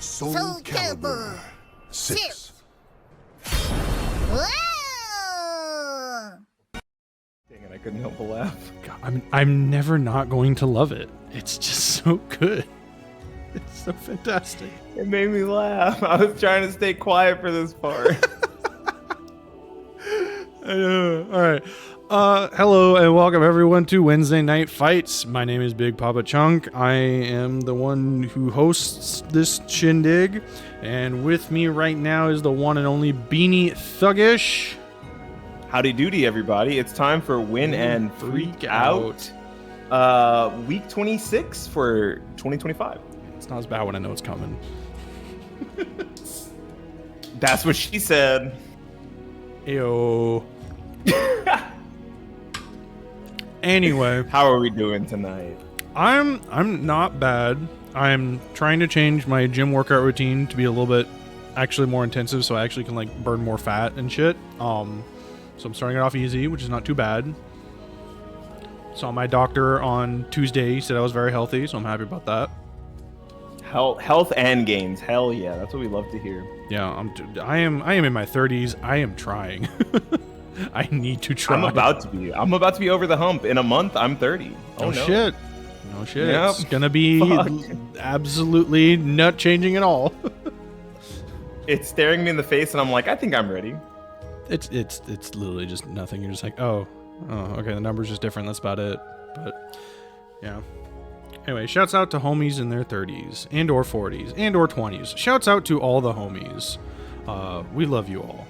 SoulCalibur 6. Whoa! Dang it, I couldn't help but laugh. God, I'm never not going to love it. It's just so good. It's so fantastic. It made me laugh. I was trying to stay quiet for this part. I know. All right. Hello and welcome everyone to Wednesday Night Fights. My name is Bigpapachunk. I am the one who hosts this shindig, and with me right now is the one and only Beanie Thuggish. Howdy doody, everybody. It's time for Win and Freak Out. Week 26 for 2025. It's not as bad when I know it's coming. That's what she said. Ayo. Anyway, how are we doing tonight? I'm not bad. I'm trying to change my gym workout routine to be a little bit actually more intensive, so I actually can like burn more fat and shit. So I'm starting it off easy, which is not too bad. Saw my doctor on Tuesday. He said I was very healthy, so I'm happy about that. Health and gains. Hell yeah, that's what we love to hear. Yeah, I am in my 30s. I am trying. I need to try. I'm about to be over the hump. In a month, I'm 30. Oh no. Shit. No shit. Yep. It's gonna be absolutely nut changing at all. It's staring me in the face, and I'm like, I think I'm ready. It's literally just nothing. You're just like, oh, okay, the number's just different. That's about it. But yeah. Anyway, shouts out to homies in their 30s and or 40s and or 20s. Shouts out to all the homies. We love you all.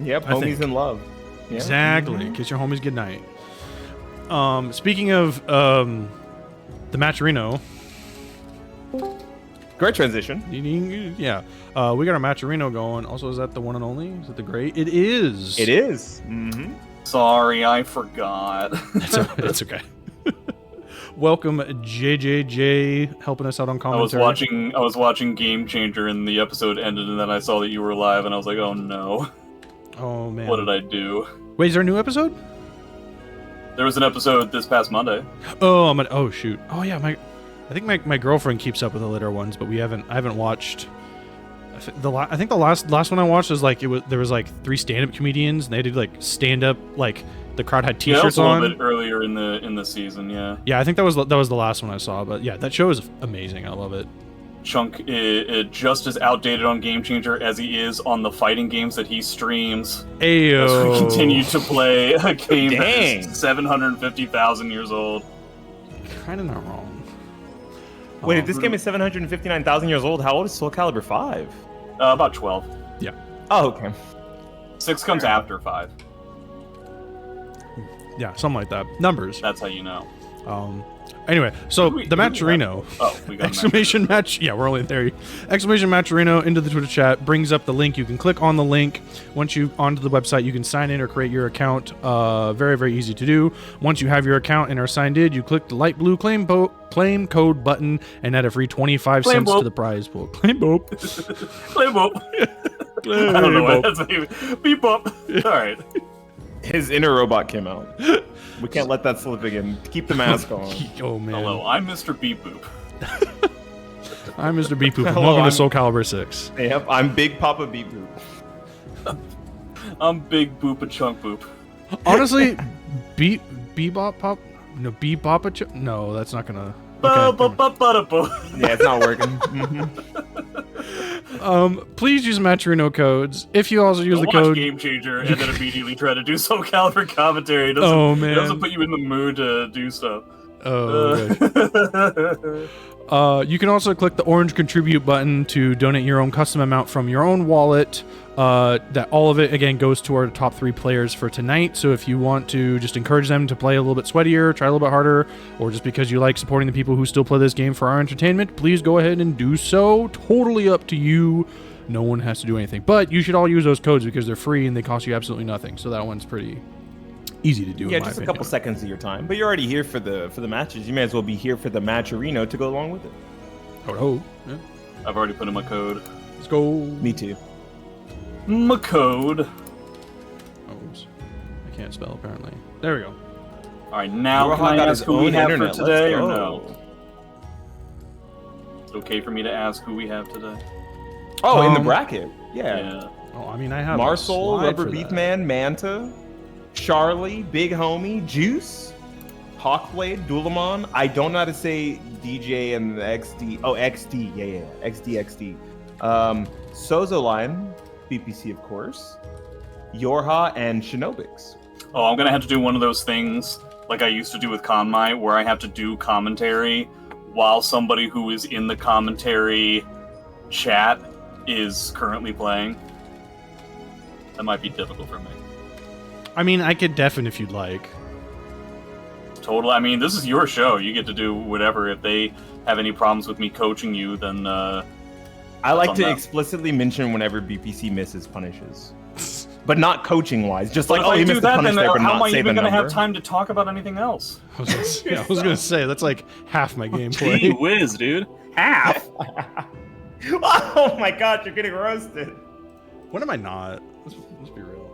Yep, homies in love. Yeah. Exactly. Kiss your homies goodnight. Speaking of the Matcherino. Great transition. Yeah. We got our Matcherino going. Also, is that the one and only? Is it the great? It is. It is. Mm-hmm. Sorry, I forgot. It's okay. Welcome, JJJ, helping us out on Commentators. I was watching Game Changer, and the episode ended, and then I saw that you were live, and I was like, oh no. Oh man. What did I do? Wait, is there a new episode? There was an episode this past Monday. Oh shoot. Oh yeah, I think my girlfriend keeps up with the later ones, but I haven't watched. I think the last one I watched was like there was like 3 stand-up comedians, and they did like stand-up, like the crowd had T-shirts on. A little bit earlier in the season, yeah. Yeah, I think that was the last one I saw, but yeah, that show is amazing. I love it. Chunk is just as outdated on Game Changer as he is on the fighting games that he streams. Ayo. As we continue to play a game that is 750,000 years old. Kind of not wrong. Wait, if this game is 759,000 years old, how old is SoulCalibur 5? About 12. Yeah. Oh, okay. 6 comes after 5. Yeah, something like that. Numbers. That's how you know. Anyway, so the Matcherino, we got exclamation match. Yeah, we're only there. Exclamation Matcherino into the Twitter chat brings up the link. You can click on the link. Once you onto the website, you can sign in or create your account. Very, very easy to do. Once you have your account and are signed in, you click the light blue claim code button and add a free 25 cents to the prize pool. Claim boop. Claim boop. I don't know what that's even. Beep up. All right. His inner robot came out. We can't let that slip again. Keep the mask on. Oh man. Hello, I'm Mr. Beep Boop. I'm Mr. Beep Boop. Welcome to SoulCalibur 6. Yep, I'm Big Papa Beep Boop. I'm Big Boopachunk Boop. Honestly, Bebop. No, that's not gonna. Yeah, it's not working. Please use Matcherino codes. If you also use the code Game Changer and then immediately try to do SoulCalibur commentary. It doesn't put you in the mood to do stuff. You can also click the orange contribute button to donate your own custom amount from your own wallet. That all of it again goes to our top 3 players for tonight. So if you want to just encourage them to play a little bit sweatier, try a little bit harder, or just because you like supporting the people who still play this game for our entertainment, please go ahead and do so. Totally up to you. No one has to do anything, but you should all use those codes because they're free and they cost you absolutely nothing. So that one's pretty easy to do. Yeah, just a couple seconds of your time. But you're already here for the matches. You may as well be here for the Matcherino to go along with it. Oh, yeah. I've already put in my code. Let's go. Me too. My code. Oh, I can't spell apparently. There we go. All right, now can I ask who we have for today or no? Is it okay for me to ask who we have today? Oh, in the bracket. Yeah. Yeah. Oh, I mean, I have Marsol, a slide for that. RuberBeefMan, Manta, Charlie, Big Homie, Juice, Hawkblade, Dulaman. I don't know how to say DJ and the XD. Oh, XD. Yeah. XD. SouzouLion, BPC, of course. Yorha, and Shinobix. Oh, I'm gonna have to do one of those things like I used to do with Konmai, where I have to do commentary while somebody who is in the commentary chat is currently playing. That might be difficult for me. I mean, I could deafen if you'd like. Totally. I mean, this is your show. You get to do whatever. If they have any problems with me coaching you, then I like to them. explicitly mention whenever BPC misses punishes. But not coaching wise, just But like, oh, if he I do missed the that, punish then there, but how am not I say the even gonna number. have time to talk about anything else? I was gonna say that's like half my Gee gameplay. whiz, dude. Half. Oh my god, you're getting roasted. When am I not? Let's be real.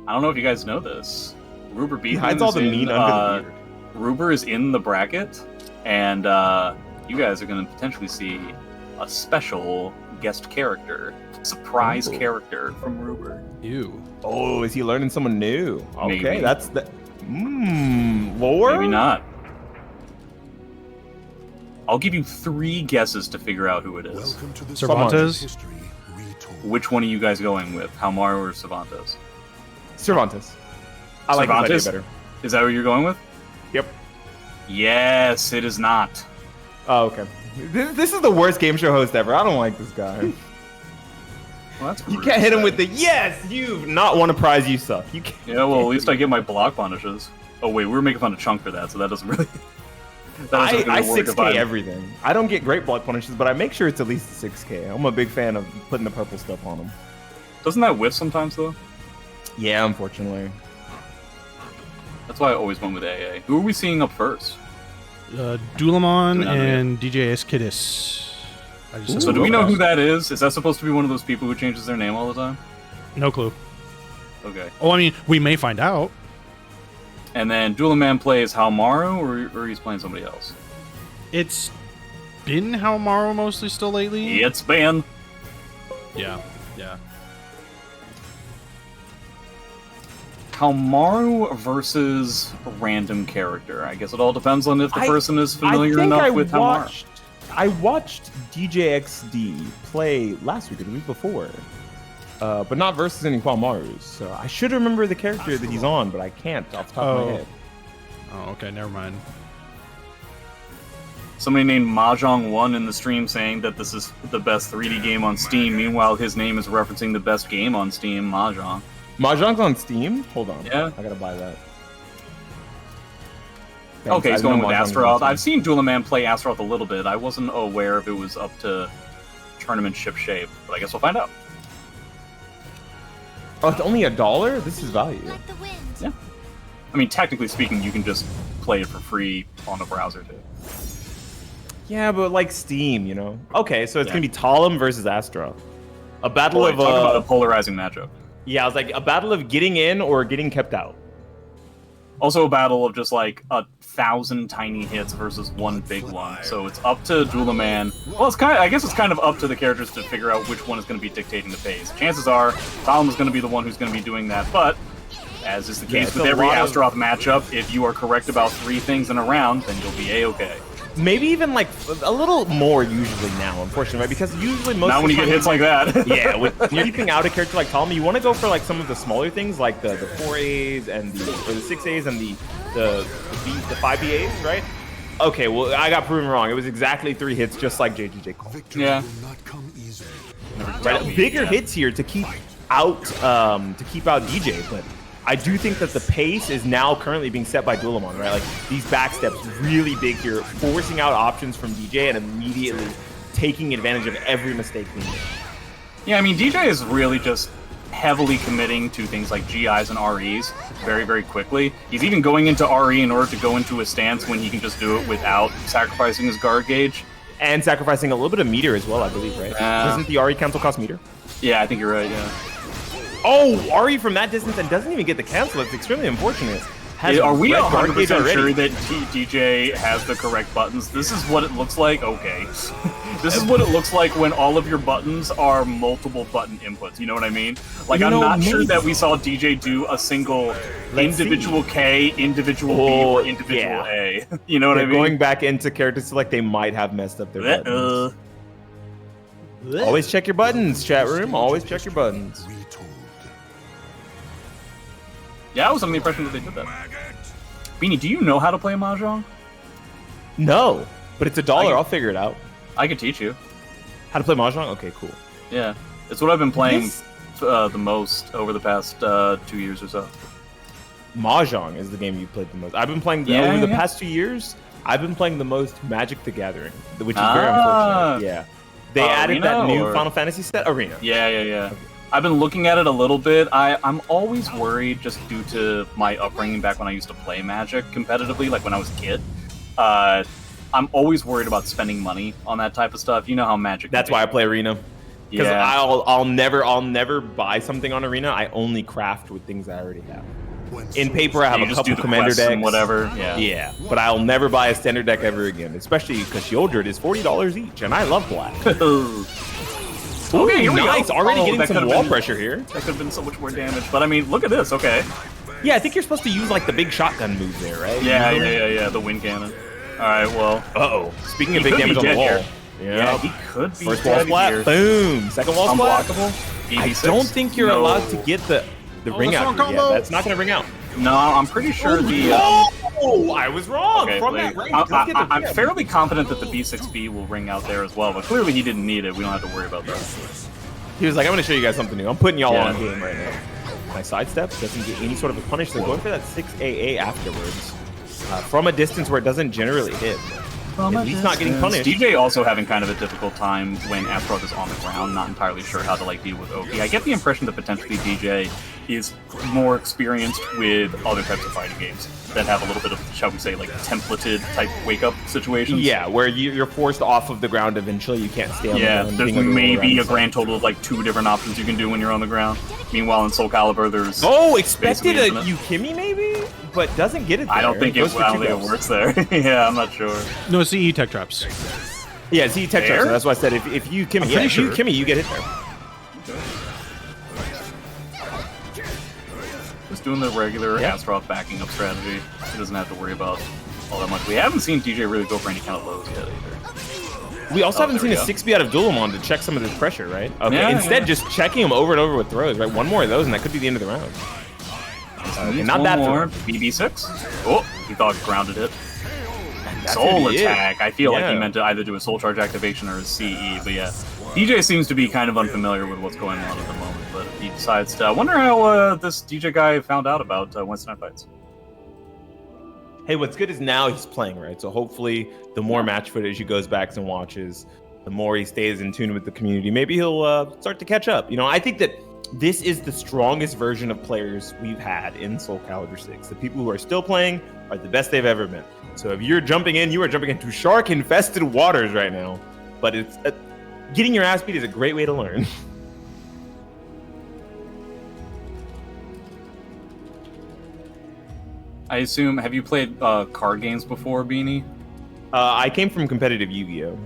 I don't know if you guys know this. RuberBeefMan He hides all the meat under the beard. Ruber is in the bracket, and you guys are going to potentially see a special guest character, surprise character from Ruber. Ew. Oh, is he learning someone new? Okay, Maybe. that's the lore. Maybe not. I'll give you 3 guesses to figure out who it is. Welcome to the Cervantes? history retold. Which one are you guys going with? Hwang or Cervantes? Cervantes. I like Cervantes? this idea better. Is that what you're going with? Yep. Yes, it is not. Oh, okay. This is the worst game show host ever. I don't like this guy. Well, that's You rude can't hit to him with say. the yes. You've not won a prize. You suck. You can't. Yeah, well, at least I get my block punishes. Oh wait, we were making fun of Chunk for that, so that doesn't really. That doesn't I really work if 6K I'm- everything. I don't get great block punishes, but I make sure it's at least 6K. I'm a big fan of putting the purple stuff on them. Doesn't that whiff sometimes though? Yeah, unfortunately. That's why I always went with AA. Who are we seeing up first? Dulaman None of and djayXkdyss. I just said So do we real know fast. who that is? Is that supposed to be one of those people who changes their name all the time? No clue. Okay. Oh, I mean, we may find out. And then Dulaman plays Hwang, or he's playing somebody else? It's been Hwang mostly still lately. It's been. Yeah. Hwang versus random character. I guess it all depends on if the I- person is I familiar think enough with Hwang. I watched djayXkdyss play last week or the week before, but not versus any Palmarus. So I should remember the character that he's on, but I can't off the top of my head. Oh, okay. Never mind. Somebody named Mahjong1 in the stream saying that this is the best 3D game on Steam. Meanwhile, his name is referencing the best game on Steam, Mahjong. Mahjong's on Steam? Hold on. Yeah. I gotta buy that. Okay, he's going with Astaroth. I've seen. seen Dulaman play Astaroth a little bit. I wasn't aware if it was up to tournament ship shape, but I guess we'll find out. Oh, it's only $1? This is value. Like the wind. Yeah. I mean, technically speaking, you can just play it for free on a browser too. Yeah, but like Steam, you know. Okay, so it's Yeah. gonna be Talim versus Astaroth. A battle Boy, of talk about a polarizing matchup. yeah, I was like a battle of getting in or getting kept out. Also a battle of just like 1,000 tiny hits versus one big one. So it's up to Dulaman. Well, I guess it's kind of up to the characters to figure out which one is going to be dictating the pace. Chances are, Talim is going to be the one who's going to be doing that, but as is the Yeah, case it's with a every lot of- Astaroth matchup, if you are correct about 3 things in a round, then you'll be A-okay. Maybe even like a little more usually now, unfortunately, right? Because usually most Not of when you the get time- hits like that. Yeah, with keeping out a character like Talim, you want to go for like some of the smaller things, like the 4As and the 6As and the 5BAs, right? Okay, well I got proven wrong. It was exactly 3 hits, just like JJJ called. Victory Yeah. will not come easily. Right, bigger hits here to keep out DJ, but I do think that the pace is now currently being set by Dulaman, right? Like these back steps really big here, forcing out options from DJ and immediately taking advantage of every mistake being made. Yeah, I mean, DJ is really just heavily committing to things like GIs and REs very, very quickly. He's even going into RE in order to go into a stance when he can just do it without sacrificing his guard gauge. And sacrificing a little bit of meter as well, I believe, right? Doesn't the RE cancel cost meter? Yeah, I think you're right, yeah. Oh, RE from that distance and doesn't even get the cancel. It's extremely unfortunate. Are we red guard 100% gauge already. sure that DJ has the correct buttons? This is what it looks like? Okay. This is what it looks like when all of your buttons are multiple button inputs. You know what I mean? Like, I'm not sure that we saw DJ do a single individual K, individual B, or individual A. You know what I mean? Going back into character select, they might have messed up their buttons. Always check your buttons, chat room. Always check your buttons. Yeah, I was under the impression that they did that. Beanie, do you know how to play Mahjong? No, but it's $1. I'll figure it out. I could teach you. How to play Mahjong? Okay, cool. Yeah, it's what I've been playing the most over the past 2 years or so. Mahjong is the game you played the most. I've been playing over the past 2 years. I've been playing the most Magic the Gathering, which is very unfortunate. Yeah, they added that new Final Fantasy set, Arena. Yeah. Okay. I've been looking at it a little bit. I'm always worried, just due to my upbringing back when I used to play Magic competitively, like when I was a kid. I'm always worried about spending money on that type of stuff. You know how Magic. That's why I play Arena. Because I'll never buy something on Arena. I only craft with things I already have. In paper, I have a couple commander decks and whatever. Yeah, but I'll never buy a standard deck ever again, especially because Shieldred is $40 each, and I love black. Okay, here we nice. go. Already getting some wall pressure here. That could have been so much more damage, but I mean, look at this. Okay. Yeah, I think you're supposed to use like the big shotgun move there, right? Yeah. The wind cannon. All right, well. Uh-oh. Speaking of big damage on the wall. Yeah, he could be. First wall splat. Boom. Second wall splat. Unblockable. I don't think you're allowed to get the ring out. Yeah, that's not going to ring out. No, I'm pretty sure I was wrong. Okay, From that range, I'm fairly confident that the B6B will ring out there as well, but clearly he didn't need it. We don't have to worry about that. He was like, I'm going to show you guys something new. I'm putting y'all on game right now. My sidestep doesn't get any sort of a punish. They're going for that 6AA afterwards. From a distance where it doesn't generally hit. At least not getting punished. DJ also having kind of a difficult time when Astaroth is on the ground, not entirely sure how to like deal with Oki. I get the impression that potentially DJ is more experienced with other types of fighting games that have a little bit of, shall we say, like templated type wake-up situations. Yeah, where you're forced off of the ground eventually. You can't stay on the ground. There's maybe a grand total of like 2 different options you can do when you're on the ground. Meanwhile, in SoulCalibur, there's expected a Yukimi maybe, but doesn't get it there. I don't think it works there. Yeah, I'm not sure. No, CE tech traps. Yeah, CE tech traps. So that's why I said if you Kimi, you get hit there. Just doing the regular Astaroth backing up strategy. He doesn't have to worry about all that much. We haven't seen DJ really go for any kind of lows yet either. We also haven't seen a 6B out of Dulaman to check some of this pressure, right? Okay, instead just checking him over and over with throws, right? One more of those and that could be the end of the round. Not that more. BB6. Oh, he thought grounded it. Soul attack. I feel like he meant to either do a soul charge activation or a CE, but yeah. DJ seems to be kind of unfamiliar with what's going on at the moment, but he decides to... I wonder how this DJ guy found out about Wednesday Night Fights. Hey, what's good is now he's playing, right? So hopefully the more match footage he goes back and watches, the more he stays in tune with the community. Maybe he'll start to catch up. You know, I think that this is the strongest version of players we've had in SoulCalibur 6. The people who are still playing are the best they've ever been. So if you're jumping in, you are jumping into shark-infested waters right now. But it's getting your ass beat is a great way to learn. I assume, have you played card games before, Beanie? I came from competitive Yu-Gi-Oh!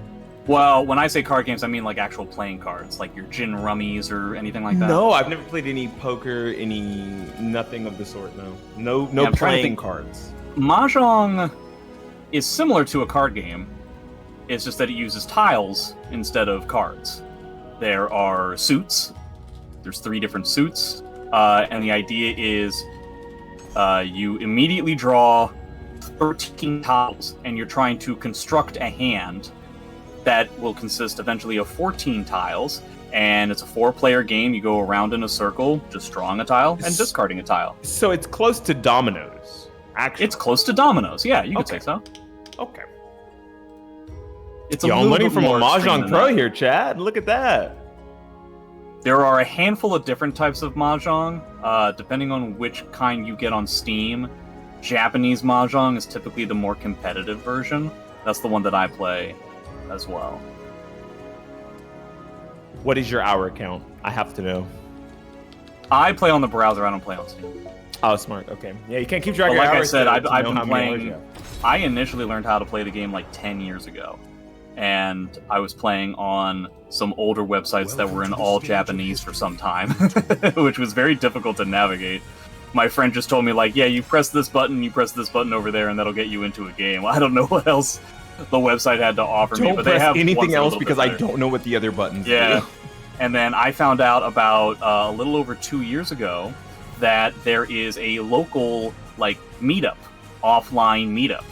Well, when I say card games, I mean like actual playing cards, like your gin rummies or anything like that. No, I've never played any poker, nothing of the sort. No playing cards. Mahjong is similar to a card game. It's just that it uses tiles instead of cards. There are suits. There's 3 different suits, and the idea is you immediately draw 13 tiles, and you're trying to construct a hand that will consist eventually of 14 tiles, and it's a 4-player game. You go around in a circle, just drawing a tile and discarding a tile. So it's close to dominoes, actually. It's close to dominoes, yeah, you could say so. Okay. It's I'm learning from a Mahjong pro here, Chad. Look at that. There are a handful of different types of Mahjong, depending on which kind you get on Steam. Japanese Mahjong is typically the more competitive version. That's the one that I play as well. What is your hour count? I have to know. I play on the browser, I don't play on Steam. Oh, smart. Okay. Yeah, you can't keep track But of like I hours said, to I've know been how many hours you playing. have. I initially learned how to play the game like 10 years ago, and I was playing on some older websites that were in all Japanese for some time, which was very difficult to navigate. My friend just told me, like, yeah, you press this button over there, and that'll get you into a game. I don't know what else the website had to offer me, Don't but press they have anything ones that are a else little because bit I better. don't know what the other buttons Yeah. do. And then I found out about a little over 2 years ago that there is a local, like, meetup, offline meetup,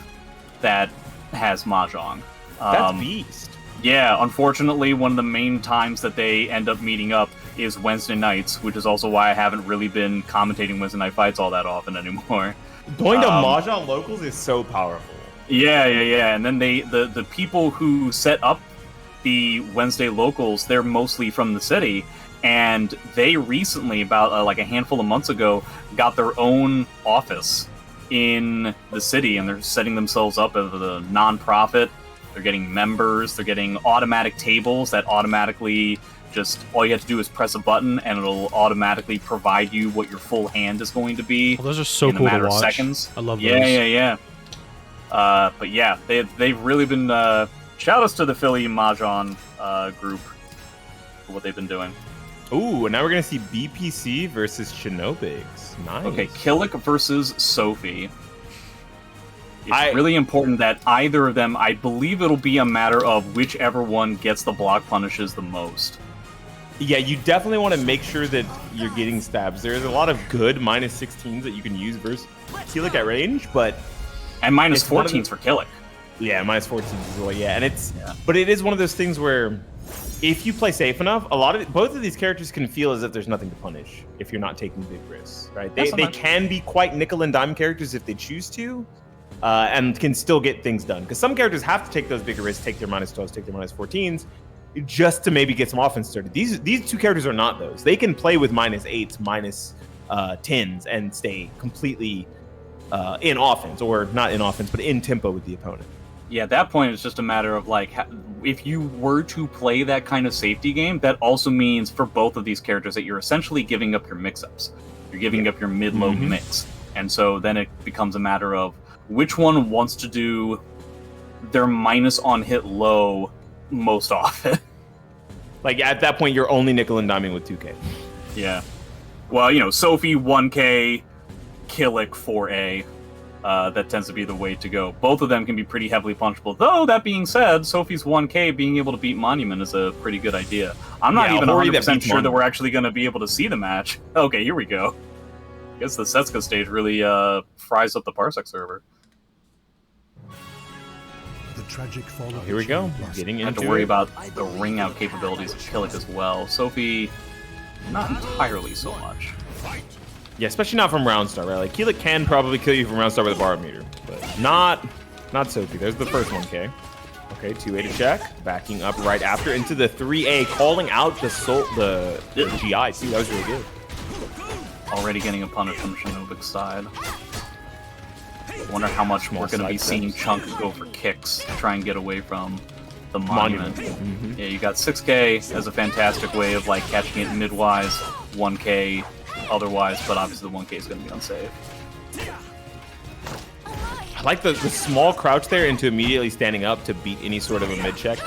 that has Mahjong. That's beast. Yeah, unfortunately, one of the main times that they end up meeting up is Wednesday nights, which is also why I haven't really been commentating Wednesday night fights all that often anymore. Going to Mahjong locals is so powerful. Yeah. And then the people who set up the Wednesday locals, they're mostly from the city, and they recently, about like a handful of months ago, got their own office in the city, and they're setting themselves up as a non-profit. They're getting members, they're getting automatic tables that automatically just, all you have to do is press a button and it'll automatically provide you what your full hand is going to be. Well, those are so in cool a matter to watch. of seconds. I love those. Yeah. But yeah, they've really been, shout outs to the Philly Mahjong group for what they've been doing. Ooh, and now we're going to see BPC versus Shinobigs. Nice. Okay, Kilik versus Sophie. It's really important that either of them, I believe it'll be a matter of whichever one gets the block punishes the most. Yeah, you definitely want to make sure that you're getting stabs. There's a lot of good -16s that you can use versus Kilik at range, but... And minus it's one of 14s for Kilik. Yeah, -14s as well, yeah. And it's... Yeah. But it is one of those things where if you play safe enough, both of these characters can feel as if there's nothing to punish if you're not taking big risks, right? They can be quite nickel and dime characters if they choose to, and can still get things done. Because some characters have to take those bigger risks, take their -12s, take their -14s, just to maybe get some offense started. These two characters are not those. They can play with -8s, -10s, and stay completely in offense, or not in offense, but in tempo with the opponent. Yeah, at that point, it's just a matter of, like, if you were to play that kind of safety game, that also means for both of these characters that you're essentially giving up your mix-ups. You're giving up your mid-low mix. And so then it becomes a matter of which one wants to do their minus on hit low most often. Like, at that point, you're only nickel and diming with 2K. Yeah. Well, you know, Sophie 1K, Kilik 4A. That tends to be the way to go. Both of them can be pretty heavily punishable. Though, that being said, Sophie's 1K being able to beat Monument is a pretty good idea. I'm not even 100% sure that we're actually going to be able to see the match. Okay, here we go. I guess the Setsuka stage really fries up the Parsec server. The tragic fall of here we go. Getting into have to worry about the ring out capabilities of Kilik as well. Sophie, not entirely so much. Yeah, especially not from round start, right? Like, Kilik can probably kill you from round start with a bar meter, but not Sophie. There's the first 1K. Okay, 2A to check. Backing up right after into the 3A, calling out the GI too. That was really good. Already getting a punish from Shinobik's side. I wonder how much we're going to be seeing Chunk go for kicks to try and get away from the Monument. Yeah, you got 6K as a fantastic way of, like, catching it mid-wise, 1K otherwise, but obviously the 1K is going to be unsafe. I like the small crouch there into immediately standing up to beat any sort of a mid-check.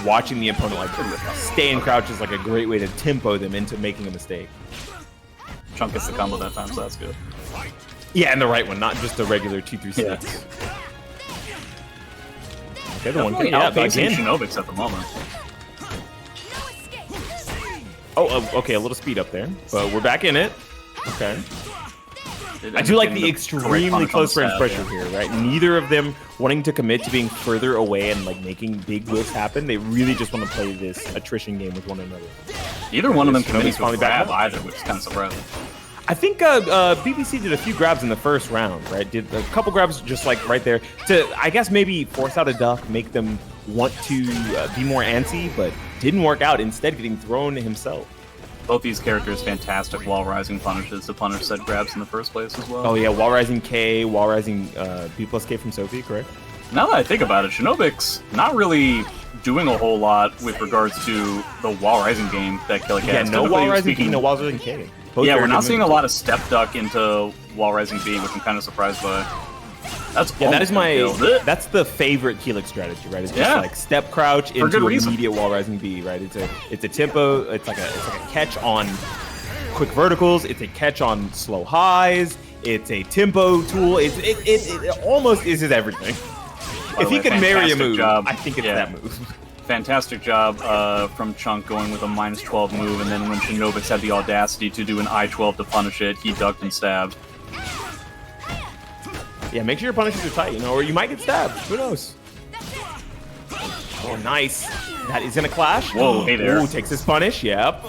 Watching the opponent, like, stay in crouch is like a great way to tempo them into making a mistake. Chunk gets the combo that time, so that's good. Yeah, and the right one, not just a regular 2-3-6. Yeah. Okay, the 1K, yeah, outpacing Shinobiks at the moment. Oh, okay, a little speed up there, but we're back in it. Okay. I do like the extremely close range pressure here, right? Neither of them wanting to commit to being further away and, like, making big whiffs happen. They really just want to play this attrition game with one another. Neither one of them committing to a grab either, which is kind of surprising. I think BBC did a few grabs in the first round, right? Did a couple grabs just, like, right there to, I guess, maybe force out a duck, make them want to be more antsy, but didn't work out. Instead, getting thrown himself. Both these characters fantastic wall rising punishes to punish said grabs in the first place as well. Oh yeah, wall rising K, wall rising B+K from Sophie, correct? Now that I think about it, Shinobik's not really doing a whole lot with regards to the wall rising game that Kilik has. Yeah, no wall rising K, no wall rising K. Yeah, we're not seeing a lot of step duck into wall rising B, which I'm kind of surprised by. That's Yeah, that is my. kill. That's the favorite Kilik strategy, right? It's just Yeah. like step crouch For good into reason. immediate wall rising B, right? It's a tempo. It's like a catch on quick verticals. It's a catch on slow highs. It's a tempo tool. It almost is his everything. By If the he way, could marry a fantastic move, job. I think it's Yeah. that move. Fantastic job from Chunk going with a -12 move, and then when Shinobix had the audacity to do an I-12 to punish it, he ducked and stabbed. Yeah, make sure your punishes are tight, or you might get stabbed. Who knows? Oh, nice. That is gonna clash. Whoa, hey there. Ooh, takes his punish. Yep.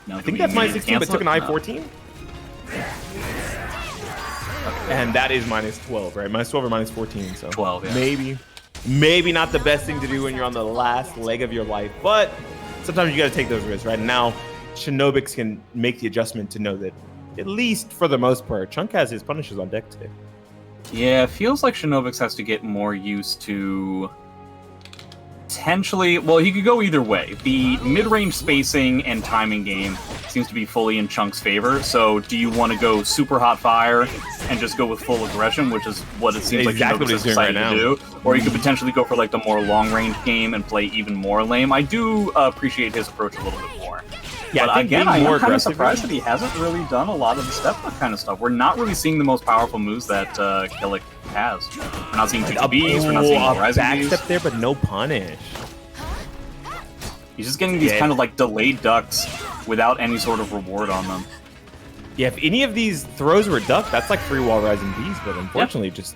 Now, I think that's -16, but took an I-14. And that is -12, right? -12 or -14, so 12, yeah. maybe not the best thing to do when you're on the last leg of your life, but sometimes you got to take those risks, right? And now Shinobix can make the adjustment to know that, at least for the most part, Chunk has his punishes on deck today. Yeah, it feels like Shinobix has to get more used to potentially... Well, he could go either way. The mid-range spacing and timing game seems to be fully in Chunk's favor, so do you want to go super hot fire and just go with full aggression, which is what it seems Exactly like what Shinobix he's is doing deciding right to now. do? Or you could potentially go for like the more long-range game and play even more lame. I do appreciate his approach a little bit more. Yeah, But I think again, being I more am kind of aggressive- surprised that he hasn't really done a lot of the step up kind of stuff. We're not really seeing the most powerful moves that Kilik has. We're not seeing 2-2-Bs, we're not seeing a Rising back Bs. step there, but no punish. He's just getting these Yeah. kind of like delayed ducks without any sort of reward on them. Yeah, if any of these throws were ducked, that's like free wall rising Bs, but unfortunately, just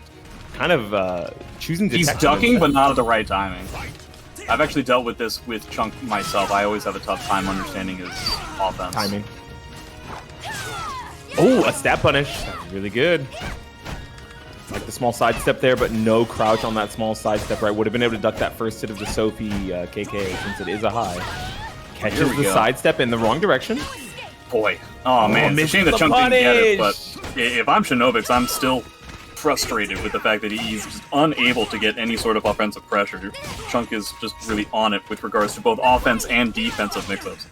kind of choosing to He's attack them ducking, instead. but not at the right timing. I've actually dealt with this with Chunk myself. I always have a tough time understanding his offense. Timing. Oh, a stab punish. That's really good. Like the small sidestep there, but no crouch on that small sidestep, right? Would have been able to duck that first hit of the Sophie KK since it is a high. Catches Here we the go. sidestep in the wrong direction. Boy. Oh, man. It's a missing shame that the Chunk didn't get it, but punish. if I'm Shinobix, I'm still frustrated with the fact that he's just unable to get any sort of offensive pressure. Chunk is just really on it with regards to both offense and defensive mix-ups.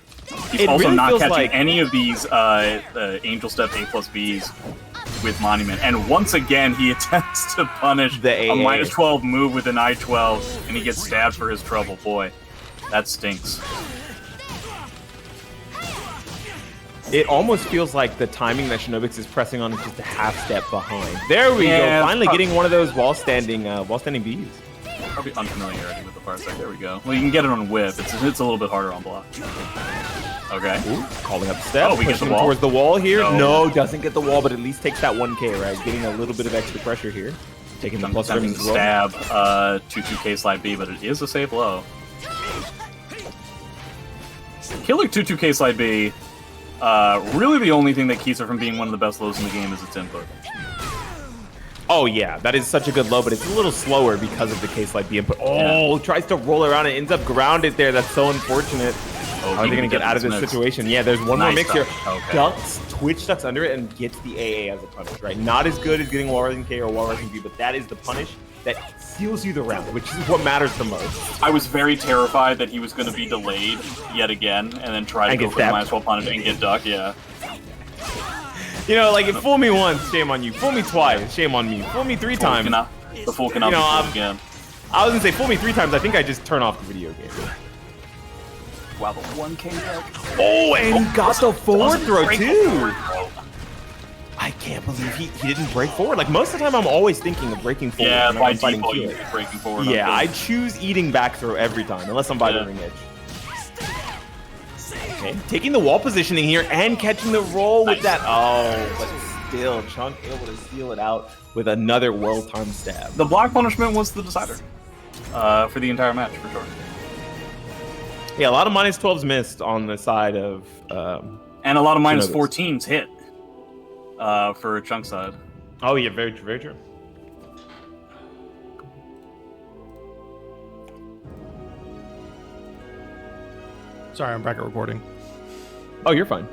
He's It also really not feels catching like- any of these Angel Step A+Bs with Monument. And once again, he attempts to punish The a AA. -12 move with an I-12, and he gets stabbed for his trouble. Boy, that stinks. It almost feels like the timing that Shinobix is pressing on is just a half step behind. There we Yeah, go. Finally it's getting one of those wall standing Bs. Probably unfamiliarity with the Parsec. There we go. Well, you can get it on whip. It's a little bit harder on block. Okay. Ooh, calling up the step. Oh, we get pushing the wall? towards the wall here. No. No, doesn't get the wall, but at least takes that 1K, right? Getting a little bit of extra pressure here. Taking the plus Attempting rims to as well. stab 2-2K slide B, but it is a safe low. Kilik 2-2K slide B, really the only thing that keeps her from being one of the best lows in the game is its input. Oh, yeah. That is such a good low, but it's a little slower because of the case like the input. Oh, tries to roll around and ends up grounded there. That's so unfortunate. Oh, How are they going to get out of this mix. situation? Yeah, there's one more Nice mix here. duck. Okay. Ducks, Twitch ducks under it and gets the AA as a punish, right? Not as good as getting wall rising K or wall rising B, but that is the punish that seals you the round, which is what matters the most. I was very terrified that he was going to be delayed yet again, and then try to And go get for the stabbed. -12 punish and get duck, yeah. You know, like, if fool me once, shame on you. Fool me twice, shame on me. Fool me 3 times. The fool cannot You be know, fooled again. I was going to say, fool me 3 times, I think I just turn off the video game. Wow, the 1K deck. Oh, and he got the forward throw, Break too. forward throw. I can't believe he didn't break forward. Like, most of the time, I'm always thinking of breaking forward. Yeah, when by I'm fighting default, you're Kilik. breaking forward. Yeah, I okay. choose eating back throw every time, unless I'm by the Yeah. ring edge. Okay, taking the wall positioning here and catching the roll with Nice. that. Oh, but still, Chunk able to seal it out with another well-timed stab. The block punishment was the decider for the entire match, for sure. Yeah, a lot of -12s missed on the side of... And a lot of Shinobix. -14s hit for Chunk side. Oh, yeah, very true, very true. Sorry, I'm back at recording. Oh, you're fine.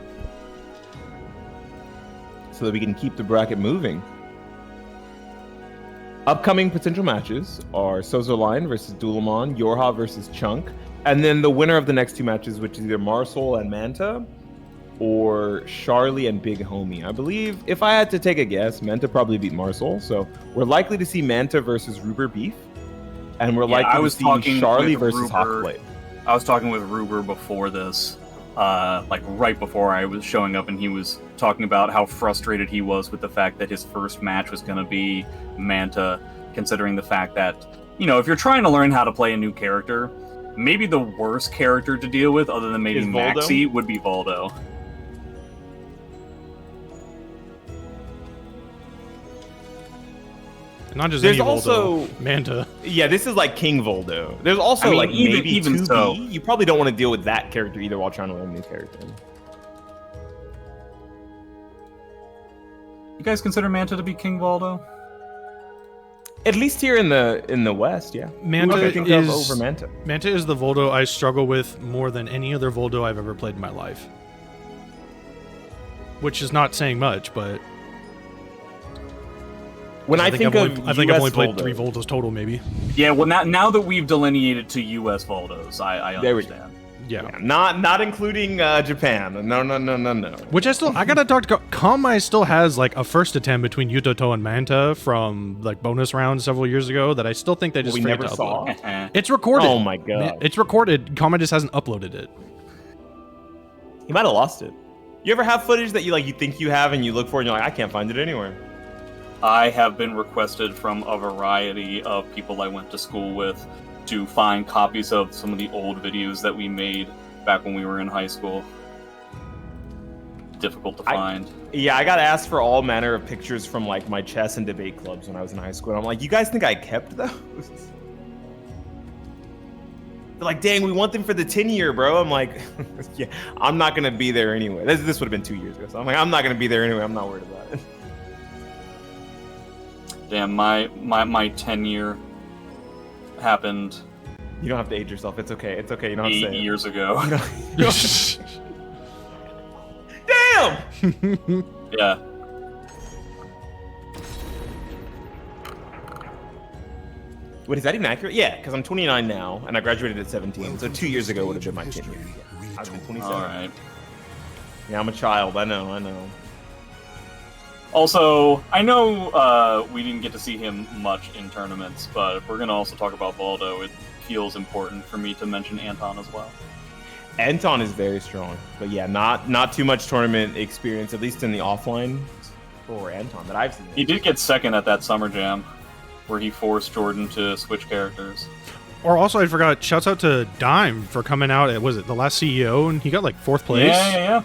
So that we can keep the bracket moving. Upcoming potential matches are SouzouLion versus Dulaman, Yorha versus Chunk, and then the winner of the next 2 matches, which is either Marsol and Manta, or Charlie and Big Homie. I believe, if I had to take a guess, Manta probably beat Marcel. So we're likely to see Manta versus Ruber and we're likely to see Charlie versus Hawkblade. I was talking with Ruber before this, like right before I was showing up, and he was talking about how frustrated he was with the fact that his first match was going to be Manta, considering the fact that, you know, if you're trying to learn how to play a new character, maybe the worst character to deal with, other than maybe Maxi, would be Voldo. Not just there's any also Voldo, Manta. Yeah, this is like King Voldo. There's also like maybe even 2B. So, you probably don't want to deal with that character either while trying to learn a new character. You guys consider Manta to be King Voldo? At least here in the West, yeah. Manta is over Manta. Manta is the Voldo I struggle with more than any other Voldo I've ever played in my life. Which is not saying much, but when I think I've only played 3 Voldos total, maybe. Yeah, well, now that we've delineated to U.S. Voldos, I understand. Yeah. Not including Japan. No. Which I gotta talk to Konmai still has like a first attempt between Yutoto and Manta from like bonus rounds several years ago that I still think they just never saw. It's recorded. Oh my god. It's recorded. Konmai just hasn't uploaded it. He might have lost it. You ever have footage that you think you have and you look for it and you're like, I can't find it anywhere? I have been requested from a variety of people I went to school with to find copies of some of the old videos that we made back when we were in high school. Difficult to find. Yeah, I got asked for all manner of pictures from like my chess and debate clubs when I was in high school. And I'm like, you guys think I kept those? They're like, dang, we want them for the 10-year, bro. I'm like, yeah, I'm not gonna be there anyway. This would have been 2 years ago. So I'm like, I'm not gonna be there anyway. I'm not worried about it. Damn, my 10-year happened. You don't have to age yourself. It's okay. It's okay. You don't have to say 8 years ago. Damn! Yeah. Wait, is that even accurate? Yeah, because I'm 29 now, and I graduated at 17. So 2 years ago would have been my 10 year. I've been 27. All right. Yeah, I'm a child. I know. Also, I know we didn't get to see him much in tournaments, but if we're going to also talk about Voldo, it feels important for me to mention Anton as well. Anton is very strong, but yeah, not too much tournament experience, at least in the offline for Anton that I've seen. He did get second at that Summer Jam, where he forced Jordan to switch characters. Or also, I forgot, shouts out to Dime for coming out at, was it the last CEO, and he got like 4th place? Yeah.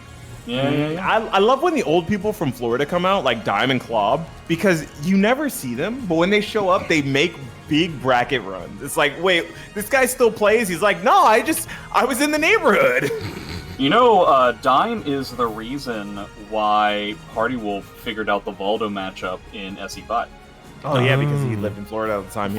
I love when the old people from Florida come out, like Dime and Klob, because you never see them, but when they show up, they make big bracket runs. It's like, wait, this guy still plays? He's like, no, I was in the neighborhood. You know, Dime is the reason why Party Wolf figured out the Voldo matchup in SCVI. Oh, yeah, because he lived in Florida at the time.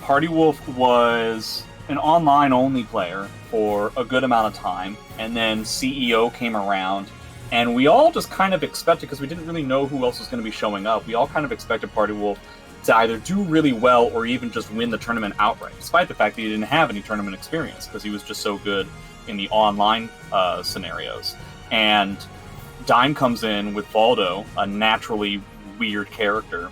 Party Wolf was an online-only player for a good amount of time, and then CEO came around, and we all just kind of expected, because we didn't really know who else was going to be showing up, we all kind of expected Party Wolf to either do really well or even just win the tournament outright, despite the fact that he didn't have any tournament experience, because he was just so good in the online scenarios. And Dime comes in with Voldo, a naturally weird character,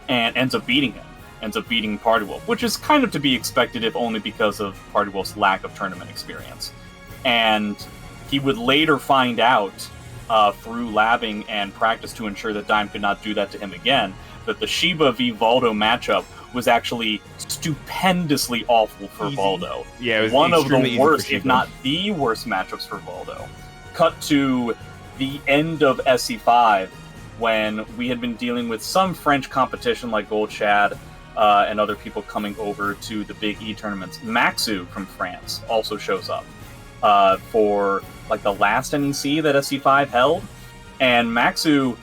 and ends up beating him. Ends up beating Party Wolf, which is kind of to be expected, if only because of Party Wolf's lack of tournament experience. And he would later find out through labbing and practice to ensure that Dime could not do that to him again, that the Shiba v Voldo matchup was actually stupendously awful for Voldo. Yeah, it was one of the worst, if not the worst matchups for Voldo. Cut to the end of SC5, when we had been dealing with some French competition like Gold Chad and other people coming over to the Big E tournaments. Maxu from France also shows up for like the last NEC that SC5 held, and Maxu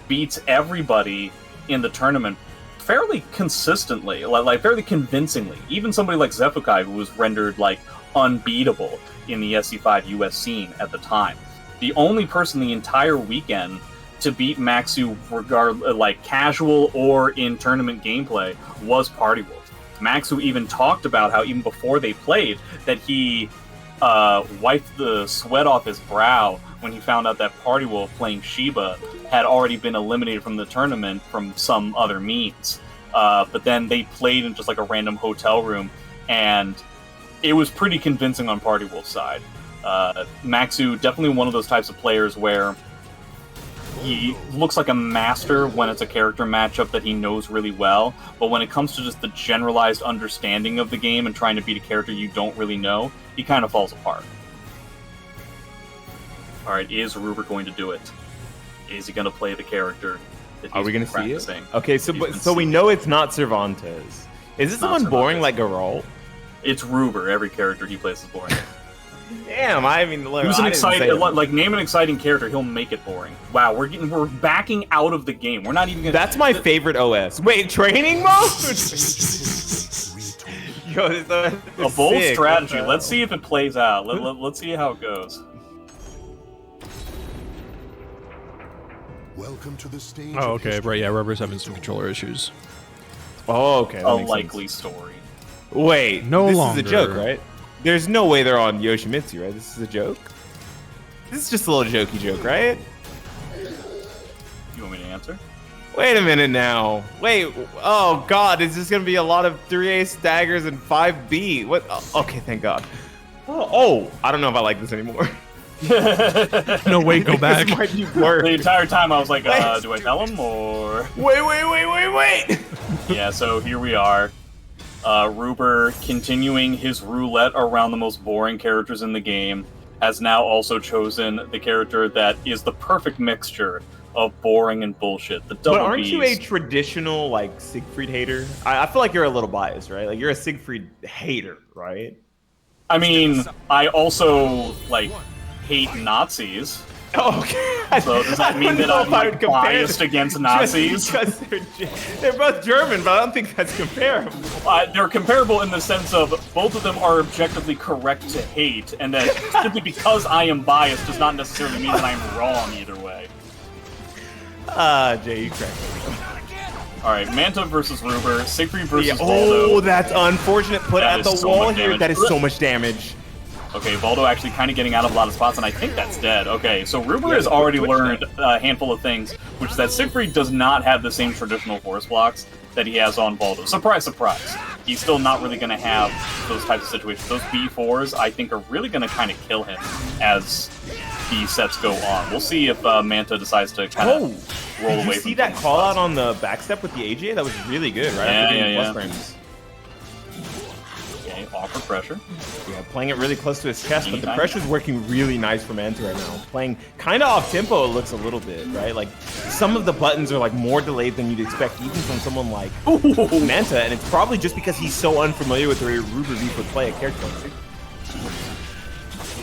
beats everybody in the tournament fairly consistently, like fairly convincingly. Even somebody like Zefukai, who was rendered like unbeatable in the SC5 US scene at the time. The only person the entire weekend to beat Maxu, like casual or in tournament gameplay, was Party Wolf. Maxu even talked about how even before they played, that he wiped the sweat off his brow when he found out that Party Wolf playing Shiba had already been eliminated from the tournament from some other means. But then they played in just like a random hotel room, and it was pretty convincing on Party Wolf's side. Maxu, definitely one of those types of players where he looks like a master when it's a character matchup that he knows really well, but when it comes to just the generalized understanding of the game and trying to beat a character you don't really know, he kind of falls apart. Alright, is Ruber going to do it? Is he going to play the character that he's Are we going to see practicing? it? Okay, so we know it's not Cervantes. Is this someone boring like Garol? It's Ruber. Every character he plays is boring. Damn, I mean, look, Who's an I didn't say exciting, that. like, name an exciting character, he'll make it boring. Wow, we're backing out of the game. We're not even gonna... That's my favorite OS. Wait, training mode? Yo, a bold strategy. Let's see if it plays out. Let's see how it goes. Welcome to the stage. Oh, okay, right, yeah, Rubber's having some controller issues. Oh, okay. A likely story. Wait, No this longer. is a joke, right? There's no way they're on Yoshimitsu, right? This is a joke? This is just a little jokey joke, right? You want me to answer? Wait a minute now. Wait, oh god, is this gonna be a lot of 3A staggers and 5B? What? Okay, thank god. Oh, I don't know if I like this anymore. No, wait, go back. This might be worse. The entire time I was like, do I tell him or... Wait. Yeah, so here we are. Ruber, continuing his roulette around the most boring characters in the game, has now also chosen the character that is the perfect mixture of boring and bullshit. The double But aren't Bs. you a traditional, like, Siegfried hater? I feel like you're a little biased, right? Like, you're a Siegfried hater, right? I mean, I also, like, hate Nazis. Oh, okay. So does that mean that I'm like, biased against Nazis? Just because they're both German, but I don't think that's comparable. They're comparable in the sense of both of them are objectively correct to hate, and that simply because I am biased does not necessarily mean that I'm wrong either way. Jay, you cracked me. Alright, Manta versus Ruber, Siegfried versus Oh, Voldo. that's unfortunate. Put That at the is so wall much here. damage. That is so much damage. Okay, Voldo actually kind of getting out of a lot of spots, and I think that's dead. Okay, so Ruber has already learned a handful of things, which is that Siegfried does not have the same traditional force blocks that he has on Voldo. Surprise, surprise. He's still not really going to have those types of situations. Those B4s, I think, are really going to kind of kill him as the sets go on. We'll see if Manta decides to kind of roll away from Did you see that call out on the backstep with the AJ? That was really good, right? Yeah. Plus frames. Okay, awkward pressure. Yeah, playing it really close to his chest, but the pressure's working really nice for Manta right now. Playing kind of off tempo, it looks a little bit, right? Like, some of the buttons are like more delayed than you'd expect, even from someone like Manta, and it's probably just because he's so unfamiliar with the way RuberBeef would play a character like Siegfried.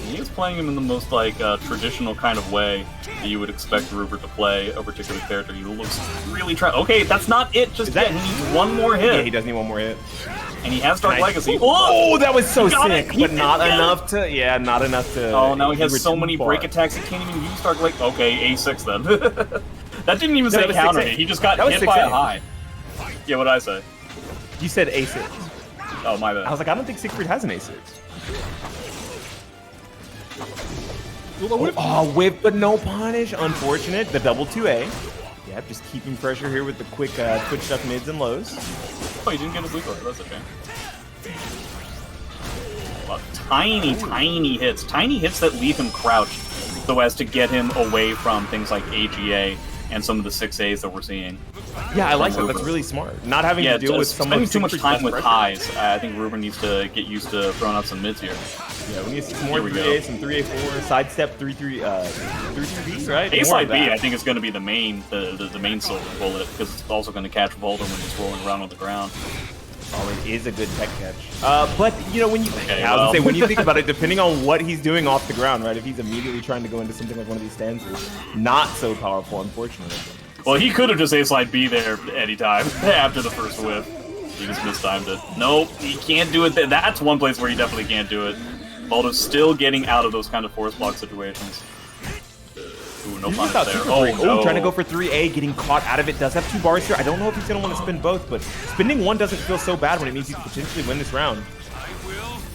He is playing him in the most like traditional kind of way that you would expect Ruber to play a particular character. He looks really Okay, that's not it just yet. He needs one more hit. Yeah, he does need one more hit. And he has Dark Legacy. Oh, that was so got sick, it. but not enough to. Yeah, not enough to. Oh, now he has reach so too many far. break attacks he can't even use Dark Legacy. Okay, A6 then. That didn't even say that was counter 6-8. hit. He just got That was hit by a 6-8. high. Yeah, what did I say? You said A6. Oh, my bad. I was like, I don't think Siegfried has an A6. Oh, whip, but no punish. Unfortunate. The double 2A. Yeah, just keeping pressure here with the quick twitch stuff mids and lows. Oh, he didn't get his lead order. That's a shame. Well, tiny hits. Tiny hits that leave him crouched so as to get him away from things like AGA and some of the 6As that we're seeing. Yeah, I like that. That's really smart. Not having to deal with some spending of too much Siegfried's time with pressure. highs. I think Ruber needs to get used to throwing out some mids here. Yeah, we need some more Here we 3A, go. some 3A4, sidestep 3-3-Bs, right? A More side of B, that. I think, is going to be the main silver bullet because it's also going to catch Voldo when he's rolling around on the ground. Oh, it is a good tech catch. But, you know, when you when you think about it, depending on what he's doing off the ground, right? If he's immediately trying to go into something like one of these stances, not so powerful, unfortunately. Well, he could have just A slide B there anytime after the first whiff. He just mistimed it. Nope, he can't do it. That's one place where he definitely can't do it. Voldo's still getting out of those kind of force block situations. Ooh, no punish there. Oh, no. Trying to go for 3A, getting caught out of it. Does have 2 bars here. I don't know if he's going to want to spin both, but spinning one doesn't feel so bad when it means you can potentially win this round.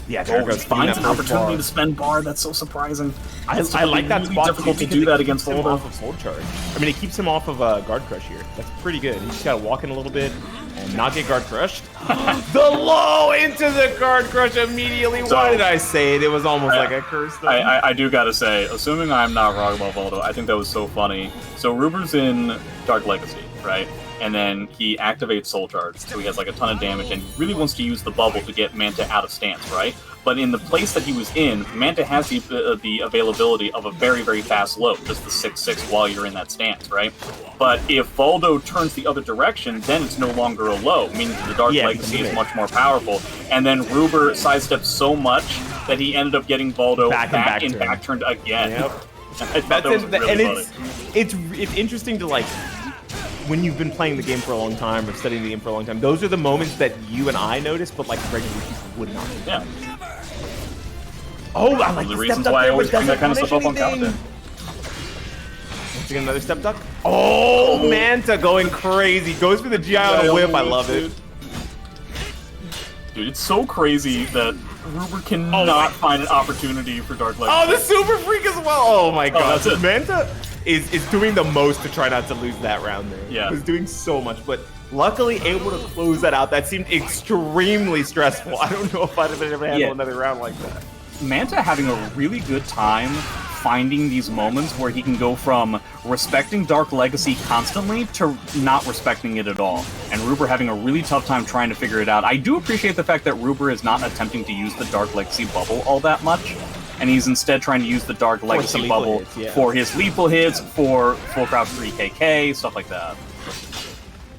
Yeah, there goes finds an that opportunity bar. to spend bar. That's so surprising. I like that really spot. difficult too, to do because that it against keeps him Voldo. off of Soul Charge. I mean, it keeps him off of Guard Crush here. That's pretty good. He just gotta walk in a little bit and not get Guard Crushed. The low into the Guard Crush immediately. So, Why did I say it? It was almost like a curse. I do gotta say, assuming I'm not wrong about Voldo, I think that was so funny. So Ruber's in Dark Legacy, right? And then he activates Soul Charge, so he has like a ton of damage, and he really wants to use the bubble to get Manta out of stance, right? But in the place that he was in, Manta has the availability of a very, very fast low, just the 6/6 while you're in that stance, right? But if Voldo turns the other direction, then it's no longer a low, meaning the Dark Legacy is much more powerful. And then Ruber sidestepped so much that he ended up getting Voldo back turned again. Yep. I thought that was really funny. It's interesting to like, when you've been playing the game for a long time or studying the game for a long time, those are the moments that you and I notice, but like regular people would not. Yeah. Oh, I like the reasons why I always bring that kind of stuff up on Commentators. Once again, another step duck. Oh, Manta going crazy. Goes for the GI on a whip. I love it. Dude, it's so crazy that Ruber cannot find an opportunity for Dark Legacy. Oh, the Super Freak as well. Oh my god. That's it. Manta is doing the most to try not to lose that round there. Yeah. He's doing so much, but luckily able to close that out. That seemed extremely stressful. I don't know if I'd have been able to handle another round like that. Manta having a really good time finding these moments where he can go from respecting Dark Legacy constantly to not respecting it at all. And Ruber having a really tough time trying to figure it out. I do appreciate the fact that Ruber is not attempting to use the Dark Legacy bubble all that much. And he's instead trying to use the Dark Legacy bubble for his lethal hits, for full crouch 3KK, stuff like that.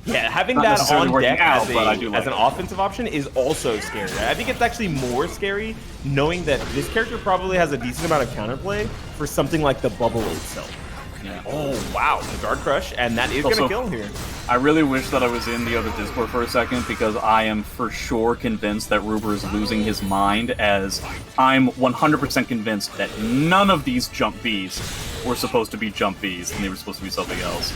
Yeah, having Not that necessarily on deck out, as, but I do like an offensive option is also scary. I think it's actually more scary knowing that this character probably has a decent amount of counterplay for something like the bubble itself. Yeah. Oh, wow, the Guard Crush, and that is going to kill him here. I really wish that I was in the other Discord for a second, because I am for sure convinced that Ruber is losing his mind, as I'm 100% convinced that none of these jump Bs were supposed to be jump Bs, and they were supposed to be something else.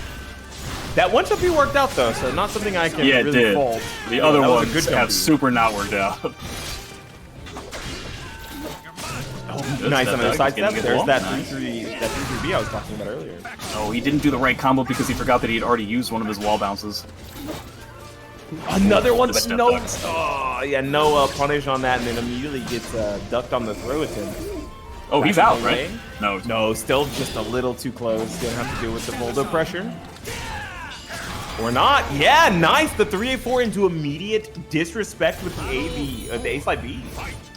That one jump B worked out, though, so not something I can really fault. The other ones have super not worked out. Nice on the side step. There's that 3-3B I was talking about earlier. Oh, he didn't do the right combo because he forgot that he had already used one of his wall bounces. Another one, but no. Oh, yeah, no punish on that, and then immediately gets ducked on the throw attempt. Oh, he's out, right? No, still just a little too close. Gonna have to deal with the Voldo pressure. Or not. Yeah, nice. The 3-4 into immediate disrespect with the A slide B.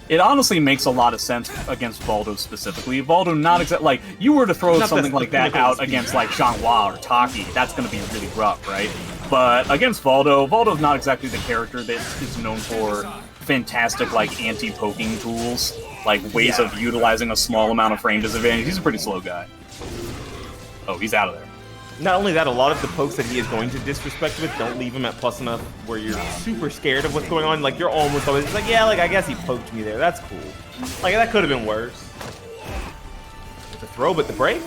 It honestly makes a lot of sense against Voldo specifically. Voldo not exactly like you were to throw something like that out against like Xianghua or Taki, that's going to be really rough, right? But against Voldo's not exactly the character that is known for fantastic like anti-poking tools, like ways of utilizing a small amount of frame disadvantage. He's a pretty slow guy. Oh, he's out of there. Not only that, a lot of the pokes that he is going to disrespect with don't leave him at plus enough where you're super scared of what's going on. Like, you're almost always like, yeah, like, I guess he poked me there. That's cool. Like, that could have been worse. The throw, but the break.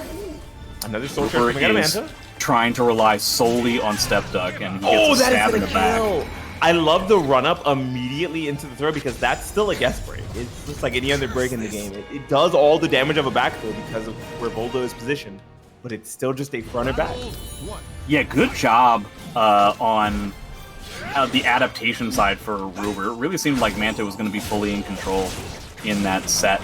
Another Soul Charge coming out of Manta. Trying to rely solely on step duck, and he gets a stab in the back. I love the run-up immediately into the throw because that's still a guess break. It's just like any other break in the game. It does all the damage of a back throw because of where Voldo is positioned. But it's still just a front or back. Yeah, good job on the adaptation side for Ruber. It really seemed like Manta was going to be fully in control in that set,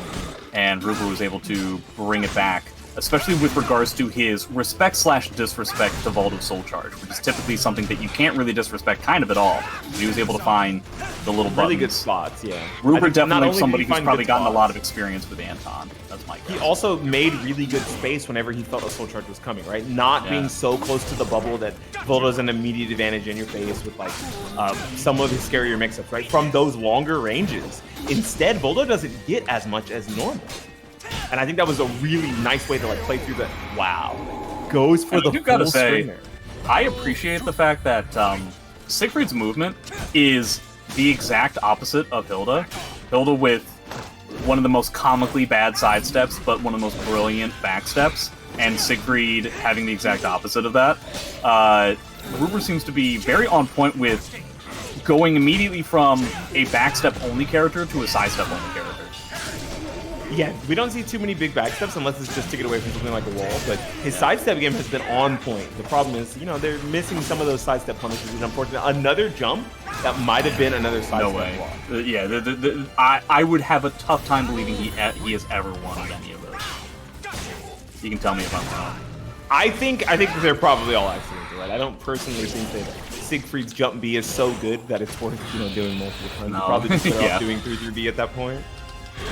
and Ruber was able to bring it back, especially with regards to his respect/disrespect to Voldo's Soul Charge, which is typically something that you can't really disrespect kind of at all. But he was able to find the little buttons. Really good spots, yeah. Ruber definitely somebody who's probably gotten a lot of experience with Anton. That's my guess. He also made really good space whenever he felt a Soul Charge was coming, right? Not being so close to the bubble that Voldo's an immediate advantage in your face with like some of his scarier mix-ups, right? From those longer ranges. Instead, Voldo doesn't get as much as normal. And I think that was a really nice way to like play through the goes for the full string there. I appreciate the fact that Siegfried's movement is the exact opposite of Hilda. Hilda with one of the most comically bad sidesteps, but one of the most brilliant backsteps, and Siegfried having the exact opposite of that. Ruber seems to be very on point with going immediately from a backstep only character to a sidestep only character. Yeah, we don't see too many big backsteps unless it's just to get away from something like a wall, but his sidestep game has been on point. The problem is, you know, they're missing some of those sidestep punishes, and unfortunate. Another jump that might have been another sidestep No way. block. Yeah, I would have a tough time believing he has ever won any of those. You can tell me if I'm wrong. I think that they're probably all accidental, right? I don't personally think that Siegfried's jump B is so good that it's worth, you know, doing multiple times. No. You're probably just better Yeah. off doing 3-3B at that point.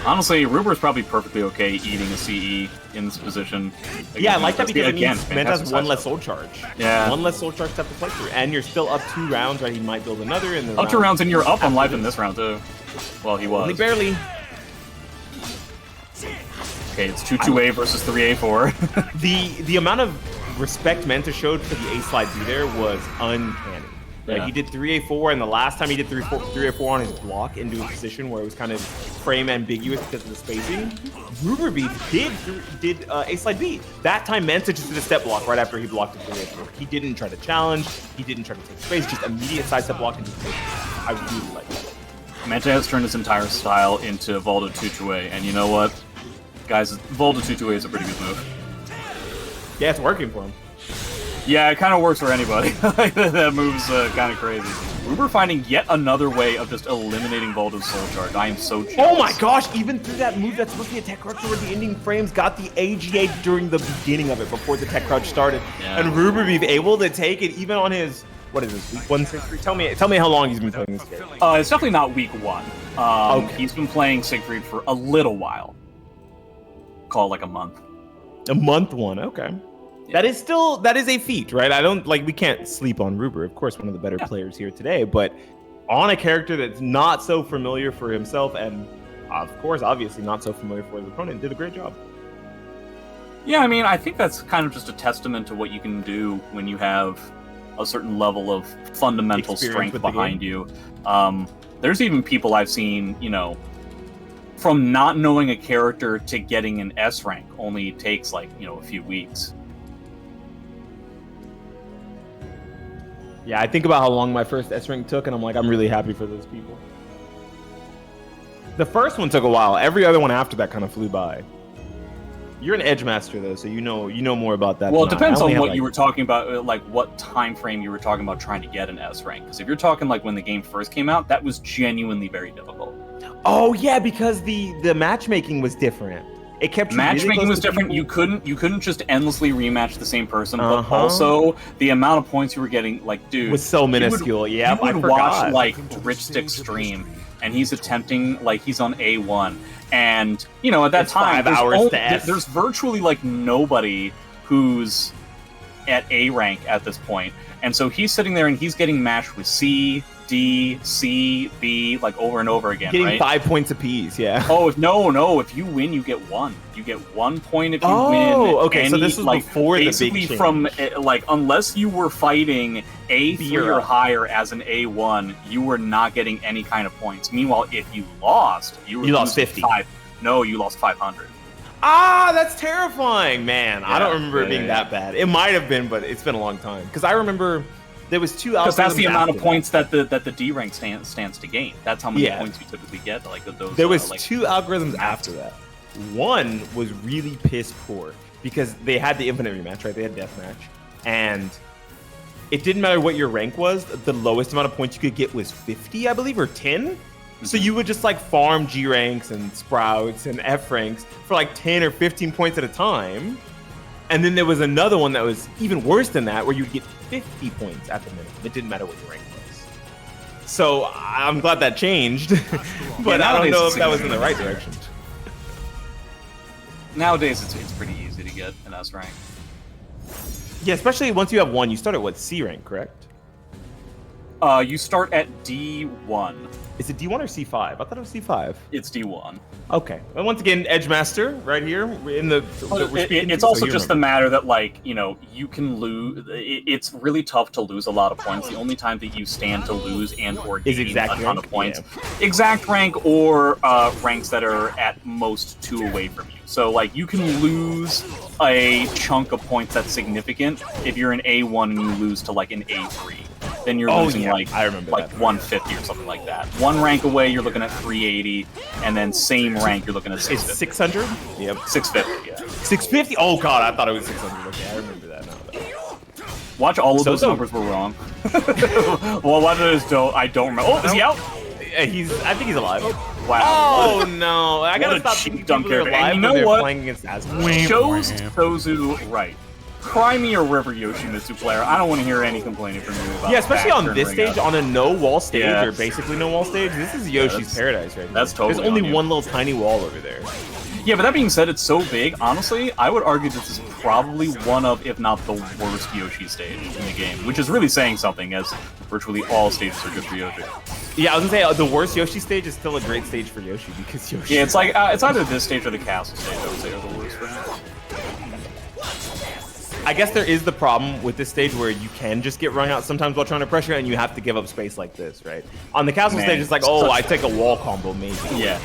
Honestly, Ruber's probably perfectly okay eating a CE in this position. Yeah, I like that because it again, means Manta has one less soul charge. Yeah. One less soul charge to have to play through. And you're still up 2 rounds, right? He might build another in the Up 2 rounds, and you're up on life in this round, too. Well, he was. Only barely. Okay, it's 2-2A versus 3A4. The amount of respect Manta showed for the A slide B there was uncanny. Right? Yeah. He did 3A4, and the last time he did 3A4 on his block into a position where it was kind of frame ambiguous because of the spacing, RuberBeef did A slide B. That time Manta just did a step block right after he blocked the 3A4. He didn't try to challenge, he didn't try to take space, just immediate side step block into the position. I really like that. Manta has turned his entire style into Voldo 2-2A, and you know what? Guys, Voldo 2-2A is a pretty good move. Yeah, it's working for him. Yeah, it kind of works for anybody. That move's kind of crazy. Ruber finding yet another way of just eliminating Voldo's soul charge. I am so jealous. Oh my gosh, even through that move that's supposed to be a tech crouch where the ending frames got the AGA during the beginning of it, before the tech crouch started. Yeah. And RuberBeef able to take it even on his, what is this, week 163? Tell me how long he's been playing this game. It's definitely not week 1. Okay. He's been playing Siegfried for a little while. Call it like a month. A month one, okay. Yeah. That is a feat, right? We can't sleep on Ruber, of course, one of the better players here today, but on a character that's not so familiar for himself and, of course, obviously not so familiar for his opponent, did a great job. Yeah, I mean, I think that's kind of just a testament to what you can do when you have a certain level of fundamental Experience strength with the behind you. There's even people I've seen, you know, from not knowing a character to getting an S rank only takes, like, you know, a few weeks. Yeah, I think about how long my first S rank took, and I'm like, I'm really happy for those people. The first one took a while. Every other one after that kind of flew by. You're an edge master though, so you know more about that. Well, it than I. depends I only on have, what like, you were talking about, like what time frame you were talking about trying to get an S rank. Because if you're talking like when the game first came out, that was genuinely very difficult. Oh yeah, because the matchmaking was different. It kept you really matchmaking close was to different. people. You couldn't just endlessly rematch the same person, but Uh-huh. also the amount of points you were getting, like, dude, was so minuscule. You Yeah, I would forgot. watch like Rich Stick stream, and he's attempting, like, he's on A1, and you know at that It's time 5 hours to S. there's virtually like nobody who's at A rank at this point, and so he's sitting there and he's getting matched with C, D, C, B, like over and over again, Getting right? 5 points apiece. Yeah. Oh no! If you win, you get 1. You get 1 point if you Oh, win. okay, so this was like, before the big basically change. from like, unless you were fighting A3 B or or higher as an A1, you were not getting any kind of points. Meanwhile, if you lost, you lost losing 50. No, you lost 500. Ah, that's terrifying, man. I don't remember it being yeah. that bad. It might have been, but it's been a long time. Because I remember there was 2 algorithms. Because that's the amount of after points that the D rank stands to gain. That's how many Yeah. points you typically get. Like those. There was like, 2 algorithms after that. One was really piss poor because they had the infinite rematch, right? They had deathmatch, and it didn't matter what your rank was. The lowest amount of points you could get was 50, I believe, or 10. So you would just like farm G ranks and sprouts and F ranks for like 10 or 15 points at a time. And then there was another one that was even worse than that, where you'd get 50 points at the minimum. It didn't matter what your rank was. So I'm glad that changed, but I don't know if that was in the right direction. Nowadays, it's pretty easy to get an S rank. Yeah, especially once you have 1, you start at what, C rank, correct? You start at D1. Is it D1 or C5? I thought it was C5. It's D1. Okay. And once again, Edge Master right here in the. It's also just the matter that, like, you know, you can lose. It's really tough to lose a lot of points. The only time that you stand to lose and or Is gain exact a ton rank? of points, Yeah. exact rank or ranks that are at most 2 away from you. So, like, you can lose a chunk of points that's significant if you're an A1 and you lose to like an A3. then you're losing like I remember like that. 150 or something like that. One rank away, you're looking at 380, and then same rank, you're looking at It's 650. 600? Yep. 650, yeah. 650? Oh god, I thought it was 600. Okay, I remember that now. Watch all of those So- numbers were wrong. Well, what is I don't remember. Oh, is he out? I think he's alive. Wow. Oh no! I gotta a stop cheap thinking dumb people are character. And alive you when know they're what? playing against Astaroth. Shows Souzou right. Cry me a river, Yoshimitsu player. I don't want to hear any complaining from you about Yeah, especially back on turn this ring stage, up. on a no-wall stage, Yeah. or basically no-wall stage. This is Yoshi's paradise right now. That's totally There's only on you. one little tiny wall over there. Yeah, but that being said, it's so big. Honestly, I would argue this is probably one of, if not the worst Yoshi stage in the game, which is really saying something, as virtually all stages are good for Yoshi. Yeah, I was gonna say the worst Yoshi stage is still a great stage for Yoshi because Yoshi. Yeah, it's like it's either this stage or the castle stage. I would say are the worst for him. I guess there is the problem with this stage where you can just get rung out sometimes while trying to pressure, and you have to give up space like this, right? On the castle Man, stage, it's like, oh, I take a wall combo maybe. Yeah,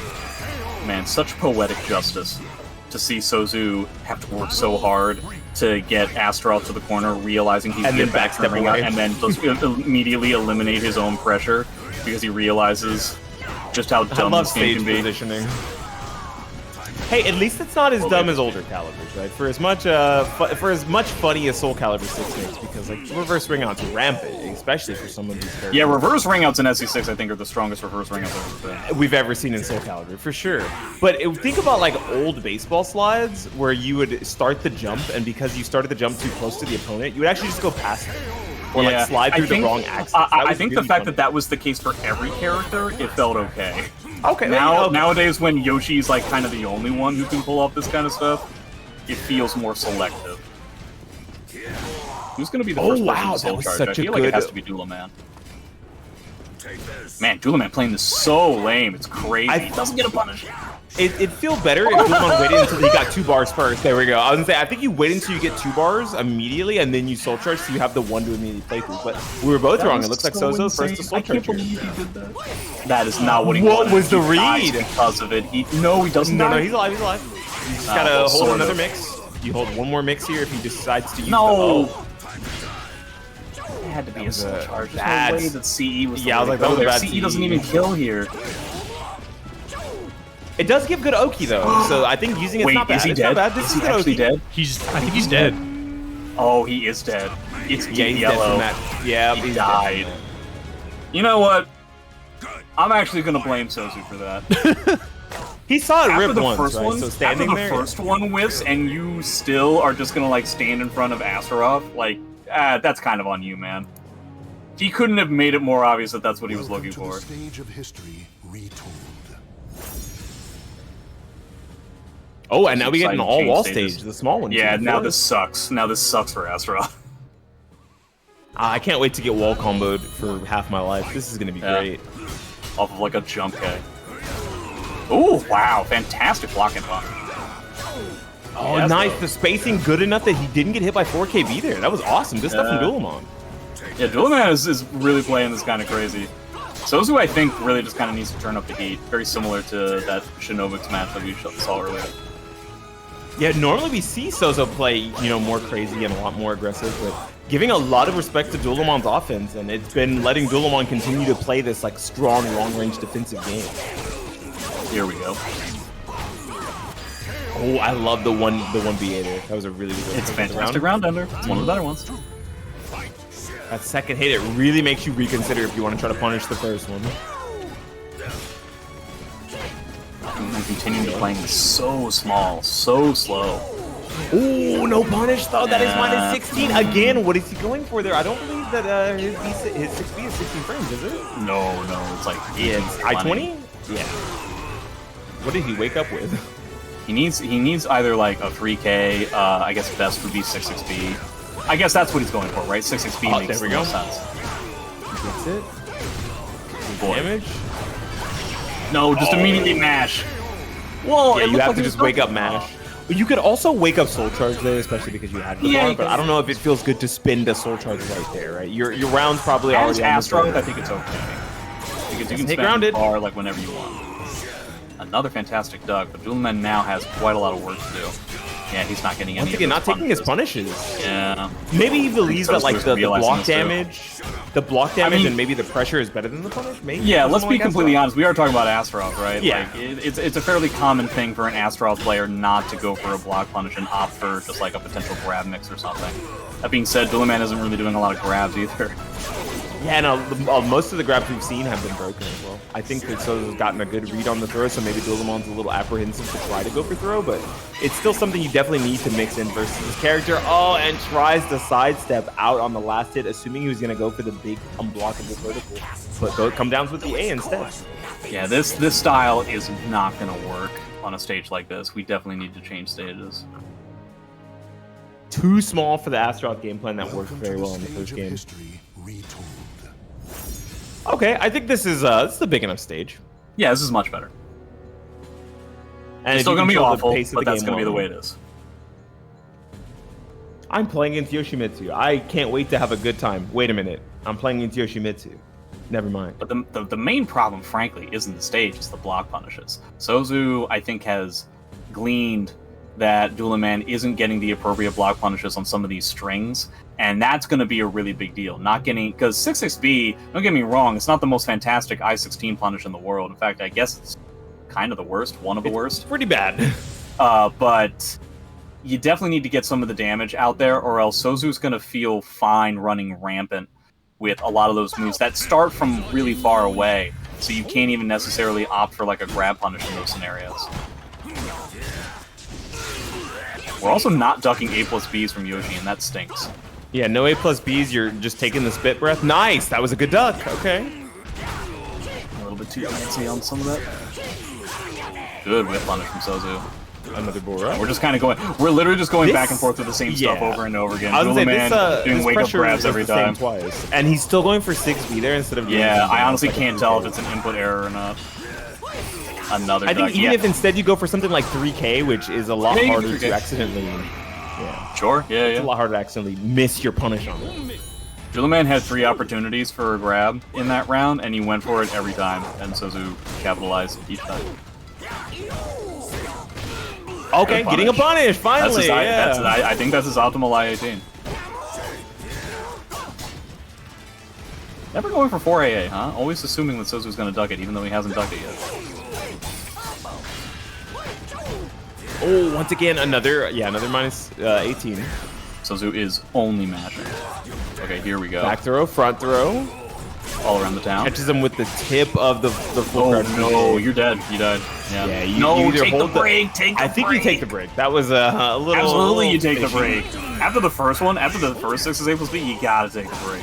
man, such poetic justice to see Souzou have to work so hard to get Astaroth to the corner, realizing he's And then get back backstep ring out, away. and then just immediately eliminate his own pressure because he realizes just how I dumb love this game stage can be. positioning. Hey, at least it's not as dumb as older calibers, right? For as much funny as SoulCalibur 6 makes, because like reverse ring out's rampant, especially for some of these characters. Yeah, reverse ringouts in SC6 I think are the strongest reverse ringouts I've ever been. We've ever seen in SoulCalibur, for sure. But think about like old baseball slides where you would start the jump, and because you started the jump too close to the opponent, you would actually just go past it. Or like slide through the wrong axis. I think the fact that that was the case for every character, it felt okay. Okay. Nowadays, when Yoshi's like kind of the only one who can pull off this kind of stuff, it feels more selective. Who's gonna be the first person to soul was charge? such I a feel like it good- has to be Dulaman. Man, Dulaman playing this so lame. It's crazy. He doesn't get a punish. It'd feel better if Dulaman waited until he got 2 bars first. There we go. I was gonna say, I think you wait until you get 2 bars immediately, and then you soul charge, so you have the 1 to immediately play through. But we were both wrong. It looks like Sozo's first to soul I can't charge. believe he did that. That is not what he What wanted. was the He dies read? because of it. No, he doesn't. No, die. he's alive. He's alive. You just gotta well, hold sort another of. mix. You hold one more mix here if he decides to use No. the. It had to be a was soul a charge. There's bad- no way that CE was. Yeah, I was like, that was a bad CE doesn't even kill here. It does give good Oki though, so I think using it's Wait, not bad. is he It's dead? not bad. This Is is he good actually Oki. dead? I think he's dead. Oh, he is dead. It's Yeah, he's yellow. dead from that. Yeah, He he's died. dead. You know what? I'm actually gonna blame Souzou for that. He saw it After rip the once, first right? one, So standing after the there. first one whiffs, and you still are just gonna like stand in front of Astaroth, like, that's kind of on you, man. He couldn't have made it more obvious that that's what he was looking Welcome to for. the stage of history retold. Oh, and now we get an Exciting all-wall change stage, stages. the small one. Yeah, too. now this sucks. Now this sucks for Astaroth. I can't wait to get wall comboed for half my life. This is gonna be Yeah. great. Off of like a jump kick. Ooh, wow, fantastic blocking pump. Oh, Yeah, nice. so- The spacing good enough that he didn't get hit by 4KB there. That was awesome. Good stuff from Yeah. Dulaman. Yeah, Dulaman is really playing this kind of crazy. Souzou, I think, really just kind of needs to turn up the heat. Very similar to that Shinovix match that we saw earlier. Yeah, normally we see Sozo play, more crazy and a lot more aggressive, but giving a lot of respect to Dulaman's offense, and it's been letting Dulaman continue to play this like strong long-range defensive game. Here we go. Oh, I love the one BA there. That was a really good. It's fantastic round under. It's one of the better ones. That second hit, it really makes you reconsider if you want to try to punish the first one. And continuing to playing so small, so slow. Oh, no punish though. That is Yeah. minus 16 again. What is he going for there? I don't believe that his 6B is 16 frames, is it? No, it's like Yeah, it's 20. I-20. Yeah. What did he wake up with? He needs either like a 3K. I guess best would be 66B. I guess that's what he's going for, right? 66B Oh, makes there we no go. sense. That's it. Boy. Damage. No, just immediately mash. Well, Yeah, it you looked have like to he just was wake up going- mash. But you could also wake up Soul Charge there, especially because you had the Yeah, bar, you but can- I don't know if it feels good to spin the Soul Charge right there, right? Your round's probably As already almost Astaroth, over. I think it's okay. Because you can Hit spend grounded. the bar like whenever you want. Another fantastic duck, but Dulaman now has quite a lot of work to do. Yeah, he's not getting any. Once again, not taking his punishes. Yeah. Maybe he believes that like the block too. damage, and maybe the pressure is better than the punish. Maybe. Yeah, let's be completely honest. We are talking about Astaroth, right? Yeah. Like, it's a fairly common thing for an Astaroth player not to go for a block punish and opt for just like a potential grab mix or something. That being said, Dulaman isn't really doing a lot of grabs either. Yeah, no, most of the grabs we've seen have been broken as well. I think that Souzou's gotten a good read on the throw, so maybe Dulaman's a little apprehensive to try to go for throw, but it's still something you definitely need to mix in versus his character. Oh, and tries to sidestep out on the last hit, assuming he was going to go for the big unblockable vertical, but come down with the A instead. Yeah, this style is not going to work on a stage like this. We definitely need to change stages. Too small for the Astaroth game plan that worked very well in the first game. Okay, I think this is a big enough stage. Yeah, this is much better. And it's still going to be awful, but that's going to be the way it is. I'm playing against Yoshimitsu. I can't wait to have a good time. Wait a minute. I'm playing against Yoshimitsu. Never mind. But the main problem, frankly, isn't the stage, it's the block punishes. Souzou, I think, has gleaned that Dulaman isn't getting the appropriate block punishes on some of these strings, and that's going to be a really big deal. Not getting, because 6-6B, don't get me wrong, it's not the most fantastic I-16 punish in the world. In fact, I guess it's kind of the worst, one of the worst. Pretty bad. But you definitely need to get some of the damage out there, or else Souzou's going to feel fine running rampant with a lot of those moves that start from really far away, so you can't even necessarily opt for like a grab punish in those scenarios. We're also not ducking A+Bs from Yoshi, and that stinks. Yeah, no A+Bs, you're just taking the spit breath. Nice, that was a good duck, okay. A little bit too fancy on some of that. Good whip punish from Souzou. Another Bora. We're just kind of going, we're literally just going back and forth with the same stuff over and over again. Dulaman doing wake-up grabs every time. Twice. And he's still going for 6B there instead of... Yeah, I honestly can't tell if it's an input error or not. Another I think duck. even if instead you go for something like 3K, which is a lot harder to accidentally... Yeah. Sure, yeah, It's a lot harder to accidentally miss your punish on it. Dulaman had 3 opportunities for a grab in that round, and he went for it every time, and Souzou capitalized each time. Okay, getting a punish, finally! I think that's his optimal I-18. Never going for 4AA, huh? Always assuming that Souzou's going to duck it, even though he hasn't ducked it yet. Oh, once again, another minus 18. Souzou is only mashing. Okay, here we go. Back throw, front throw. All around the town. Catches him with the tip of the full Oh, crouch. no, you're dead. You died. Yeah, you no, either take the hold break, take the break. I think you take the break. That was a little... Absolutely, you take fishy. the break. After the first one, after the first 6 is A+B, you gotta take the break.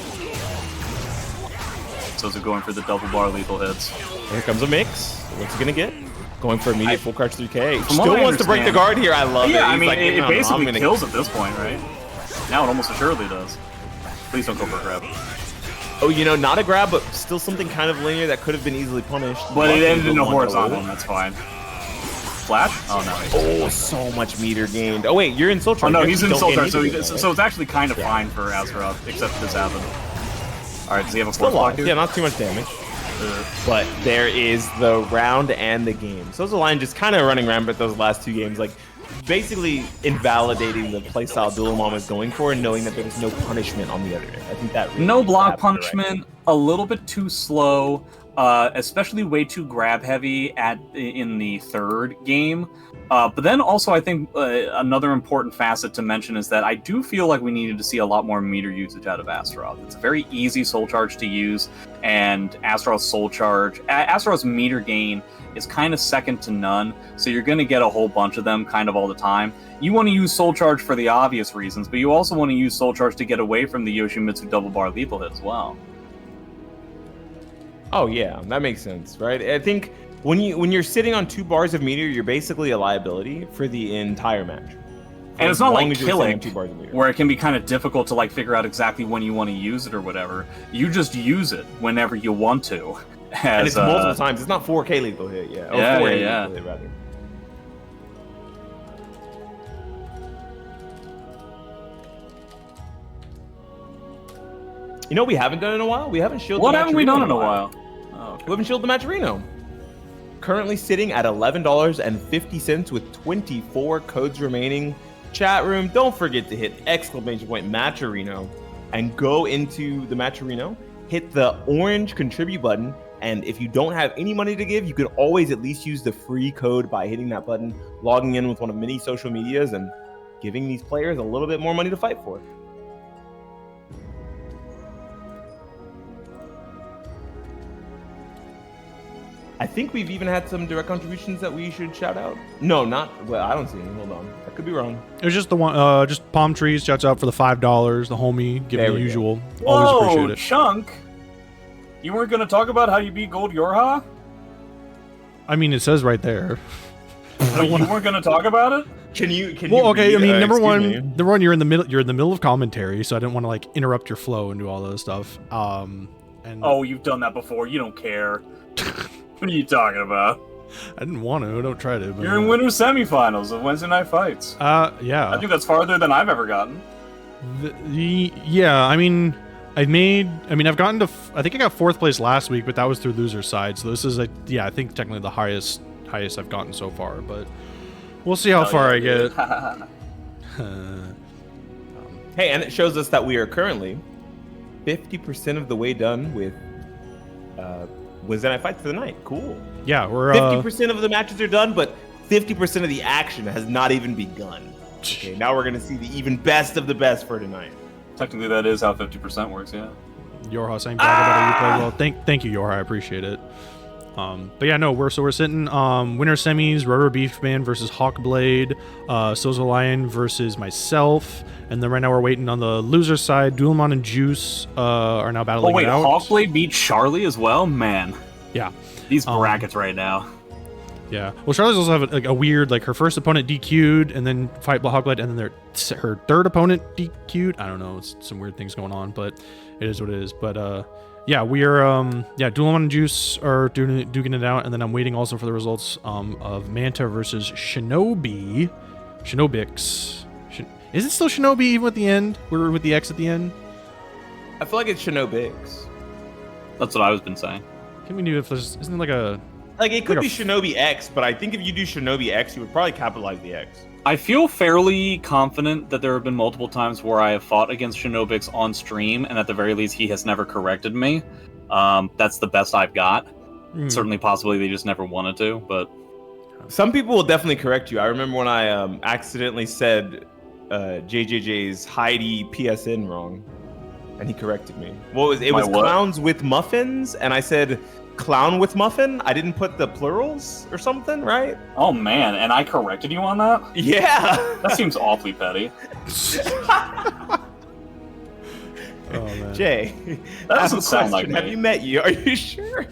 Souzou going for the double bar lethal hits. Here comes a mix. What's he gonna get? Going for immediate full crouch 3K. From Still what I wants to break the guard here. I love it. Yeah, I He's mean, like, it no, basically I'm gonna... kills at this point, right? Now it almost assuredly does. Please don't go for a grab. Oh, you know, not a grab, but still something kind of linear that could have been easily punished. But it ended in a horizontal, and that's fine. Flash? Oh, no. Oh, so much meter gained. Oh, wait, you're in Soul Charge. Oh, no, he's in Soul Charge, so it's it's actually kind of fine for Astaroth, except this happened. Alright, does he have a still force block alive. here? Yeah, not too much damage. But there is the round and the game. SouzouLion just kind of running rampant those last 2 games, like basically invalidating the playstyle Dulaman was going for and knowing that there was no punishment on the other end. I think that really no block punishment, a little bit too slow, especially way too grab heavy in the 3rd game. But then also I think another important facet to mention is that I do feel like we needed to see a lot more meter usage out of Astaroth. It's a very easy soul charge to use, and Astaroth's soul charge, Astaroth's meter gain is kind of second to none, so you're going to get a whole bunch of them kind of all the time. You want to use soul charge for the obvious reasons, but you also want to use soul charge to get away from the Yoshimitsu double bar lethal hit as well. Oh yeah, that makes sense, right? I think when you're sitting on 2 bars of meter, you're basically a liability for the entire match. And it's not like Kilik, where it can be kind of difficult to like figure out exactly when you want to use it or whatever. You just use it whenever you want to. And it's multiple times. It's not 4K lethal hit, yeah. Or 4A lethal hit, rather. You know what we haven't done in a while? We haven't shielded What the haven't we done in a while? Oh, okay. We haven't shielded the Matcherino. Currently sitting at $11.50 with 24 codes remaining. chat room, don't forget to hit !Matcherino and go into the Matcherino, hit the orange contribute button, and if you don't have any money to give, you can always at least use the free code by hitting that button, logging in with one of many social medias, and giving these players a little bit more money to fight for. I think we've even had some direct contributions that we should shout out. No, not, well, I don't see any. Hold on. I could be wrong. It was just the one, just Palm Trees. Shouts out for the $5. The homie, giving the usual. Always appreciate it. Chunk! You weren't going to talk about how you beat Gold Yorha? I mean, it says right there. You weren't going to talk about it? Can you? Well, okay. I mean, number one, me. you're in the middle of commentary, so I didn't want to like interrupt your flow and do all that stuff. And oh, you've done that before. You don't care. What are you talking about? I didn't want to. Don't try to. But, you're in winter semifinals of Wednesday Night Fights. Yeah. I think that's farther than I've ever gotten. Yeah. I mean, I've gotten to. I think I got 4th place last week, but that was through loser side. So this is I think technically the highest I've gotten so far, but we'll see how far I get. Hey, and it shows us that we are currently 50% of the way done with Wednesday Night Fights for the night. Cool. Yeah, we're 50% of the matches are done, but 50% of the action has not even begun. Okay, now we're gonna see the even best of the best for tonight. Technically, that is how 50% works. Yeah. Yorha saying brag about how you play well. Thank you, Yorha. I appreciate it. But yeah, no, we're sitting winner semis, RuberBeefMan versus Hawkblade, SouzouLion versus myself, and then right now we're waiting on the loser side. Dulaman and Juice are now battling it out. Hawkblade beat Charlie as well? Man. Yeah. These brackets right now. Yeah. Well, Charlie's also have a weird, like her first opponent DQ'd, and then fight Hawkblade, and then her third opponent DQ'd. I don't know. It's some weird things going on, but it is what it is. But yeah, we are, Dulaman and Juice are duking it out, and then I'm waiting also for the results of Manta versus Shinobi. Shinobix. Is it still Shinobi even with the end? We're with the X at the end? I feel like it's Shinobix. That's what I was been saying. Can we do if there's, isn't it like a... Like, it could be Shinobi X, but I think if you do Shinobi X, you would probably capitalize the X. I feel fairly confident that there have been multiple times where I have fought against Shinobix on stream, and at the very least, he has never corrected me. That's the best I've got. Certainly, possibly, they just never wanted to, but... Some people will definitely correct you. I remember when I accidentally said JJJ's Heidi PSN wrong, and he corrected me. Well, it was Clowns with Muffins, and I said... Clown with muffin? I didn't put the plurals or something, right? Oh man, and I corrected you on that? Yeah. That seems awfully petty. Oh man. Jay, that doesn't sound like me. Have you met you? Are you sure?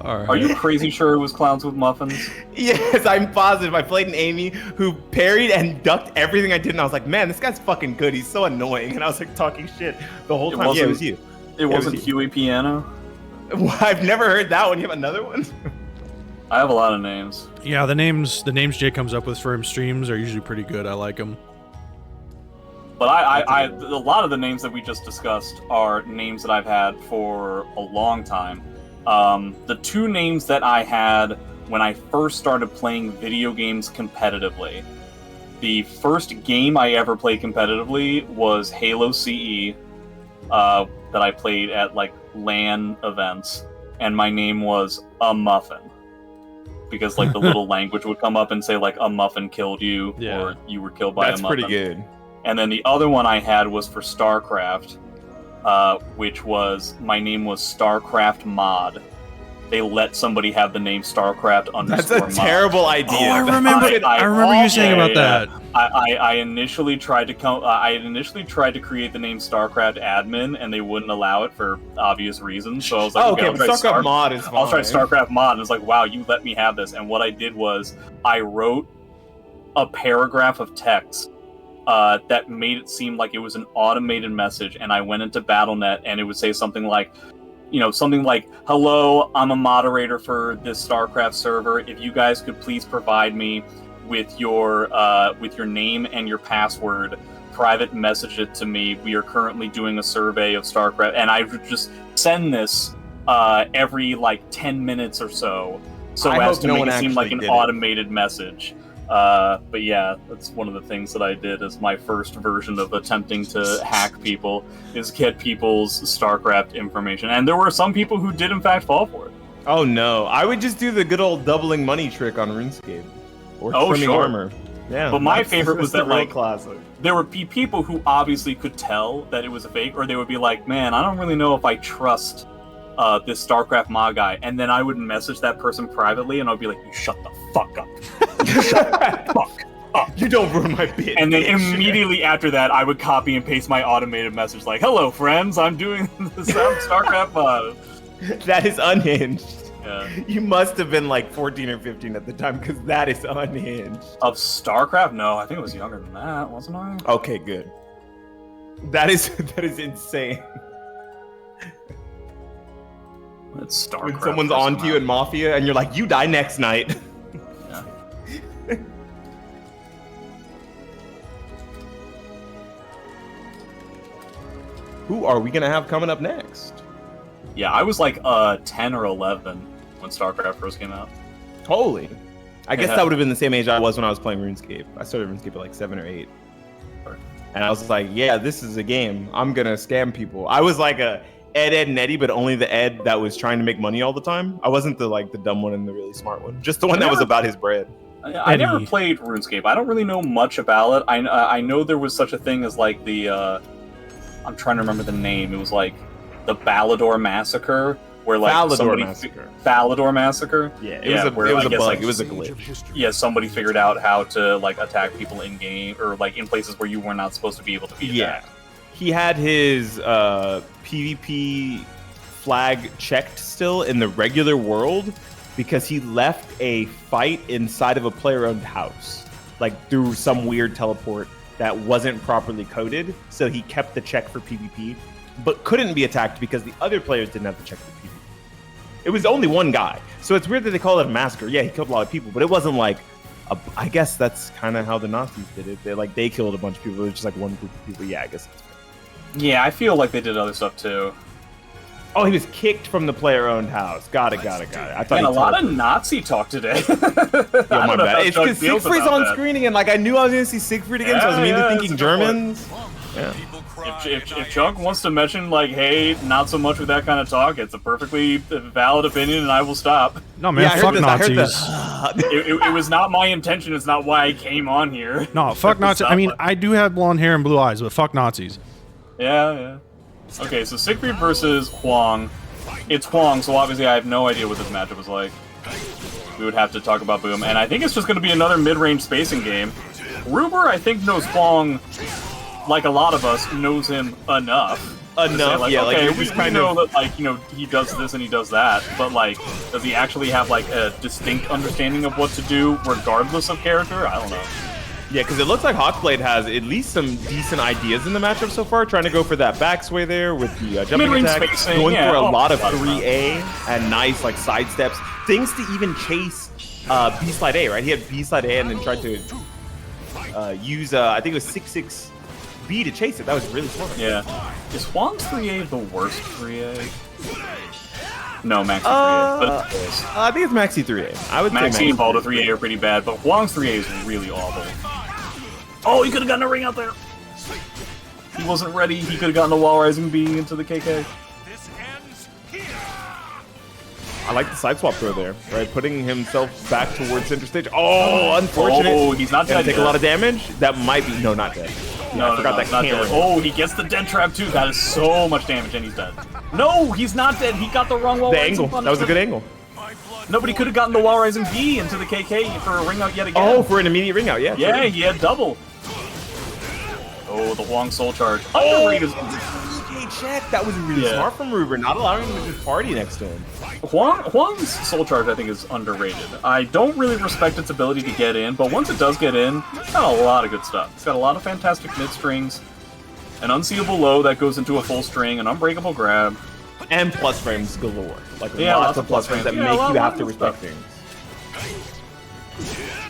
All right. Are you crazy sure it was Clowns with Muffins? Yes, I'm positive. I played an Amy who parried and ducked everything I did, and I was like, man, this guy's fucking good. He's so annoying. And I was like talking shit the whole time. Yeah, it was you. It wasn't Huey Piano? Well, I've never heard that one. You have another one? I have a lot of names. Yeah, the names Jay comes up with for him streams are usually pretty good. I like them. But a lot of the names that we just discussed are names that I've had for a long time. The two names that I had when I first started playing video games competitively. The first game I ever played competitively was Halo CE. That I played at like LAN events, and my name was A Muffin, because like the little language would come up and say like a muffin killed you, or you were killed by a muffin. That's pretty good. And then the other one I had was for StarCraft, which was my name was StarCraft Mod. They let somebody have the name StarCraft _mod. That's a terrible idea. Oh, I remember. I remember you saying about that. I initially tried to create the name StarCraft admin, and they wouldn't allow it for obvious reasons. So I was like, okay, but StarCraft mod is fine. I'll try StarCraft mod. And it's like, wow, you let me have this. And what I did was I wrote a paragraph of text that made it seem like it was an automated message, and I went into BattleNet, and it would say something like, hello, I'm a moderator for this StarCraft server. If you guys could please provide me with your name and your password, private message it to me. We are currently doing a survey of StarCraft, and I would just send this every 10 minutes or so as to make it seem like an automated message. But yeah, that's one of the things that I did as my first version of attempting to hack people, is get people's StarCraft information. And there were some people who did in fact fall for it. Oh no, I would just do the good old doubling money trick on RuneScape. Or trimming armor. Yeah. But my favorite was that, like, classic. There would be people who obviously could tell that it was a fake, or they would be like, man, I don't really know if I trust this StarCraft mod guy. And then I would message that person privately, and I'd be like, you shut the fuck up. You shut the fuck up. You don't ruin my bit. And then immediately after that, I would copy and paste my automated message like, hello, friends, I'm doing the StarCraft mod. That is unhinged. Yeah. You must have been like 14 or 15 at the time, because that is unhinged. Of StarCraft? No, I think it was younger than that, wasn't I? Okay, good. That is insane. It's StarCraft. When someone's onto you in Mafia, and you're like, you die next night. Yeah. Who are we gonna have coming up next? Yeah, I was like 10 or 11 when StarCraft first came out. Holy. I guess Yeah. that would have been the same age I was when I was playing RuneScape. I started RuneScape at like 7 or 8. And I was like, yeah, this is a game. I'm gonna scam people. I was like a Ed, and Eddie, but only the Ed that was trying to make money all the time. I wasn't the dumb one and the really smart one. Just the one that was about his bread. I never played RuneScape. I don't really know much about it. I know there was such a thing as like the I'm trying to remember the name. It was like the Balador Massacre, where like Balador Massacre. Yeah, it was a bug. Like, it was a glitch. Yeah, somebody figured out how to like attack people in game, or like in places where you were not supposed to be able to be attacked. He had his PvP flag checked still in the regular world because he left a fight inside of a player-owned house, like through some weird teleport that wasn't properly coded. So he kept the check for PvP, but couldn't be attacked because the other players didn't have the check for PvP. It was only one guy. So it's weird that they call it a massacre. Yeah, he killed a lot of people, but it wasn't like I guess that's kind of how the Nazis did it. They killed a bunch of people. It was just like one group of people. Yeah, I guess that's fair. Yeah, I feel like they did other stuff too. Oh, he was kicked from the player-owned house. Got it. I thought a lot of Nazi talk today. Yeah, my bad. It's because Siegfried's on screen again. Like, I knew I was going to see Siegfried again, so I was immediately thinking Germans. Yeah. If Chunk wants to mention, like, hey, not so much with that kind of talk, it's a perfectly valid opinion, and I will stop. No, man, fuck Nazis. It was not my intention. It's not why I came on here. No, fuck Nazis. I mean, I do have blonde hair and blue eyes, but fuck Nazis. Yeah. Okay, so Siegfried versus Hwang. It's Hwang, so obviously I have no idea what this matchup is like. We would have to talk about Boom, and I think it's just going to be another mid-range spacing game. Ruber, I think, knows Hwang, like a lot of us, knows him enough. We know that, like, you know, he does this and he does that, but, like, does he actually have, like, a distinct understanding of what to do regardless of character? I don't know. Yeah, because it looks like Hawkblade has at least some decent ideas in the matchup so far, trying to go for that backsway there with the jumping attack, going for a lot of 3A and nice, like, side steps, things to even chase B slide A, right? He had B slide A and then tried to use, I think it was 6-6B to chase it. That was really smart. Yeah. Is Hwang's 3A the worst 3A? No, Maxi 3A, but it's close. I think it's Maxi 3A. I would say Maxi and Voldo 3A are pretty bad, but Hwang's 3A is really awful. Oh, he could have gotten a ring out there. He wasn't ready. He could have gotten the wall rising B into the KK. I like the side swap throw there, right? Putting himself back towards center stage. Oh, unfortunate. Oh, he's not dead. Gonna take a lot of damage. That might be not dead. No, I forgot that not dead. Oh, he gets the dead trap too. That is so much damage, and he's dead. No, he's not dead. He got the wrong wall. The angle. That was a good angle. Nobody could have gotten the wall rising B into the KK for a ring out yet again. Oh, for an immediate ring out. Yeah. Yeah, he had double. Oh, the Hwang soul charge. Underrated. Check. That was really smart from Ruber, not allowing him to just party next to him. Hwang's soul charge, I think, is underrated. I don't really respect its ability to get in, but once it does get in, it's got a lot of good stuff. It's got a lot of fantastic mid strings, an unseeable low that goes into a full string, an unbreakable grab, and plus frames galore. Like lots of plus frames that make you have to respect things.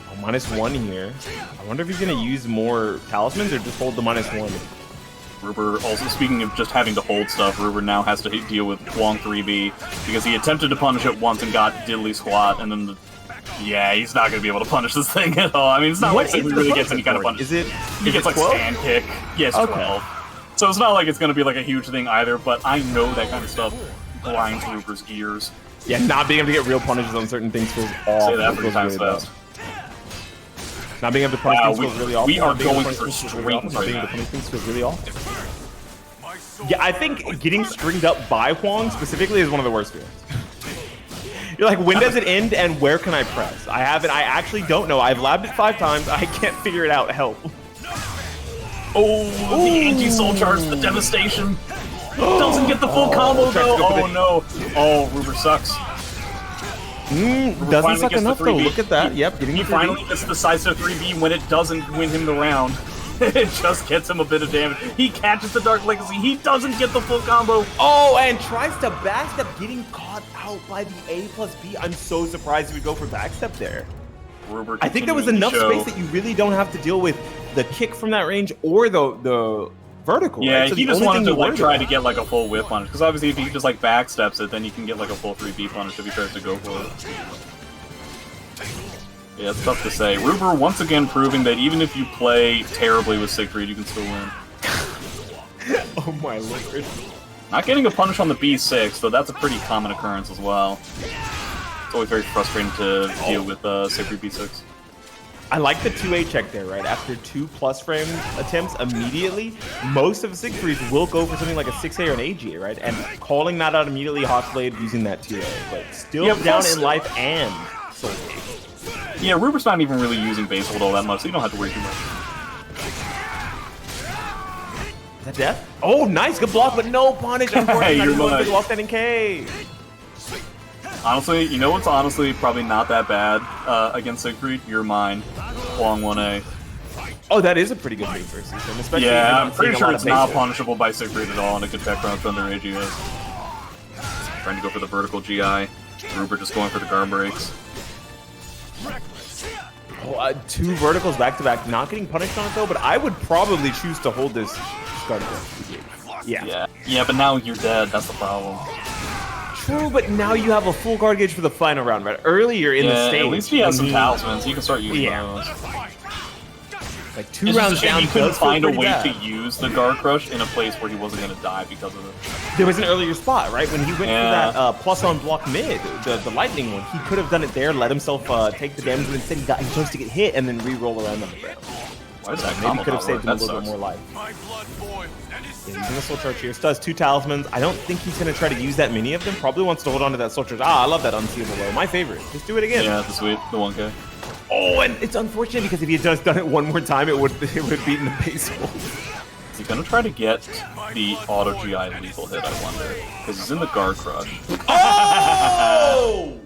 Oh, -1 here. I wonder if he's gonna use more talismans or just hold the -1. Ruber, also speaking of just having to hold stuff, Ruber now has to deal with Hwang 3B because he attempted to punish it once and got diddly squat, and then Yeah, he's not going to be able to punish this thing at all. I mean, it's not like Siegfried really gets any kind of punish. He gets like 12? stand kick. Yes, okay. 12. So it's not like it's going to be like a huge thing either, but I know that kind of stuff grinds Ruber's gears. Yeah, not being able to get real punishes on certain things feels awful. Say that 3 times fast. Not being able to punish things feels really awful. We are going for strings Not being able to punish things feels really awful. Yeah, I think getting stringed up by Hwang specifically is one of the worst feelings. You're like, when does it end and where can I press? I actually don't know. I've labbed it 5 times. I can't figure it out. Help. Oh, the anti-soul charge, the devastation. Doesn't get the full combo though. Oh no. Oh, Ruber sucks. Doesn't suck enough though. Look at that. Yep, getting he finally gets the sidestep 3B when it doesn't win him the round. It just gets him a bit of damage. He catches the Dark Legacy. He doesn't get the full combo. Oh, and tries to backstep, getting caught out by the A+B. I'm so surprised he would go for backstep there. Ruber I think there was enough space that you really don't have to deal with the kick from that range or the vertical. Yeah, right? So he just wanted to like try to get like a full whip punish. Because obviously if he just like backsteps it, then you can get like a full 3B punish if he tries to go for it. Yeah, it's tough to say. Ruber once again proving that even if you play terribly with Siegfried, you can still win. Oh my lord. Not getting a punish on the B6, though that's a pretty common occurrence as well. It's always very frustrating to deal with Siegfried B6. I like the 2A check there, right? After 2+ frame attempts immediately, most of Siegfried's will go for something like a 6A or an AGA, right? And calling that out immediately, Hawkblade using that 2A, but still down in life and soul. Yeah, Ruber's not even really using base hold all that much, so you don't have to worry too much. Is that death? Oh, nice, good block, but no punish. Unfortunately, you're good while standing K. Honestly, you know what's honestly probably not that bad against Siegfried? You're mine. Hwang 1A. Oh, that is a pretty good move versus him, especially. Yeah, I'm pretty sure it's not punishable by Siegfried at all, and it could check around Thunder AGS. Trying to go for the vertical GI. Ruber just going for the guard breaks. Oh, 2 verticals back to back, not getting punished on it though, but I would probably choose to hold this guard break. Yeah. Yeah, but now you're dead, that's the problem. True, but now you have a full guard gauge for the final round, right? Earlier in the stage. At least he has some talismans, you can start using those. Like 2 rounds down, he couldn't find a way to use the guard crush in a place where he wasn't going to die because of it. There was an earlier spot, right? When he went for that plus on block mid, the lightning one, he could have done it there, let himself take the damage, but instead he got close to get hit and then re-roll around on the ground. Why is that maybe could have saved him a little bit more life. Yeah, using the soul charge here. Still has 2 talismans. I don't think he's going to try to use that many of them. Probably wants to hold on to that soul charge. I love that unseeable low. My favorite. Just do it again. Yeah, that's sweet. The 1K. Oh, and it's unfortunate because if he had just done it one more time, it would have beaten the base hold. Is he gonna try to get the auto GI lethal hit, I wonder? Because he's in the guard crush. Oh!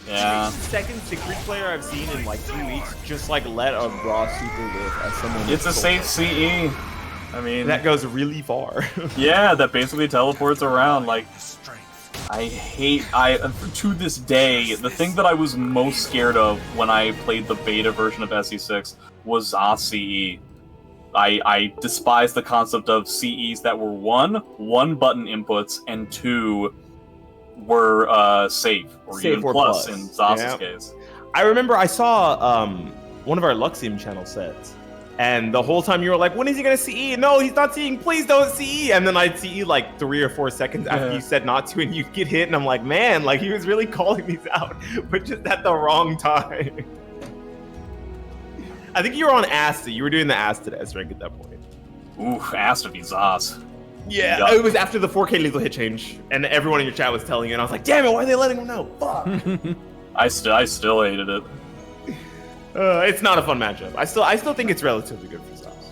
Yeah. Second Siegfried player I've seen in like 2 weeks just like let a raw super live as someone. It's a safe CE. I mean, that goes really far. Yeah, that basically teleports around. Like, to this day, the thing that I was most scared of when I played the beta version of SE6 was CE. I despise the concept of CEs that were one button inputs, and 2 were safe, or safe even or plus in Zos's case. I remember I saw one of our Luxium channel sets, and the whole time you were like, when is he going to CE? No, he's not CEing. Please don't CE. And then I'd CE like 3 or 4 seconds after you said not to, and you get hit, and I'm like, man, like he was really calling these out, but just at the wrong time. I think you were on Asta. You were doing the Asta S rank at that point. Ooh, Asta v Zos. Yeah, it was after the 4K lethal hit change, and everyone in your chat was telling you, and I was like, damn it, why are they letting him know? Fuck. I still hated it. It's not a fun matchup. I still think it's relatively good for Zos.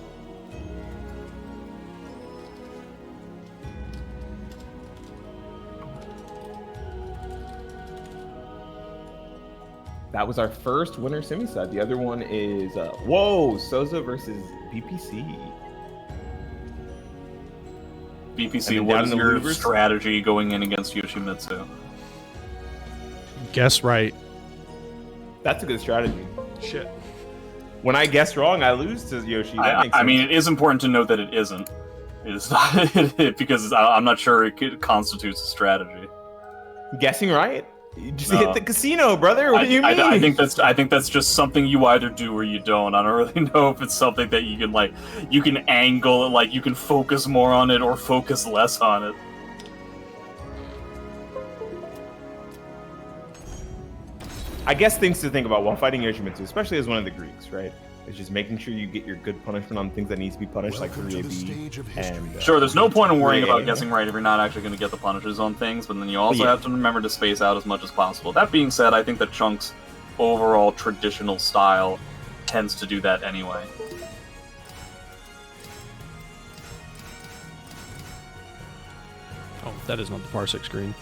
That was our first winner semi-side. The other one is, Souza versus BPC. BPC, what is your strategy going in against Yoshimitsu? Guess right. That's a good strategy. Shit. When I guess wrong, I lose to Yoshi. I mean, it is important to note that it isn't. It's not because I'm not sure it constitutes a strategy. Guessing right? You just hit the casino, brother. What do you mean? I think that's just something you either do or you don't. I don't really know if it's something that you can angle, like you can focus more on it or focus less on it. I guess things to think about while fighting Yoshimitsu, especially as one of the Greeks, right? It's just making sure you get your good punishment on things that needs to be punished, like 3AB. And sure, there's no point in worrying about guessing right if you're not actually going to get the punishes on things, but then you also have to remember to space out as much as possible. That being said, I think that Chunk's overall traditional style tends to do that anyway. Oh, that is not the Parsec screen.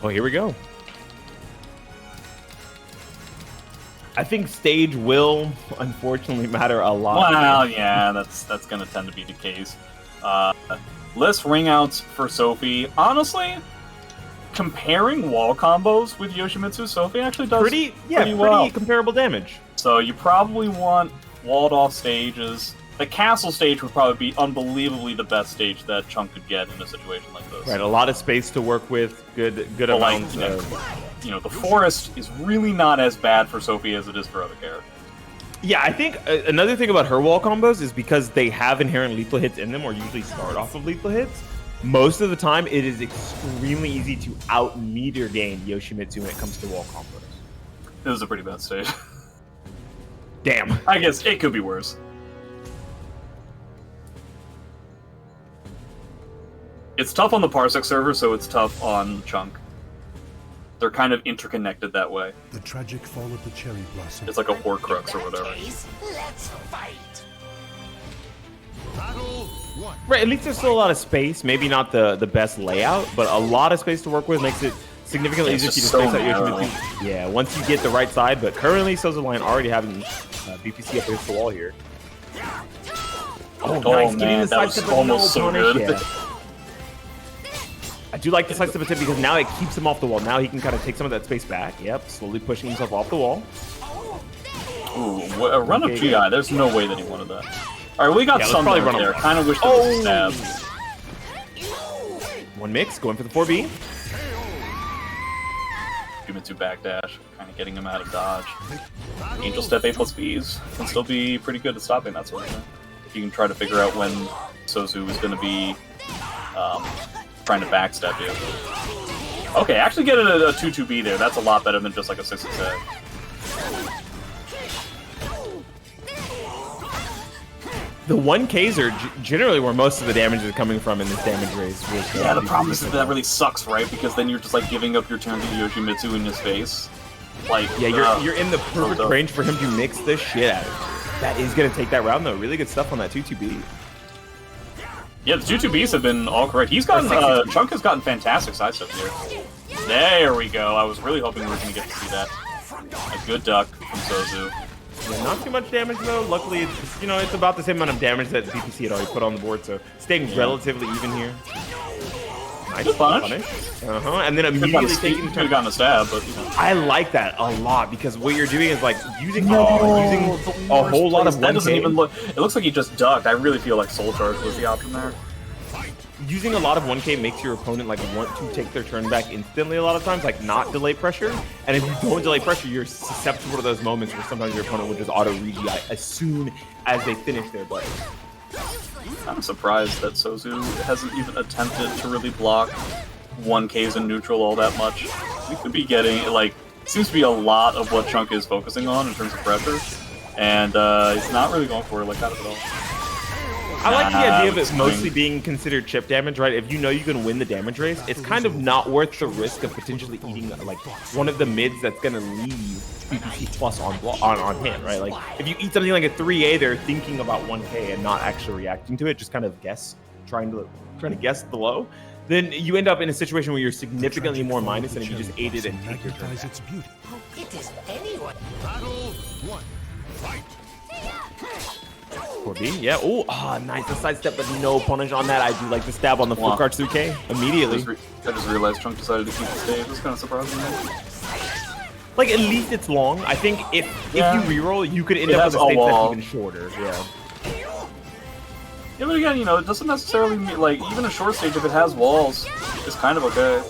Oh, here we go. I think stage will, unfortunately, matter a lot. Well, yeah, that's going to tend to be the case. Less ring outs for Sophie. Honestly, comparing wall combos with Yoshimitsu, Sophie actually does pretty well. Comparable damage. So you probably want walled off stages. The castle stage would probably be unbelievably the best stage that Chunk could get in a situation like this. Right, a lot of space to work with, good amounts of... the forest is really not as bad for Sophie as it is for other characters. Yeah, I think another thing about her wall combos is because they have inherent lethal hits in them, or usually start off of lethal hits, most of the time it is extremely easy to out-meter gain Yoshimitsu when it comes to wall combos. This is a pretty bad stage. Damn. I guess it could be worse. It's tough on the Parsec server, so it's tough on Chunk. They're kind of interconnected that way. The tragic fall of the cherry blossom. It's like a Horcrux or whatever. Let's fight. Battle one. Right, at least there's still a lot of space. Maybe not the best layout, but a lot of space to work with makes it significantly easier to space out Yoshimitsu. Yeah, once you get the right side, but currently SouzouLion already having BPC up against the wall here. Oh, nice. Man, that was almost so good. Yeah. I do like the slice of a tip because now it keeps him off the wall. Now he can kind of take some of that space back. Yep, slowly pushing himself off the wall. Ooh, a run of GI. There's no way that he wanted that. All right, we got some there. Kind of wish there was a stab. One mix, going for the 4B. Yoshimitsu backdash, kind of getting him out of dodge. Angel step A+Bs can still be pretty good at stopping that sort of thing. You can try to figure out when Souzou is going to be trying to backstab you. Okay, actually getting a 2-2B there. That's a lot better than just like a 6-6A. The 1Ks are generally where most of the damage is coming from in this damage race. Yeah, the problem is that really sucks, right? Because then you're just like giving up your turn to Yoshimitsu in his face. Like, yeah, you're in the perfect range for him to mix the shit out of you. That is going to take that round, though. Really good stuff on that 2-2B. Yeah, the 2-2Bs have been all correct. He's gotten, Chunk has gotten fantastic sidestep here. There we go. I was really hoping we were going to get to see that. A good duck from Souzou. Yeah, not too much damage, though. Luckily, it's about the same amount of damage that BPC had already put on the board, so staying relatively even here. Nice punish. And then immediately taking the turn. Could have gotten a stab, but I like that a lot because what you're doing is like using a whole lot of 1K. That doesn't even look. It looks like he just ducked. I really feel like Soul Charge was the option there. Using a lot of 1K makes your opponent like want to take their turn back instantly a lot of times, like not delay pressure. And if you don't delay pressure, you're susceptible to those moments where sometimes your opponent will just auto re-GI as soon as they finish their play. I'm surprised that Souzou hasn't even attempted to really block 1Ks in neutral all that much. We could be getting, like, seems to be a lot of what Chunk is focusing on in terms of pressure, and he's not really going for it like that at all. I like the idea of it mostly being considered chip damage, right? If you know you can win the damage race, it's kind of not worth the risk of potentially eating like one of the mids that's gonna leave BPC plus on hit, right? Like if you eat something like a 3A, they're thinking about 1K and not actually reacting to it, just kind of trying to guess the low. Then you end up in a situation where you're significantly more minus than if you just ate it and take your turn back. It is anyone. Battle one. Fight. 4B, yeah. Oh, nice. The sidestep, but no punish on that. I do like the stab on the flip card 3K immediately. I just realized Chunk decided to keep the stage. That's kind of surprising. Like, at least it's long. I think if you reroll, you could end It up has with a stage a that's wall. even shorter. Yeah. Yeah, but again, you know, it doesn't necessarily mean, like, even a short stage, if it has walls, is kind of okay.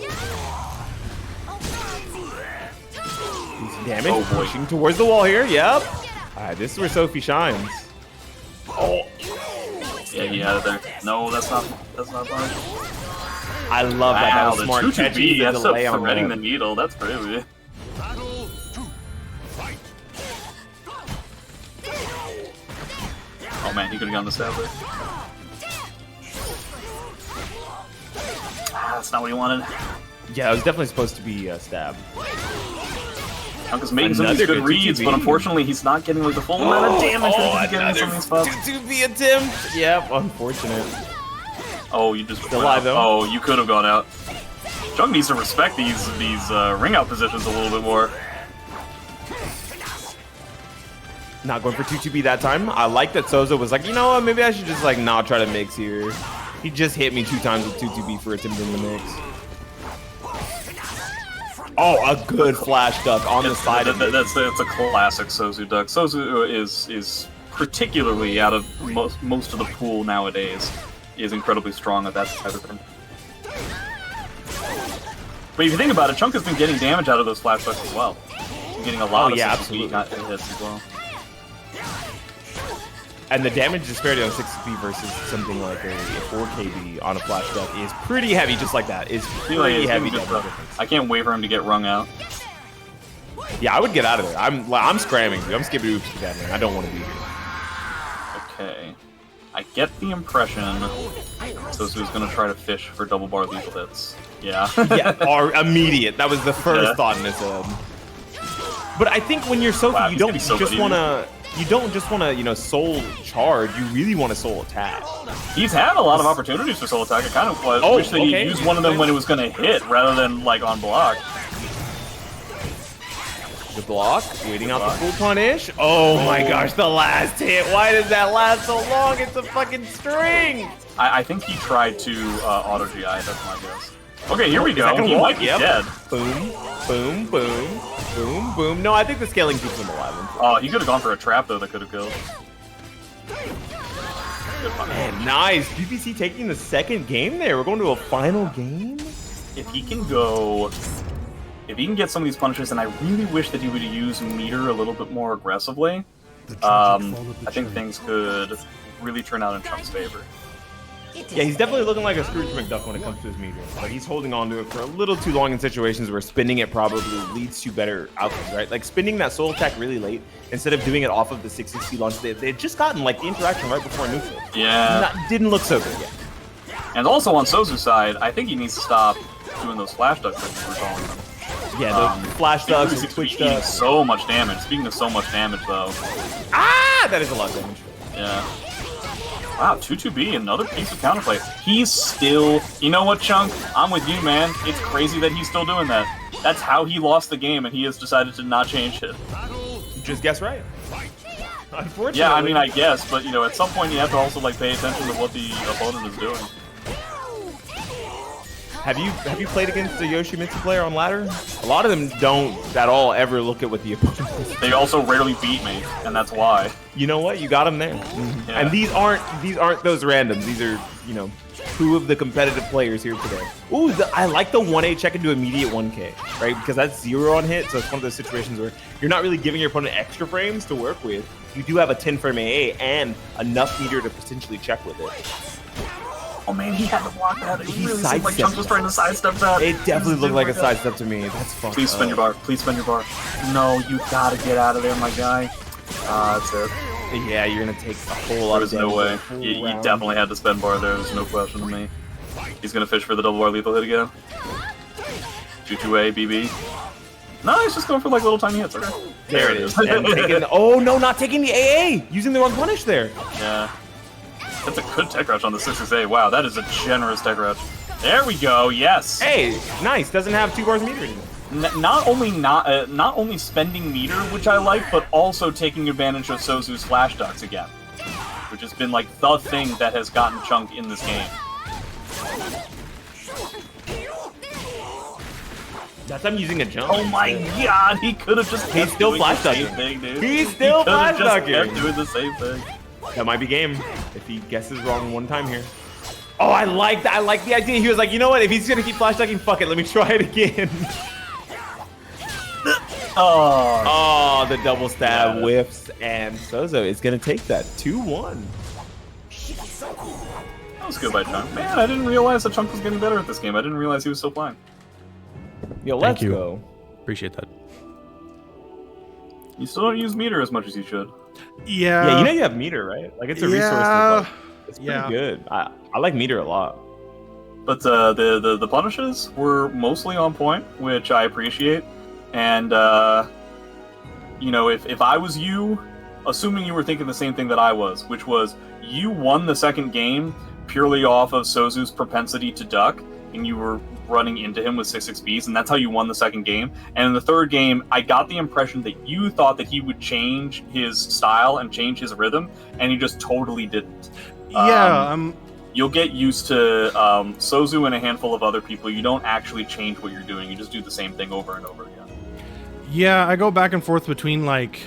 Decent damage. Oh, boy. Pushing towards the wall here. Yep. Alright, this is where Sophie shines. Oh. Yeah, he had it there. No, that's not fun. I love that. That Wow, was the smart 2-2-B, catching the that's delay up on threading the that. needle, that's crazy. Battle 2. Fight. Oh man, he could've gone the stab there. Ah, that's not what he wanted. Yeah, it was definitely supposed to be a stab. Chunk is making some of these Another good good reads, 2-2-B. but unfortunately he's not getting like the full amount of damage that he's getting in some of these spots. 2-2-B attempt. Yep, unfortunate. Oh, you just Still went alive, out. though. Oh, you could have gone out. Chunk needs to respect these ring out positions a little bit more. Not going for 2-2-B that time. I like that Souza was like, you know what, maybe I should just like not try to mix here. He just hit me 2 times with 2-2-B for attempting the mix. Oh, a good flash duck on the side of it. That's a classic Souzou duck. Souzou is particularly out of most of the pool nowadays is incredibly strong at that type of thing. But if you think about it, Chunk has been getting damage out of those flash ducks as well. He's getting a lot of 60 hits as well. And the damage disparity on 60p versus something like a 4KB on a flash duck is pretty heavy, just like that. It's pretty heavy damage difference. I can't wait for him to get wrung out. Yeah, I would get out of there. I'm scramming, dude. I'm skipping oops to that, man. I don't want to be here. Okay. I get the impression Souzou's gonna try to fish for double bar lethal hits. Yeah. Yeah, or immediate. That was the first Yeah. thought in his head. But I think when you're Sophie, Wow, you he's don't gonna be so just good want to. You don't just want to, you know, soul charge. You really want to soul attack. He's had a lot of opportunities for soul attack. I kind of wish that he'd used one of them when it was gonna hit rather than like on block. The block, waiting out the full punish. Oh my gosh, the last hit. Why does that last so long? It's a fucking string. I think he tried to auto GI. That's my guess. Okay, here we Is that go. gonna He walk? might be Yep. dead. Boom, boom, boom, boom, boom. No, I think the scaling keeps him alive. Oh, he could have gone for a trap though. That could have killed. Good punish. Man, nice. PPC taking the second game there. We're going to a final game. If he can get some of these punishes, and I really wish that he would use meter a little bit more aggressively, The tragic fall of the I think cherry. things could really turn out in Chunk's favor. Yeah, he's definitely looking like a Scrooge McDuck when it comes to his meter. But he's holding on to it for a little too long in situations where spinning it probably leads to better outcomes, right? Like spinning that soul attack really late instead of doing it off of the 660 launch. They had just gotten like the interaction right before neutral. Yeah. Didn't look so good yet. And also on Souzou's side, I think he needs to stop doing those flash ducks like we're calling them. Yeah, the flash ducks and Seems to be twitch eating ducks. so much damage. Speaking of so much damage, though. Ah, that is a lot of damage. Yeah. Wow, 2-2-B, another piece of counterplay. He's still... You know what, Chunk? I'm with you, man. It's crazy that he's still doing that. That's how he lost the game, and he has decided to not change it. Just guess right. Unfortunately. Yeah, I mean, I guess, but, you know, at some point you have to also, like, pay attention to what the opponent is doing. Have you played against a Yoshimitsu player on ladder? A lot of them don't at all ever look at what the opponent is. They also rarely beat me, and that's why. You know what? You got them there. Yeah. And these aren't those randoms. These are, you know, two of the competitive players here today. Ooh, I like the 1A check into immediate 1K, right? Because that's 0 on hit, so it's one of those situations where you're not really giving your opponent extra frames to work with. You do have a 10 frame AA and enough meter to potentially check with it. Oh man, he had to block that. It He really seemed like Chunk was sidestepped trying to sidestep that. It definitely looked like a side. sidestep to me. That's fucked Please spin your bar. Please spin your bar. No, you gotta get out of there, my guy. That's it. Yeah, you're gonna take a whole lot There's of no damage way. the full You round. definitely had to spend bar there. There's no question to me. He's gonna fish for the double bar lethal hit again. 2-2-A, BB. No, he's just going for like little tiny hits. Okay. There it is. And taking, oh no, not taking the AA! Using the wrong punish there. Yeah. That's a good tech rush on the 6-6-A. Wow, that is a generous tech rush. There we go. Yes. Hey, nice. Doesn't have 2 bars meter anymore. Not only spending meter, which I like, but also taking advantage of Souzou's flash ducks again, which has been like the thing that has gotten Chunk in this game. That's I'm using a jump. Oh my god, he could have just He's kept still doing flash the same ducking. thing, dude. He's still He could've flash just ducking. kept doing the same thing. That might be game if he guesses wrong one time here. Oh, I like that. I like the idea. He was like, you know what? If he's gonna keep flash ducking, fuck it. Let me try it again. Oh, the double stab whiffs, and Sozo is gonna take that 2-1. That was good by Chunk. Man, I didn't realize that Chunk was getting better at this game. I didn't realize he was still playing. Yo, Thank let's you. go. Appreciate that. You still don't use meter as much as you should. Yeah, you know you have meter, right? Like it's a resource. That's, like, it's pretty good. I like meter a lot. But the punishes were mostly on point, which I appreciate. And you know, if I was you, assuming you were thinking the same thing that I was, which was you won the second game purely off of Sozu's propensity to duck, and you were running into him with 6 XPs, and that's how you won the second game. And in the third game, I got the impression that you thought that he would change his style and change his rhythm, and he just totally didn't. You'll get used to Sozu and a handful of other people. You don't actually change what you're doing. You just do the same thing over and over again. Yeah, I go back and forth between like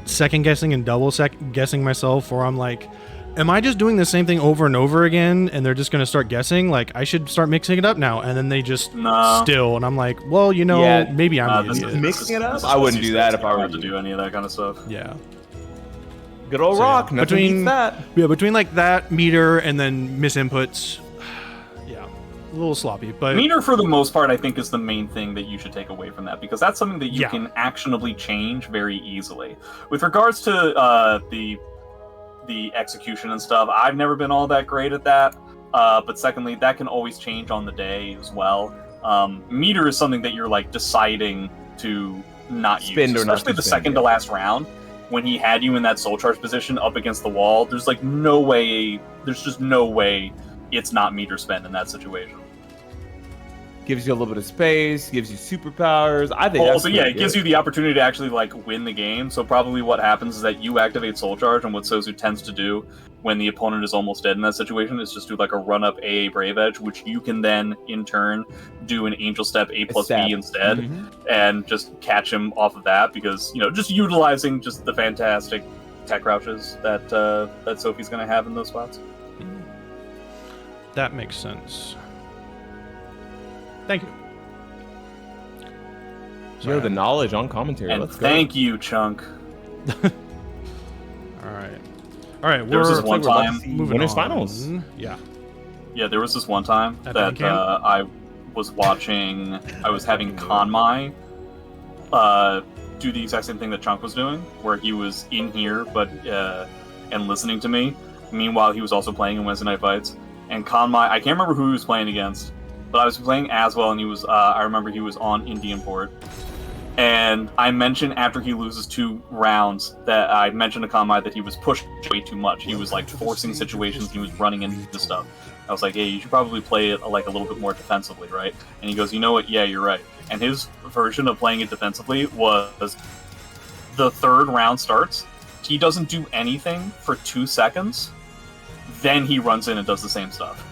second guessing and double guessing myself, where I'm like, am I just doing the same thing over and over again and they're just going to start guessing? Like, I should start mixing it up now. And then they just still, and I'm like, well, you know, maybe I'm the idiot. Mixing it up? I wouldn't do that if I were to do any of that kind of stuff. Yeah. Good old rock. Nothing beats that. Yeah, between like that meter and then misinputs, yeah, a little sloppy. But meter, for the most part, I think is the main thing that you should take away from that, because that's something that you can actionably change very easily. With regards to the execution and stuff, I've never been all that great at that. But secondly, that can always change on the day as well. Meter is something that you're like deciding to not use, especially the second to last round. When he had you in that soul charge position up against the wall, there's like no way, there's just no way it's not meter spend in that situation. Gives you a little bit of space, gives you superpowers. I think also, yeah, it gives you the opportunity to actually like win the game. So probably what happens is that you activate soul charge, and what Sozu tends to do when the opponent is almost dead in that situation is just do like a run up AA Brave Edge, which you can then in turn do an Angel Step A plus B instead, and just catch him off of that, because, you know, just utilizing just the fantastic tech crouches that that Sophie's going to have in those spots. That makes sense. Thank you. You know the knowledge on commentary. And let's go. Thank you, Chunk. All right, there was this one time. Winners finals. Yeah. Yeah, there was this one time that I was watching. I was having Konmai do the exact same thing that Chunk was doing, where he was in here but and listening to me. Meanwhile, he was also playing in Wednesday Night Fights. And Konmai, I can't remember who he was playing against, but I was playing as well, and he was. I remember he was on Indian Port. And I mentioned after he loses 2 rounds that I mentioned to Konmai that he was pushed way too much. He was like forcing situations. He was running into stuff. I was like, hey, you should probably play it like a little bit more defensively, right? And he goes, you know what? Yeah, you're right. And his version of playing it defensively was the 3rd round starts. He doesn't do anything for 2 seconds. Then he runs in and does the same stuff.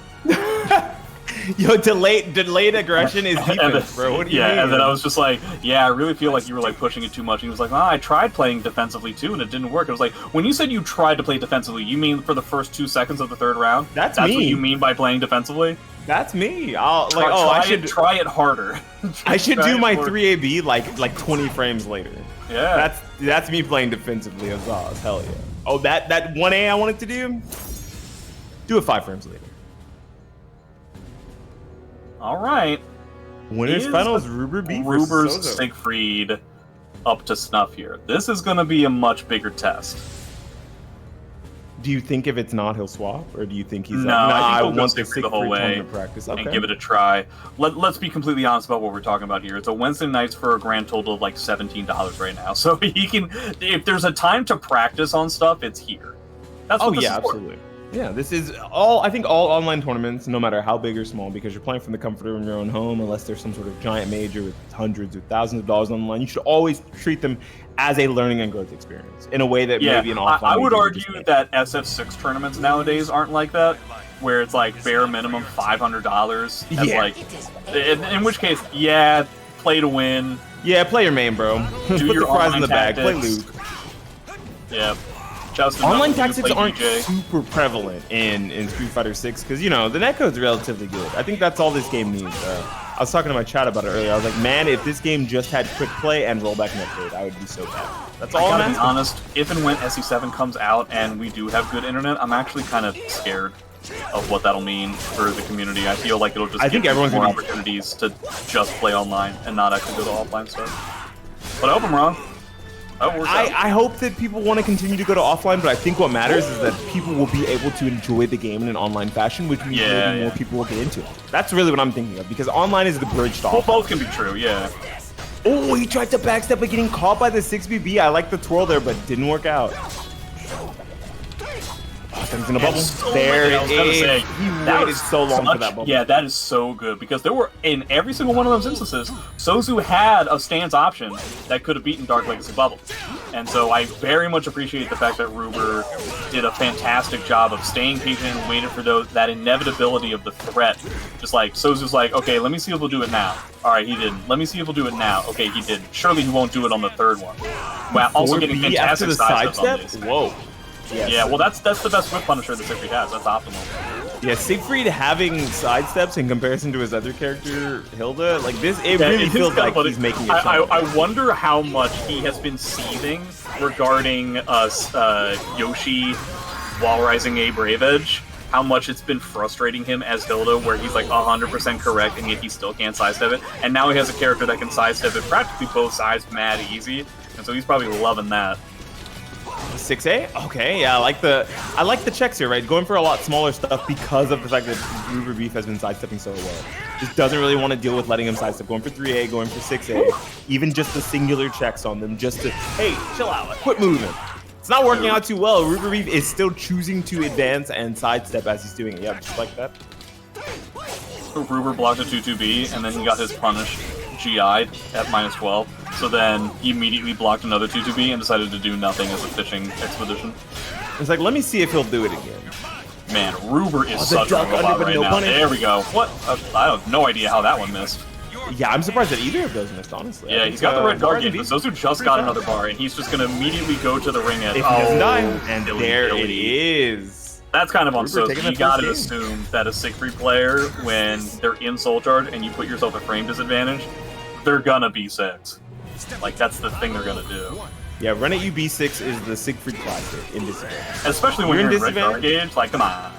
Yo, delayed aggression is defense, bro. What do you mean? And then I was just like, yeah, I really feel like you were like pushing it too much. And he was like, I tried playing defensively too, and it didn't work. I was like, when you said you tried to play defensively, you mean for the first 2 seconds of the 3rd round? That's me. What you mean by playing defensively? That's me. I should try it harder. I should do my 3AB like 20 frames later. Yeah. That's me playing defensively as well. Hell yeah. Oh, that 1A I wanted to do it 5 frames later. All right. Winners finals, RuberBeef Ruber's Siegfried up to snuff here. This is going to be a much bigger test. Do you think if it's not, he'll swap, or do you think he's I want the Siegfried the whole way to practice and give it a try? Let's be completely honest about what we're talking about here. It's a Wednesday nights for a grand total of like $17 right now. So he can, if there's a time to practice on stuff, it's here. That's what this is for. Absolutely. Yeah, this is I think all online tournaments, no matter how big or small, because you're playing from the comfort of your own home, unless there's some sort of giant major with hundreds or thousands of dollars online, you should always treat them as a learning and growth experience in a way that maybe an offline. I would argue that SF6 tournaments nowadays aren't like that, where it's like bare minimum $500. In which case, play to win. Yeah, play your main, bro. Put your the fries in the online bag. Play tactics. Luke. Yeah. Shouts to Online Knuckles, tactics you play aren't DJ. super prevalent in Street Fighter 6 because, you know, the netcode's relatively good. I think that's all this game needs. I was talking to my chat about it earlier. I was like, man, if this game just had quick play and rollback netcode, I would be so bad. That's all I'm I gotta be asking. honest, if and when SE7 comes out and we do have good internet, I'm actually kind of scared of what that'll mean for the community. I feel like it'll just give everyone's more gonna be- opportunities to just play online and not actually go to offline stuff. But I hope I'm wrong. I hope that people want to continue to go to offline, but I think what matters is that people will be able to enjoy the game in an online fashion, which means maybe more people will get into it. That's really what I'm thinking of, because online is the bridge to Well, offline. both can be true, yeah. Oh, he tried to backstep by getting caught by the 6BB. I like the twirl there, but didn't work out. Oh, in a bubble. So There I was it gonna is. say, He that waited was so long for such- that bubble. Yeah, that is so good, because there were, in every single one of those instances, Souzou had a stance option that could have beaten Dark Legacy Bubble. And so I very much appreciate the fact that Ruber did a fantastic job of staying patient and waiting for that inevitability of the threat. Just like, Souzou's like, okay, let me see if he'll do it now. Alright, he didn't. Let me see if he'll do it now. Okay, he didn't. Surely he won't do it on the third one. Wow, also getting 4B after fantastic the sidesteps on sidestep? these. Whoa. Yes. Yeah, well, that's the best whip punisher that Siegfried has. That's optimal. Yeah, Siegfried having sidesteps in comparison to his other character, Hilda, like this, it Yeah, really it is feels kinda like funny. he's making it. I wonder how much he has been seething regarding Yoshi while rising a Brave Edge. How much it's been frustrating him as Hilda, where he's like 100% correct and yet he still can't sidestep it. And now he has a character that can sidestep it practically both sides mad easy. And so he's probably loving that. 6A? Okay, yeah, I like the checks here, right? Going for a lot smaller stuff because of the fact that RuberBeef has been sidestepping so well. Just doesn't really want to deal with letting him sidestep. Going for 3A, going for 6A, even just the singular checks on them, just to, hey, chill out, quit moving. It's not working out too well. RuberBeef is still choosing to advance and sidestep as he's doing it. Yeah, just like that. Ruber blocked a 2-2B, and then he got his punish GI'd at -12. So then he immediately blocked another 2-2B and decided to do nothing as a fishing expedition. It's like, let me see if he'll do it again. Man, Ruber is the such a duck under, robot but right no now. punish. There we go. What? I have no idea how that one missed. Yeah, I'm surprised that either of those missed, honestly. Yeah, he's got the red guard gauge, but Souzou just got another bar, and he's just going to immediately go to the ring edge. If he doesn't die, Oh, and Billy, there Billy. it is. That's kind of on Ruber Souzou. taking You that gotta first game. assume that a Siegfried player, when they're in Soul Charge and you put yourself at frame disadvantage, they're gonna be 6. Like, that's the thing they're gonna do. Yeah, run at UB6 is the Siegfried classic in disadvantage. Especially when You're you're in in red guard gauge, like, come on.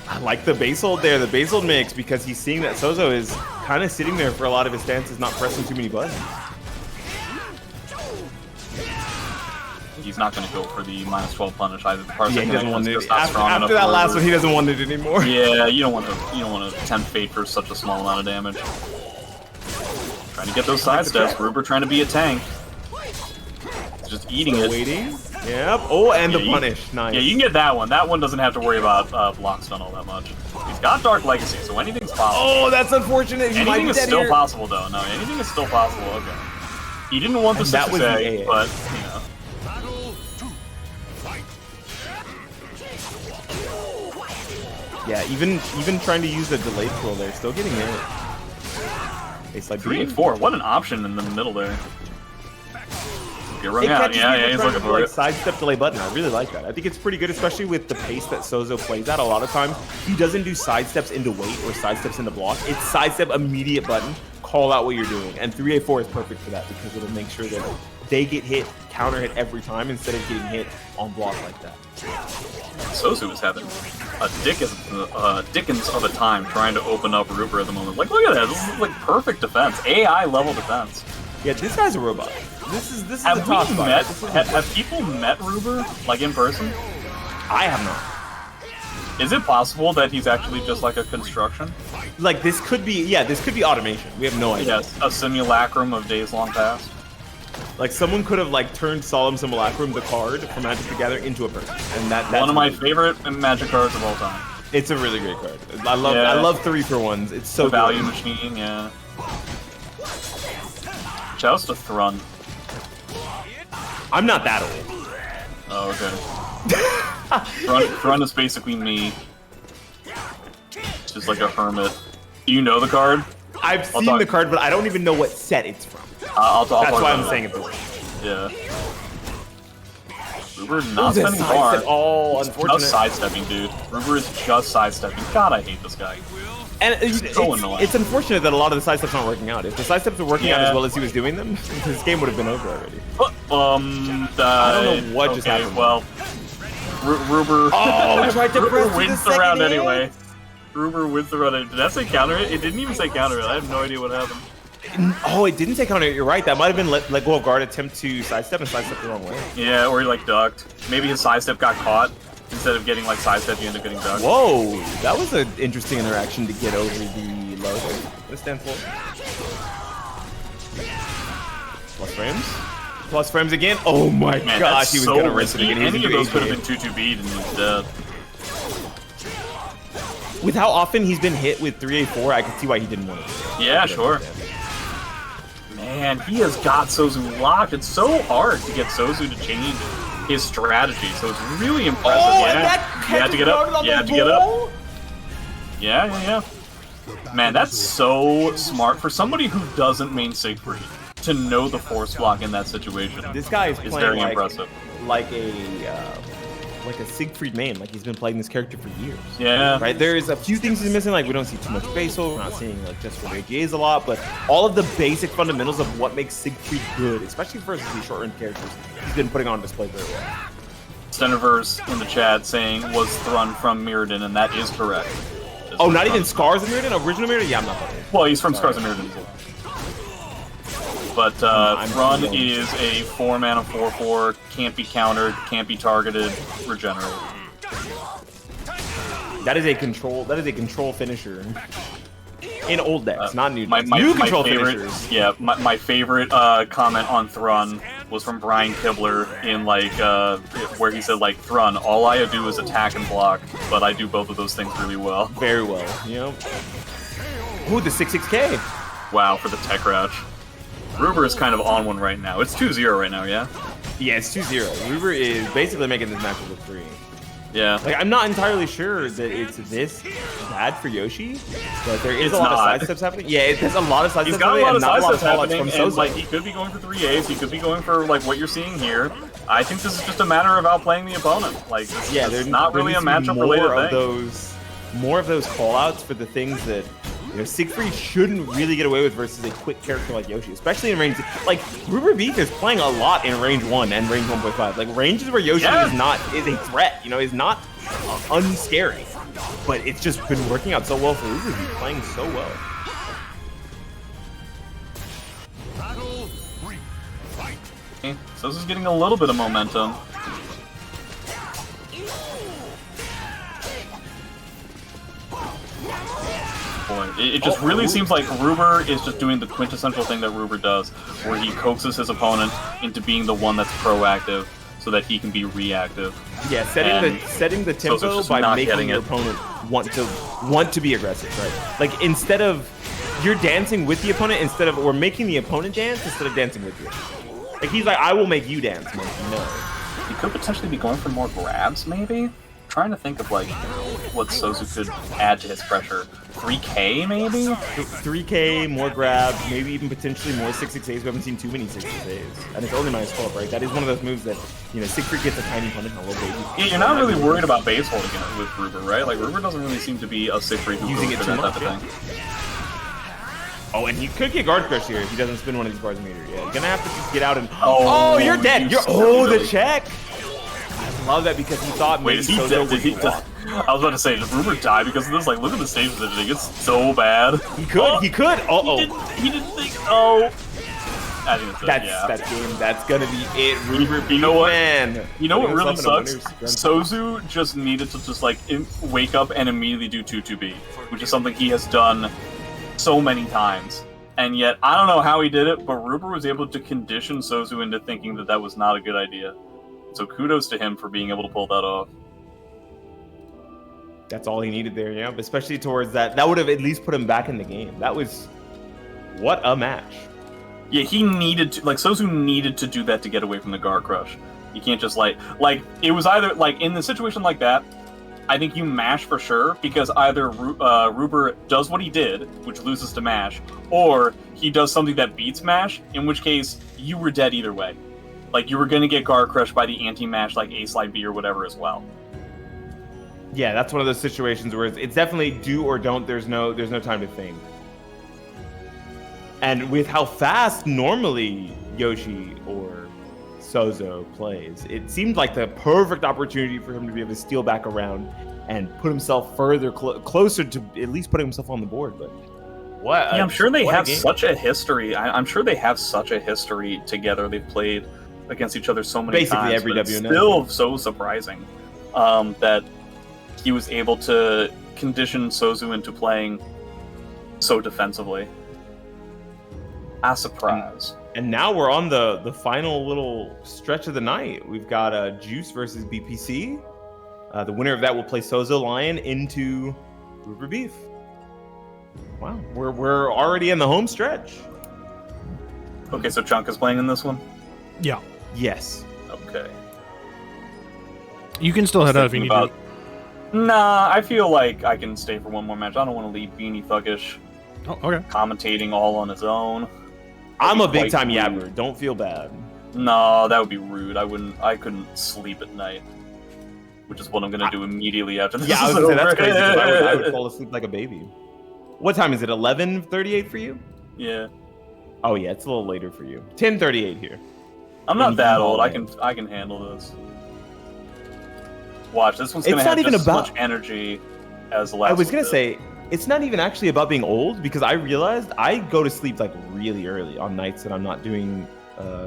I like the base hold there, the base hold mix, because he's seeing that Souzou is kind of sitting there for a lot of his stances, not pressing too many buttons. He's not gonna go for the -12 punish either. The Parsec Yeah, he doesn't want connection is it. just not strong enough After that for last Ruber. one, he doesn't want it anymore. Yeah, you don't want to tempt fate for such a small amount of damage. Trying to get those side steps. Ruber trying to be a tank. He's just eating Still it. waiting. Yep. Oh, and Yeah, the you- punish. Nice. Yeah, you can get that one. That one doesn't have to worry about block stun all that much. He's got Dark Legacy, so anything's possible. Oh, that's unfortunate. He might Anything be is dead still here. possible, though. No, anything is still possible. Okay. He didn't want the And that was the 6A, AA. but, you know. Battle 2. Fight. Yeah, even trying to use the delayed twirl there, still getting hit. It's like 3 and 4. What an option in the middle there. You're running It out. catches Yeah, people he's trying looking to, for like, it. sidestep delay button. I really like that. I think it's pretty good, especially with the pace that Souzou plays at. A lot of times, he doesn't do sidesteps into wait or sidesteps into block. It's sidestep immediate button, call out what you're doing. And 3A4 is perfect for that because it'll make sure that they get hit, counter hit every time instead of getting hit on block like that. Souzou is having a Dickens of a time trying to open up Ruber at the moment. Like, look at that. This is like perfect defense. AI level defense. Yeah, this guy's a robot. This is the Have top we spot. met? This is- Have people met Ruber like in person? I have not. Is it possible that he's actually just like a construction? Like, this could be, yeah, this could be automation. We have no idea. Yes, a simulacrum of days long past. Like, someone could have, like, turned Solemn Simulacrum, the card from Magic the Gathering, into a person. And that's One of my really- favorite Magic cards of all time. It's a really great card. Yeah. I love 3-for-1s. It's so The value good. machine, yeah. Shouts to Thrun. I'm not that old. Oh, okay. Thrun is basically me. Just like a hermit. Do you know the card? I've seen the card, but I don't even know what set it's from. That's why I'm saying it this way. Yeah. Ruber not spending bar. Oh, unfortunate. Just sidestepping, dude. Ruber is just sidestepping. God, I hate this guy. And it's unfortunate that a lot of the sidesteps aren't working out. If the sidesteps were working out as well as he was doing them, this game would have been over already. I don't know what just happened. Well, Ruber. Oh, tried to Ruber wins the round anyway. Ruber wins the round. Did that say counter it? It didn't even say counter it. I have no idea what happened. Oh, it didn't say counter it. You're right. That might have been let go of guard attempt to sidestep and sidestep the wrong way. Yeah, or he like ducked. Maybe his sidestep got caught. Instead of getting like sidestep, you end up getting ducked. Whoa, that was an interesting interaction to get over the low. What stands for? Plus frames. Plus frames again. Oh my gosh, he was gonna rinse it again. Any of those could have been 2-2-beat and he's dead. With how often he's been hit with 3A4, I can see why he didn't want to. Yeah, sure. Man, he has got Souzou locked. It's so hard to get Souzou to change his strategy, so it's really impressive. Oh, yeah, you have to get up. You have to get up. Yeah. Man, that's so smart for somebody who doesn't main Siegfried to know the force block in that situation. This guy is playing very impressive. Like a Siegfried main, like he's been playing this character for years. Yeah. Right? There's a few things he's missing, like we don't see too much basal, we're not seeing like just for AGAs a lot, but all of the basic fundamentals of what makes Siegfried good, especially versus these short-range characters, he's been putting on display very well. Steniverse in the chat saying was Thrun from Mirrodin, and that is correct. Oh, not even Scars of Mirrodin? Original Mirrodin? Yeah, I'm not talking. Well, he's from Scars of Mirrodin as well. But Thrun is a 4-mana 4/4, can't be countered, can't be targeted, regenerate. That is a control finisher. In old decks, not new decks. My control favorite, finishers. Yeah, my favorite comment on Thrun was from Brian Kibler in like where he said like Thrun, all I do is attack and block, but I do both of those things really well. Very well, you know. Ooh, the 6/6K. Wow, for the tech crouch. Ruber is kind of on one right now. It's 2-0 right now, yeah? Yeah, it's 2-0. Ruber is basically making this match look 3. Yeah. Like, I'm not entirely sure that it's this bad for Yoshi, but there is a lot of sidesteps happening. Yeah, there's a lot of sidesteps happening. He's got a lot of sidesteps happening, and Souzou. like, he could be going for 3As, he could be going for like what you're seeing here. I think this is just a matter of outplaying the opponent. Like, yeah, there's not really a matchup-related thing. More of those call-outs for the things that Siegfried shouldn't really get away with versus a quick character like Yoshi, especially in range. Like RuberBeef is playing a lot in range 1 and range 1.5. Like ranges where Yoshi is a threat. Is not unscary, but it's just been working out so well for RuberBeef, playing so well. Battle 3. Fight. Okay, so this is getting a little bit of momentum. It just really seems like Ruber is just doing the quintessential thing that Ruber does, where he coaxes his opponent into being the one that's proactive so that he can be reactive. Yeah, setting the tempo by making your opponent want to be aggressive, right? Like instead of you're dancing with the opponent or making the opponent dance instead of dancing with you. Like he's like, I will make you dance, monkey. No. He could potentially be going for more grabs, maybe? Trying to think of like what Souzou could add to his pressure. 3K maybe? 3K, more grabs, maybe even potentially more 6/6As. We haven't seen too many 6/6As. And it's only -12, right? That is one of those moves that, Siegfried gets a tiny punish on a little baby. Yeah, you're not really worried about base holding it with Ruber, right? Like Ruber doesn't really seem to be a Siegfried who using goes it for too that much, type of thing. Oh, and he could get guard crush here if he doesn't spin one of these guards meter. Yeah, he's gonna have to just get out and. Oh, you're dead. The check. I love that because he thought maybe Souzou would be blocked. I was about to say, does Ruber die because of this? Like, look at the stage positioning. It's so bad. He could. He could. He didn't think. Oh. I think that game. That's gonna be it. RuberBeefMan. You know what? Man. You know what really sucks? Souzou just needed to just like wake up and immediately do 2-2-B, which is something he has done so many times. And yet, I don't know how he did it, but Ruber was able to condition Souzou into thinking that that was not a good idea. So kudos to him for being able to pull that off. That's all he needed there, yeah. Especially towards that. That would have at least put him back in the game. That was... What a match. Yeah, he needed to... Like, Souzou needed to do that to get away from the guard crush. You can't just, like... Like, it was either... Like, in the situation like that, I think you mash for sure, because either Ruber does what he did, which loses to mash, or he does something that beats mash, in which case you were dead either way. Like, you were going to get guard crushed by the anti-mash, like A-Slide B or whatever as well. Yeah, that's one of those situations where it's definitely do or don't. There's no time to think. And with how fast normally Yoshi or Souzo plays, it seemed like the perfect opportunity for him to be able to steal back around and put himself further closer to at least putting himself on the board. But what? Yeah, I'm sure they have such a history. I'm sure they have such a history together. They've played against each other so many times. Basically every but it's WNL. still so surprising that he was able to condition Souzo into playing so defensively. A surprise. And now we're on the final little stretch of the night. We've got Juice versus BPC. The winner of that will play SouzouLion into RuberBeef. Wow, we're already in the home stretch. Okay, so Chunk is playing in this one? Yeah. Yes. Okay. You can still head out if you need to. Nah, I feel like I can stay for one more match. I don't want to leave Beanie Thuggish Oh, okay. commentating all on his own. I'm a big time rude. yapper. Don't feel bad. No, that would be rude. I couldn't sleep at night. Which is what I'm gonna do immediately after this. Yeah, I was is gonna say that's over. crazy. 'Cause I would fall asleep like a baby. What time is it? 11:38 for you? Yeah. Oh yeah, it's a little later for you. 10:38 here. I'm not that Oh, old. man. I can handle this. Watch, this one's gonna It's have not even just as about- much energy as the last. I was one gonna did. say it's not even actually about being old, because I realized I go to sleep like really early on nights that I'm not doing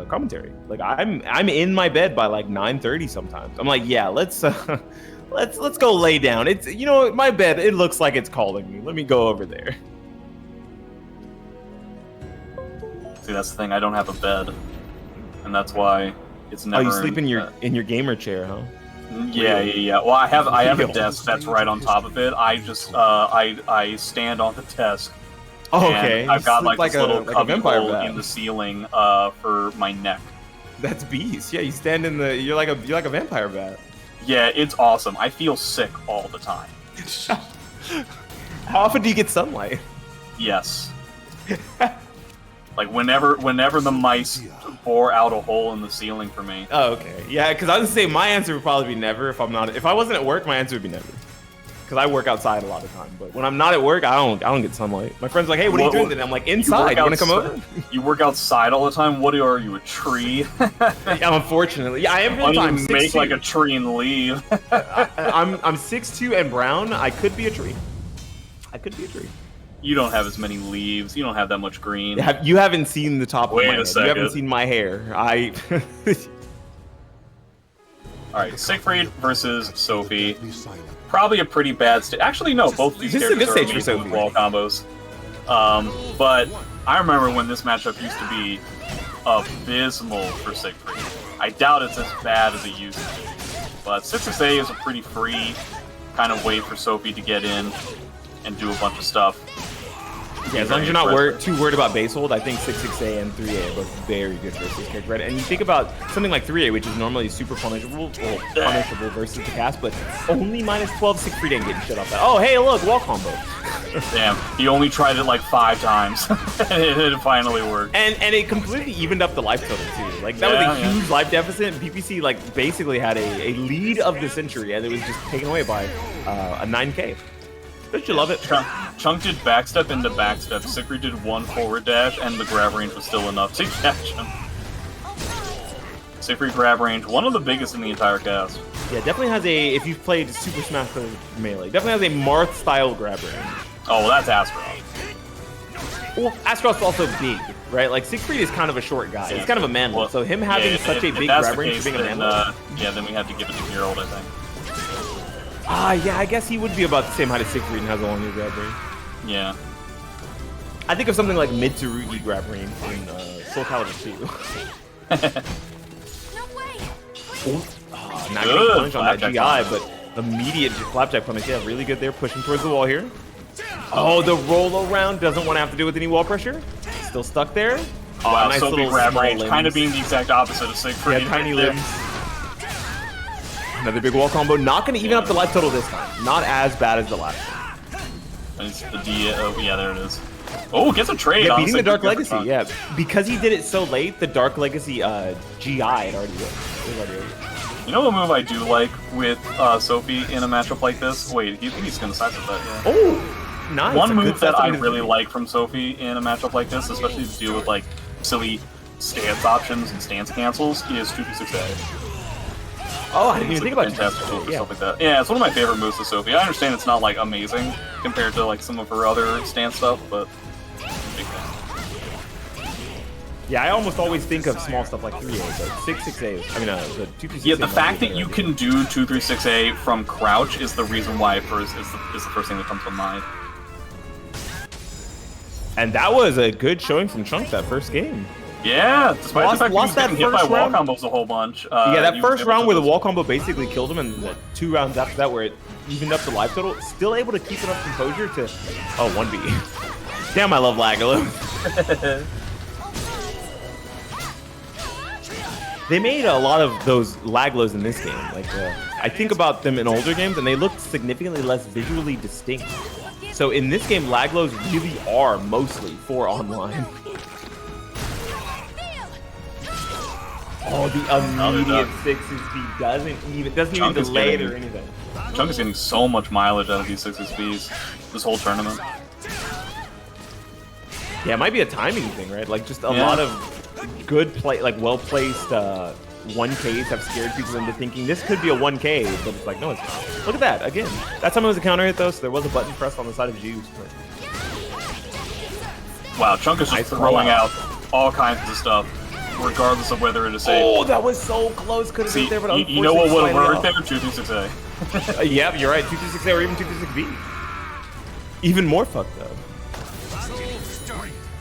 commentary. Like I'm in my bed by like 9:30 sometimes. I'm like, yeah, let's go lay down. It's, you know, my bed, it looks like it's calling me. Let me go over there. See, that's the thing. I don't have a bed, and that's why it's Oh, never. you sleep in your gamer chair, huh? Yeah. Well, I have a Real. desk that's right on top of it. I just I stand on the desk. Oh, and okay. I've got You sleep like this little like a cubby vampire hole bat. in the ceiling for my neck. That's beast. Yeah, you stand in the. You're like a vampire bat. Yeah, it's awesome. I feel sick all the time. How often do you get sunlight? Yes. Like whenever the mice bore out a hole in the ceiling for me. Oh, okay. Yeah, because I would say my answer would probably be never. If I wasn't at work, my answer would be never. Because I work outside a lot of time. But when I'm not at work, I don't get sunlight. My friend's like, hey, what are you doing today? I'm like, inside. You want to come over? You work outside all the time? What are you, a tree? Yeah, unfortunately. Yeah, I am Why full time. don't you make like a tree and leave? I'm 6'2" and brown. I could be a tree. You don't have as many leaves. You don't have that much green. You haven't seen the top Wait of my a head. second. You haven't seen my hair. Alright, Siegfried versus Sophie. Probably a pretty bad stage. Actually, no, both these This is a characters good are stage for amazing with Sophie. wall combos. But I remember when this matchup used to be abysmal for Siegfried. I doubt it's as bad as it used to be. But 6-6A is a pretty free kind of way for Sophie to get in and do a bunch of stuff. Yeah, as long as you're not too worried about base hold, I think 6-6A and 3A are both very good versus this character, right? And you think about something like 3A, which is normally super punishable versus the cast, but only -12 Siegfried ain't getting shit off that. Oh, hey, look, wall combo. Damn, he only tried it like 5 times, and it finally worked. And it completely evened up the life total too. Like that was a huge life deficit, and PPC like basically had a lead of the century, and it was just taken away by a 9K. Don't you love it? Chunk did backstep into backstep. Siegfried did 1 forward dash, and the grab range was still enough to catch him. Siegfried grab range, one of the biggest in the entire cast. Yeah, definitely has a, if you've played Super Smash Bros. Melee, definitely has a Marth-style grab range. Oh, well, that's Astaroth. Well, Astaroth's also big, right? Like, Siegfried is kind of a short guy. He's kind of a manlet, Well, so him having yeah, such a if big that's grab the range case, for being a then, manlet. yeah, then we have to give it to Gerald, I think. Yeah, I guess he would be about the same height as Siegfried and has a longer grab range. Yeah. I think of something like Mitsurugi grab range in SoulCalibur 2. Not getting Good punished on that flapjack GI, punish. but immediate flapjack punish. Yeah, really good there, pushing towards the wall here. Oh, the roll around doesn't want to have to deal with any wall pressure. Still stuck there. Oh, Wow, nice Sophie little grab small range, limbs. kind of being the exact opposite of Siegfried. Yeah, tiny right there. limbs. Another big wall combo. Not going to even up the life total this time. Not as bad as the last one. It's the D. Oh, yeah, there it is. Oh, gets a trade. Yeah, beating honestly, the Dark good Legacy. for Chunk. Yeah, because he did it so late, the Dark Legacy GI had already over. You know what move I do like with Sophie in a matchup like this? Wait, you think he's going to sidestep that? Yeah. Oh, nice. One A move good that I sidestep really is- like from Sophie in a matchup like this, especially to deal with like silly stance options and stance cancels, is 2d6A. Oh, I didn't even think about fantastic move it. or Yeah. stuff like that. Yeah, it's one of my favorite moves to Sophie. I understand it's not like amazing compared to like some of her other stance stuff, but big fan. Yeah, I almost always think of small stuff like 3A, but 6-6A. I mean, the 2-2-6A. Yeah, the fact that you can do 2-3-6A from crouch is the reason why it first is the first thing that comes to mind. And that was a good showing from Chunk that first game. Yeah, despite the fact Lost that that he was getting hit by first wall round. combos a whole bunch. Yeah, that he was first able round to where the just- wall combo basically killed him, and the 2 rounds after that where it evened up the life total, still able to keep enough composure to... Oh, 1B. Damn, I love Lagalo. They made a lot of those Laglos in this game. Like, I think about them in older games, and they looked significantly less visually distinct. So in this game, Laglos really are mostly for online. Oh, the immediate 6-speed doesn't even Chunk is delay it getting- or anything. Chunk is getting so much mileage out of these 6-speeds this whole tournament. Yeah, it might be a timing thing, right? Like just a Yeah. lot of good play, like well-placed 1Ks have scared people into thinking this could be a 1K, but it's like, no, it's not. Look at that, again. That time it was a counter hit though, so there was a button pressed on the side of Juice. Wow, Chunk is just Nice throwing rollout. out all kinds of stuff, regardless of whether it is safe. Oh, that was so close. Could have See, been there, but you know what would have worked there? unfortunately 2-3-6A. Yep, you're right. 2-2-6A or even 2-2-6B. Even more fucked up.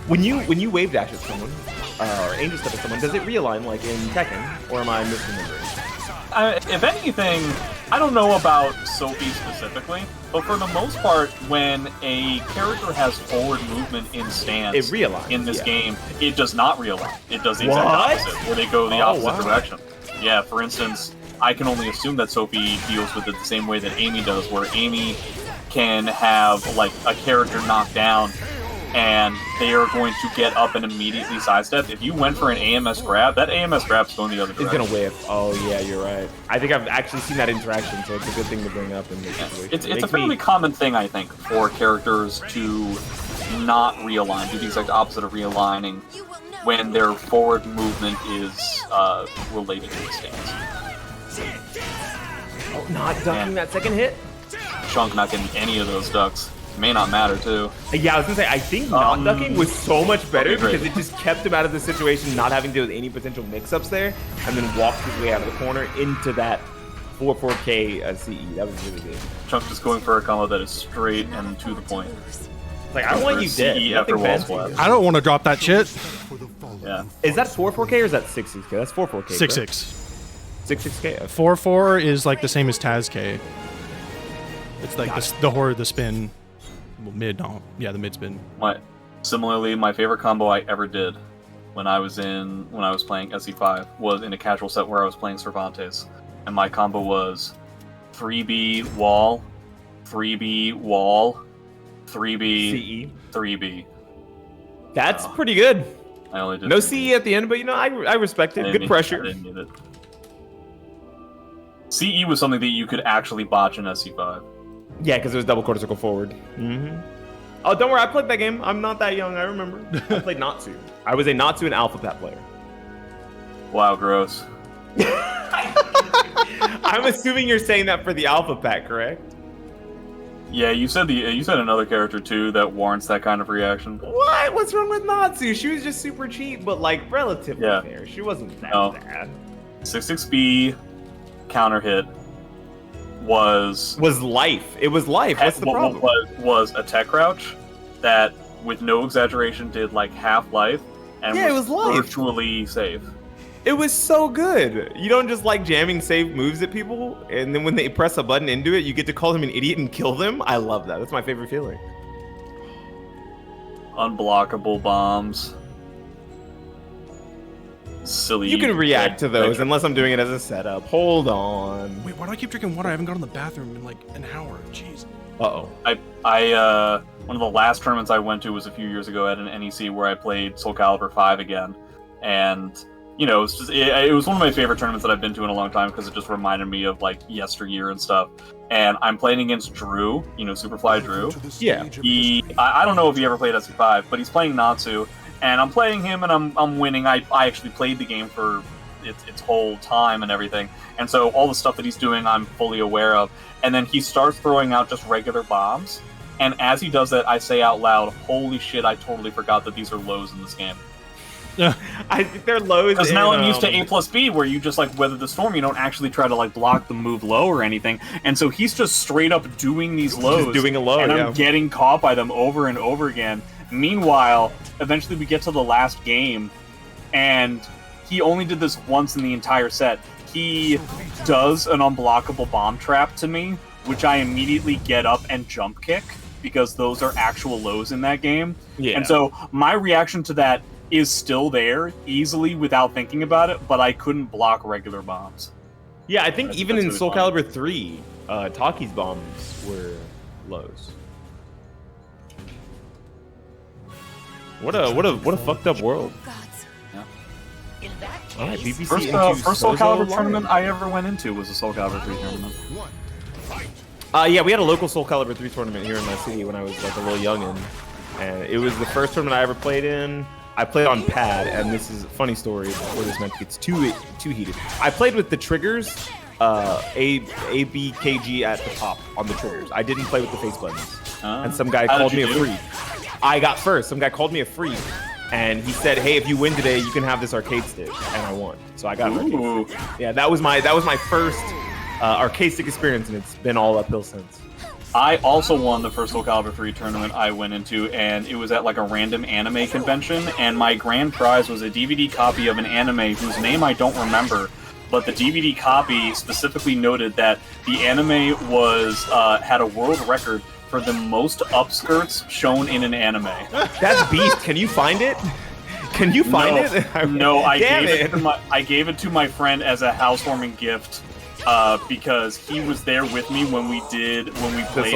When you wave dash at someone, or angel step at someone, does it realign like in Tekken, or am I misremembering? If anything, I don't know about Sophie specifically, but for the most part, when a character has forward movement in stance It realigns, in this yeah. game, it does not realign. It does the exact What? opposite, where they go the Oh, opposite wow. direction. Yeah, for instance, I can only assume that Sophie deals with it the same way that Amy does, where Amy can have like a character knocked down and they are going to get up and immediately sidestep. If you went for an AMS grab, that AMS grab's going the other It's direction. gonna whiff. Oh yeah, you're right. I think I've actually seen that interaction, so it's a good thing to bring up in this situation. It's a Makes fairly me- common thing, I think, for characters to not realign, do the exact opposite of realigning when their forward movement is related to the stance. oh, not ducking that second hit. Chunk not getting any of those ducks. May not matter, too. Yeah, I was gonna say I think not ducking was so much better okay, great. because it just kept him out of the situation, not having to deal with any potential mix-ups there, and then walked his way out of the corner into that 4-4K CE. That was really good. Chunk just going for a combo that is straight and to the point. It's like I want you CE dead. after Nothing wall fancy. splash. I don't want to drop that shit. Yeah. Is that 4-4K or is that 6-6K? That's 4-4K. 6-6. 6-6K. 4-4 is like the same as Taz K. It's like the horror, the spin, well, mid. No, yeah, the mid spin. Similarly, my favorite combo I ever did when I was playing SC5 was in a casual set where I was playing Cervantes, and my combo was 3B wall, 3B wall, 3B CE. 3B. That's pretty good. I only did No 3B. CE at the end, but you know I respect I it. didn't Good need- pressure. I didn't need it. CE was something that you could actually botch in SC5. Yeah, because it was double quarter circle forward. Mm-hmm. Oh, don't worry. I played that game. I'm not that young. I remember. I played Natsu. I was a Natsu and Alpha Pat player. Wow, gross. I'm assuming you're saying that for the Alpha Pack, correct? Yeah, you said another character too that warrants that kind of reaction. What? What's wrong with Natsu? She was just super cheap, but like relatively Yeah. fair. She wasn't that No. bad. 6-6B counter hit was Life. It was life. What's the problem? was a tech crouch that, with no exaggeration, did like half life and Yeah, it was life. virtually safe. It was so good. You don't just like jamming safe moves at people, and then when they press a button into it, you get to call them an idiot and kill them. I love that. That's my favorite feeling. Unblockable bombs. silly. You can react to those thing. unless I'm doing it as a setup. Hold on. Wait, why do I keep drinking water? I haven't gone to the bathroom in like an hour. Jeez. Uh-oh. One of the last tournaments I went to was a few years ago at an NEC where I played SoulCalibur 5 again, and you know, it was one of my favorite tournaments that I've been to in a long time because it just reminded me of like yesteryear and stuff. And I'm playing against Drew, you know, Superfly Drew. Yeah. I don't know if he ever played SC5, but he's playing Natsu, and I'm playing him and I'm winning. I actually played the game for its whole time and everything, and so all the stuff that he's doing I'm fully aware of. And then he starts throwing out just regular bombs, and as he does that, I say out loud, "Holy shit! I totally forgot that these are lows in this game." I think they're lows. Because now I'm used to A+B, where you just like weather the storm. You don't actually try to like block the move low or anything. And so he's just straight up doing these lows, Just doing a low, and yeah. I'm getting caught by them over and over again. Meanwhile, eventually we get to the last game, and he only did this once in the entire set. He does an unblockable bomb trap to me, which I immediately get up and jump kick, because those are actual lows in that game. Yeah. And so my reaction to that is still there, easily without thinking about it, but I couldn't block regular bombs. Yeah, I think even in that's really SoulCalibur 3, Taki's bombs were lows. What a fucked up world. In that case, All right, BBC First SoulCalibur tournament I ever went into was a SoulCalibur 3 tournament. Yeah, we had a local SoulCalibur 3 tournament here in my city when I was like a little youngin', and it was the first tournament I ever played in. I played on pad, and this is a funny story before this match gets too heated. I played with the triggers, ABKG at the top on the triggers. I didn't play with the face buttons. And some guy called me a freak. I got first. Some guy called me a freak, and he said, "Hey, if you win today, you can have this arcade stick." And I won, so I got an arcade stick. Yeah, that was my first arcade stick experience, and it's been all uphill since. I also won the first SoulCalibur 3 tournament I went into, and it was at like a random anime convention, and my grand prize was a DVD copy of an anime whose name I don't remember, but the DVD copy specifically noted that the anime was had a world record for the most upskirts shown in an anime. That's beast. Can you find it? Can you find it? No, I Damn gave it to my friend as a housewarming gift. Because he was there with me when we played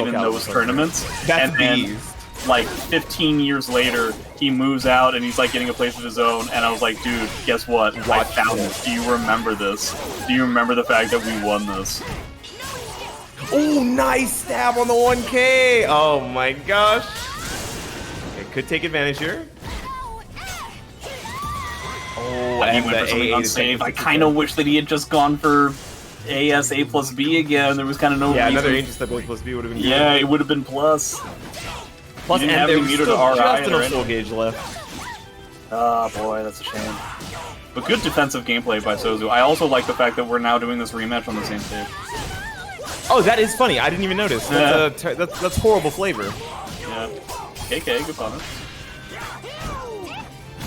in those tournaments. That's and then, beast. like 15 years later, he moves out and he's like getting a place of his own. And I was like, dude, guess what? I found this. Do you remember this? Do you remember the fact that we won this? Oh, nice stab on the 1K. Oh my gosh. It could take advantage here. Oh, But he and went for something unsafe. I kind of wish that he had just gone for AS A+B again. There was kind of no reason. Another Aegis that +B would have been good. Yeah, it would have been plus. Plus, didn't and have there any was meter still to RI just enough or soul gauge left. Oh boy, that's a shame. But good defensive gameplay by Souzou. I also like the fact that we're now doing this rematch on the same stage. Oh, that is funny. I didn't even notice. That's horrible flavor. Yeah. KK, good punish.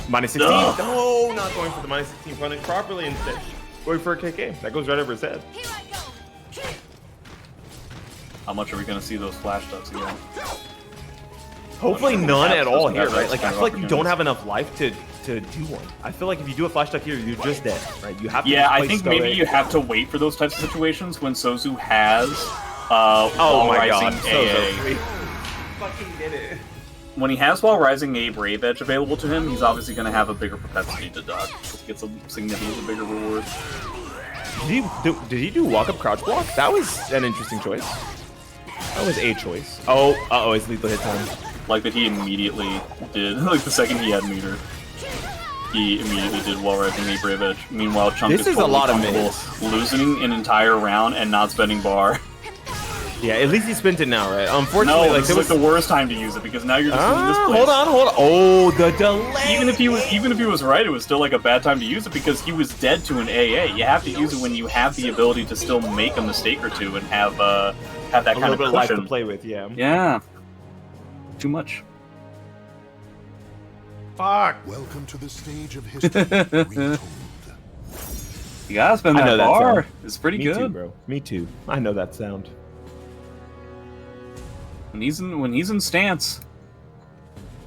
Minus 16. Ugh. No, not going for the minus 16 punish properly instead. Going for a KK. That goes right over his head. How much are we going to see those flash ducks again? Hopefully none at all here, right? Like, I feel like you don't opportunities. have enough life to do one. I feel like if you do a flash duck here, you're just dead, right? You have to Yeah, just I play think maybe stoic. you have to wait for those types of situations when Souzou has Oh my god, Rising so AA. sweet. Fucking did it. When he has While Rising A Brave Edge available to him, he's obviously going to have a bigger propensity to duck, which gets a significantly bigger reward. Did he do walk up crouch block? That was an interesting choice. That was a choice. Oh, it's lethal hit time. Like that he immediately did, like the second he had meter, he immediately did While Rising A Brave Edge. Meanwhile, Chunk This is a totally lot of comfortable minutes. losing an entire round and not spending bar. Yeah, at least he spent it now, right? Unfortunately, No, like this there is was like the worst time to use it because now you're just in this place. hold on. Oh, the delay. Even if he was right, it was still like a bad time to use it because he was dead to an AA. You have to use it when you have the ability to still make a mistake or two and have that a kind little of bit of life to cushion. play with, yeah. Yeah, too much. Fuck. Welcome to the stage of history retold. You gotta spend I know that that bar. sound. It's pretty Me good. too, bro. Me too. I know that sound. When he's in stance,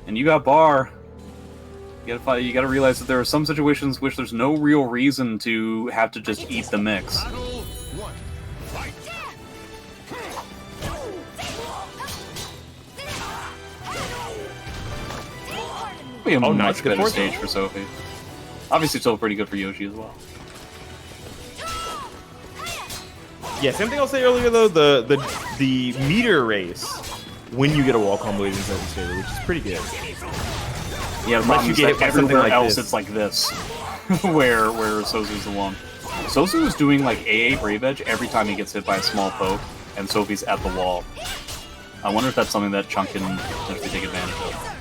and you got bar, You gotta realize that there are some situations which there's no real reason to have to just eat the mix. Be a much good better stage for Sophie. Obviously, still pretty good for Yoshi as well. Yeah, same thing I'll say earlier though. The meter race when you get a wall combo is in Sophie's favor, which is pretty good. Yeah, the problem is that everywhere like else this. it's like this, where Sozu's the one. Sozu is doing like AA Brave Edge every time he gets hit by a small poke, and Sophie's at the wall. I wonder if that's something that Chunk can potentially take advantage of.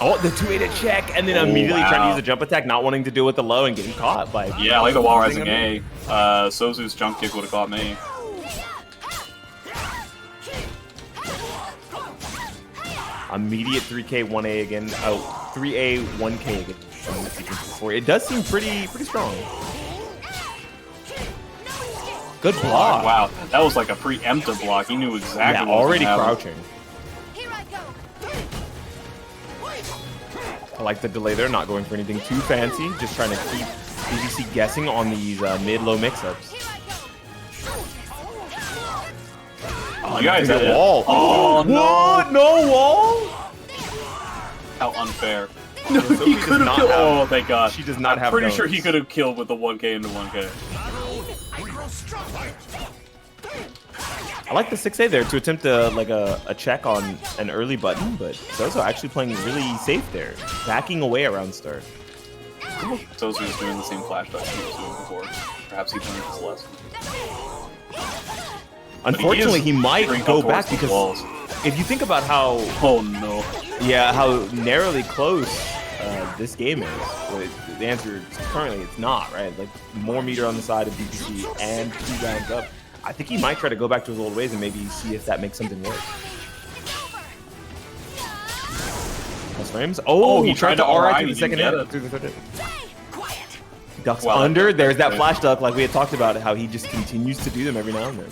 Oh, the 2-8 check, and then immediately trying to use a jump attack, not wanting to deal with the low and getting caught by. Yeah, I like the wall rising A. Sozu's jump kick would have caught me. Immediate 3K 1A again. Oh, 3A 1K again. From the sequence before. It does seem pretty strong. Good block. Wow, that was like a preemptive block. He knew exactly. Yeah, what was already gonna happen. crouching. I like the delay there, not going for anything too fancy, just trying to keep BBC guessing on these mid-low mix-ups. Oh, you guys had had a wall. Oh, what? No wall? How unfair. No, he could have killed. Oh, thank God. She does not have I'm pretty those. sure he could have killed with the 1K into 1K. I like the 6A there to attempt a check on an early button, but Zozo actually playing really safe there, backing away around start. Zozo's doing the same flash dodge he was doing before. Perhaps he learned his lesson. Unfortunately, he might go back because walls. if you think about how how narrowly close this game is, well, the answer is currently it's not, right? Like more meter on the side of BBC and 2 rounds up. I think he might try to go back to his old ways and maybe see if that makes something work. Plus frames. Oh, he tried to RI through the second hit. Through the third hit. Ducks under. There's that flash duck like we had talked about, how he just continues to do them every now and then.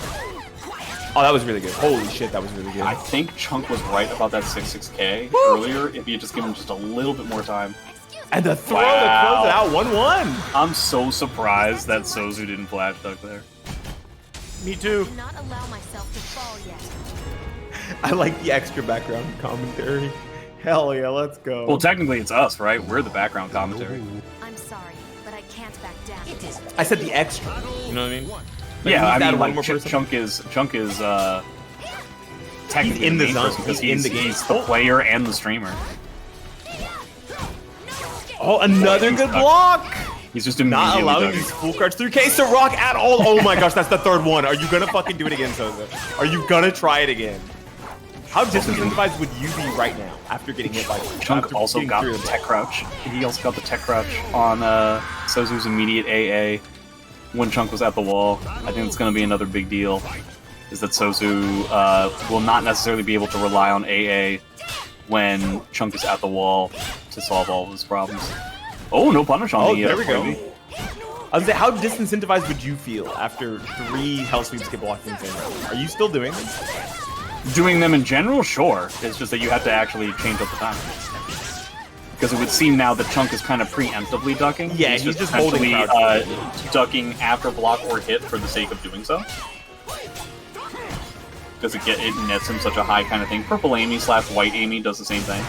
Oh, that was really good. Holy shit, that was really good. I think Chunk was right about that 6-6K earlier if he had just given him just a little bit more time. And the throw to close it out 1-1. I'm so surprised that Sozu didn't flash duck there. Me too. Do not allow myself to fall yet. I like the extra background commentary. Hell yeah, let's go. Well, technically it's us, right? We're the background commentary. I'm sorry, but I can't back down. I said the extra. You know what I mean? Like, yeah, I mean, one like, more Chunk is technically in the main zone person because in the game. he's the player and the streamer. Oh, another good block. He's just not immediately allowing ducking. these full cards 3K to rock at all. Oh my gosh, that's the third one. Are you gonna fucking do it again, Sozo? Are you gonna try it again? How disincentivized would you be right now after getting hit by Chunk also got the tech crouch. He also got the tech crouch on Sozu's immediate AA when Chunk was at the wall. I think it's going to be another big deal, is that Sozu will not necessarily be able to rely on AA when Chunk is at the wall to solve all of his problems. Oh, no punish on the there we go. Kirby. I was saying, how disincentivized would you feel after 3 hell sweeps get blocked in the same round? Are you still doing this? Doing them in general, sure. It's just that you have to actually change up the time. Because it would seem now that Chunk is kind of preemptively ducking. Yeah, he's just holding ducking after block or hit for the sake of doing so. Because it nets him such a high kind of thing. Purple Amy / white Amy does the same thing.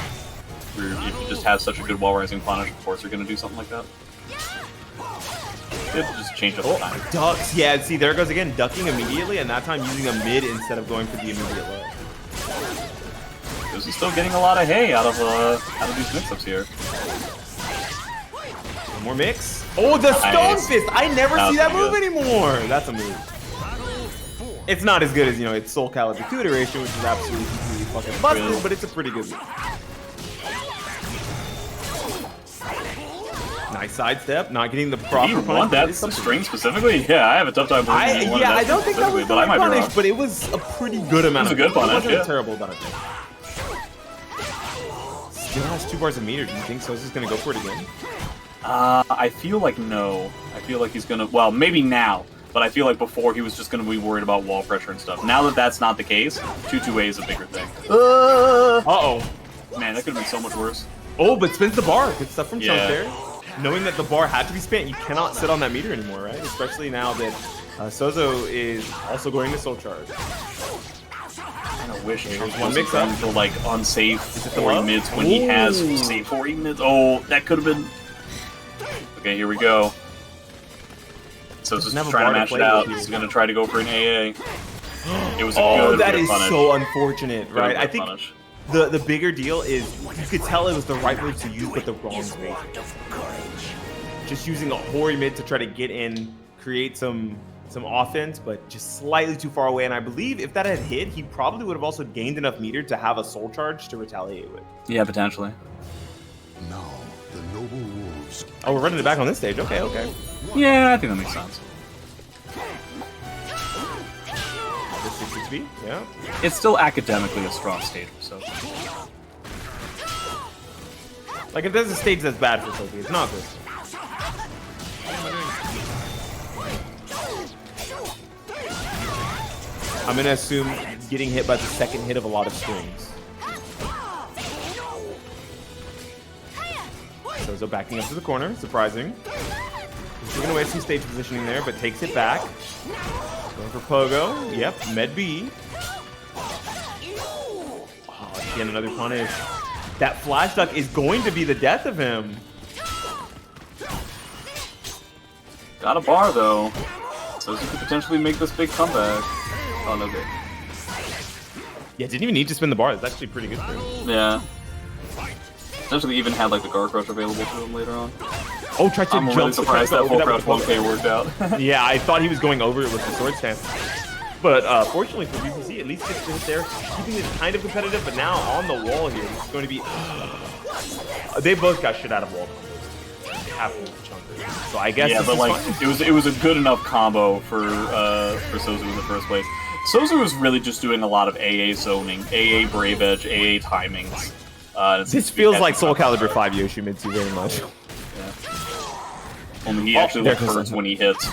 Where if you just have such a good wall rising punish, of course you're going to do something like that. You have to just change up the time. Ducks, yeah, see, there it goes again, ducking immediately, and that time using a mid instead of going for the immediate low. Because he's still getting a lot of hay out of these mix-ups here. One more mix. Oh, the Stone Fist! I never see that move anymore! That's a move. It's not as good as, it's SoulCalibur 2 iteration, which is absolutely completely fucking busted, but it's a pretty good move. Nice sidestep, not getting the proper Did he want that string specifically? Yeah, I have a tough time believing he wanted that I don't think that was the right punish, but it was a pretty good amount of it. It was a good punish, It wasn't a terrible amount of thing. Still has 2 bars of meter. Do you think Sozu's going to go for it again? I feel like no. I feel like he's going to... Well, maybe now. But I feel like before he was just going to be worried about wall pressure and stuff. Now that that's not the case, 2-2A is a bigger thing. Uh-oh. Man, that could have been so much worse. Oh, but spins the bar. Good stuff from Chunk Yeah. there. Knowing that the bar had to be spent, you cannot sit on that meter anymore, right? Especially now that Souzo is also going to Soul Charge. I kind of wish Chunk one wasn't mix-up. going to like unsafe the 40 low? mids when he has Ooh. safe 40 mids. Oh, that could have been. Okay, here we go. So just Doesn't have a trying to bar to match play it out. with He's here. going to try to go for an AA. It was a Oh, good that rip is punish. so unfortunate, Good right? rip I think punish. the bigger deal is you could tell it was the right move to use, but the wrong move. Just using a Hori mid to try to get in, create some offense, but just slightly too far away. And I believe if that had hit, he probably would have also gained enough meter to have a Soul Charge to retaliate with. Yeah, potentially. Now, the noble wolves. Oh, we're running it back on this stage. Okay, okay. Yeah, I think that makes sense. This 60 yeah. It's still academically a strong stage, so. Like if there's a stage that's bad for Sophie, it's not this. I'm gonna assume getting hit by the second hit of a lot of strings. Souzo backing up to the corner, surprising. He's taking away some stage positioning there, but takes it back. Going for Pogo. Yep, Med B. Oh, again, another punish. That flash duck is going to be the death of him. Got a bar, though. So he could potentially make this big comeback. Oh, no good. Yeah, didn't even need to spin the bar. That's actually pretty good for him. Yeah. Potentially even had like the guard crush available to him later on. Oh, tried to I'm jump. really surprised that full crouch with 1K worked out. Yeah, I thought he was going over it with the sword stance. But fortunately for BPC, at least gets to hit there, keeping it kind of competitive, but now on the wall here, it's going to be... they both got shit out of wall combos. They have to chunk it. So I guess Yeah, but like fine. it was a good enough combo for Sozu in the first place. Sozu was really just doing a lot of AA zoning, AA Brave Edge, AA timings. This feels like SoulCalibur 5 Yoshimitsu very much. Yeah. Only he actually there looks goes hurt something. when he hits.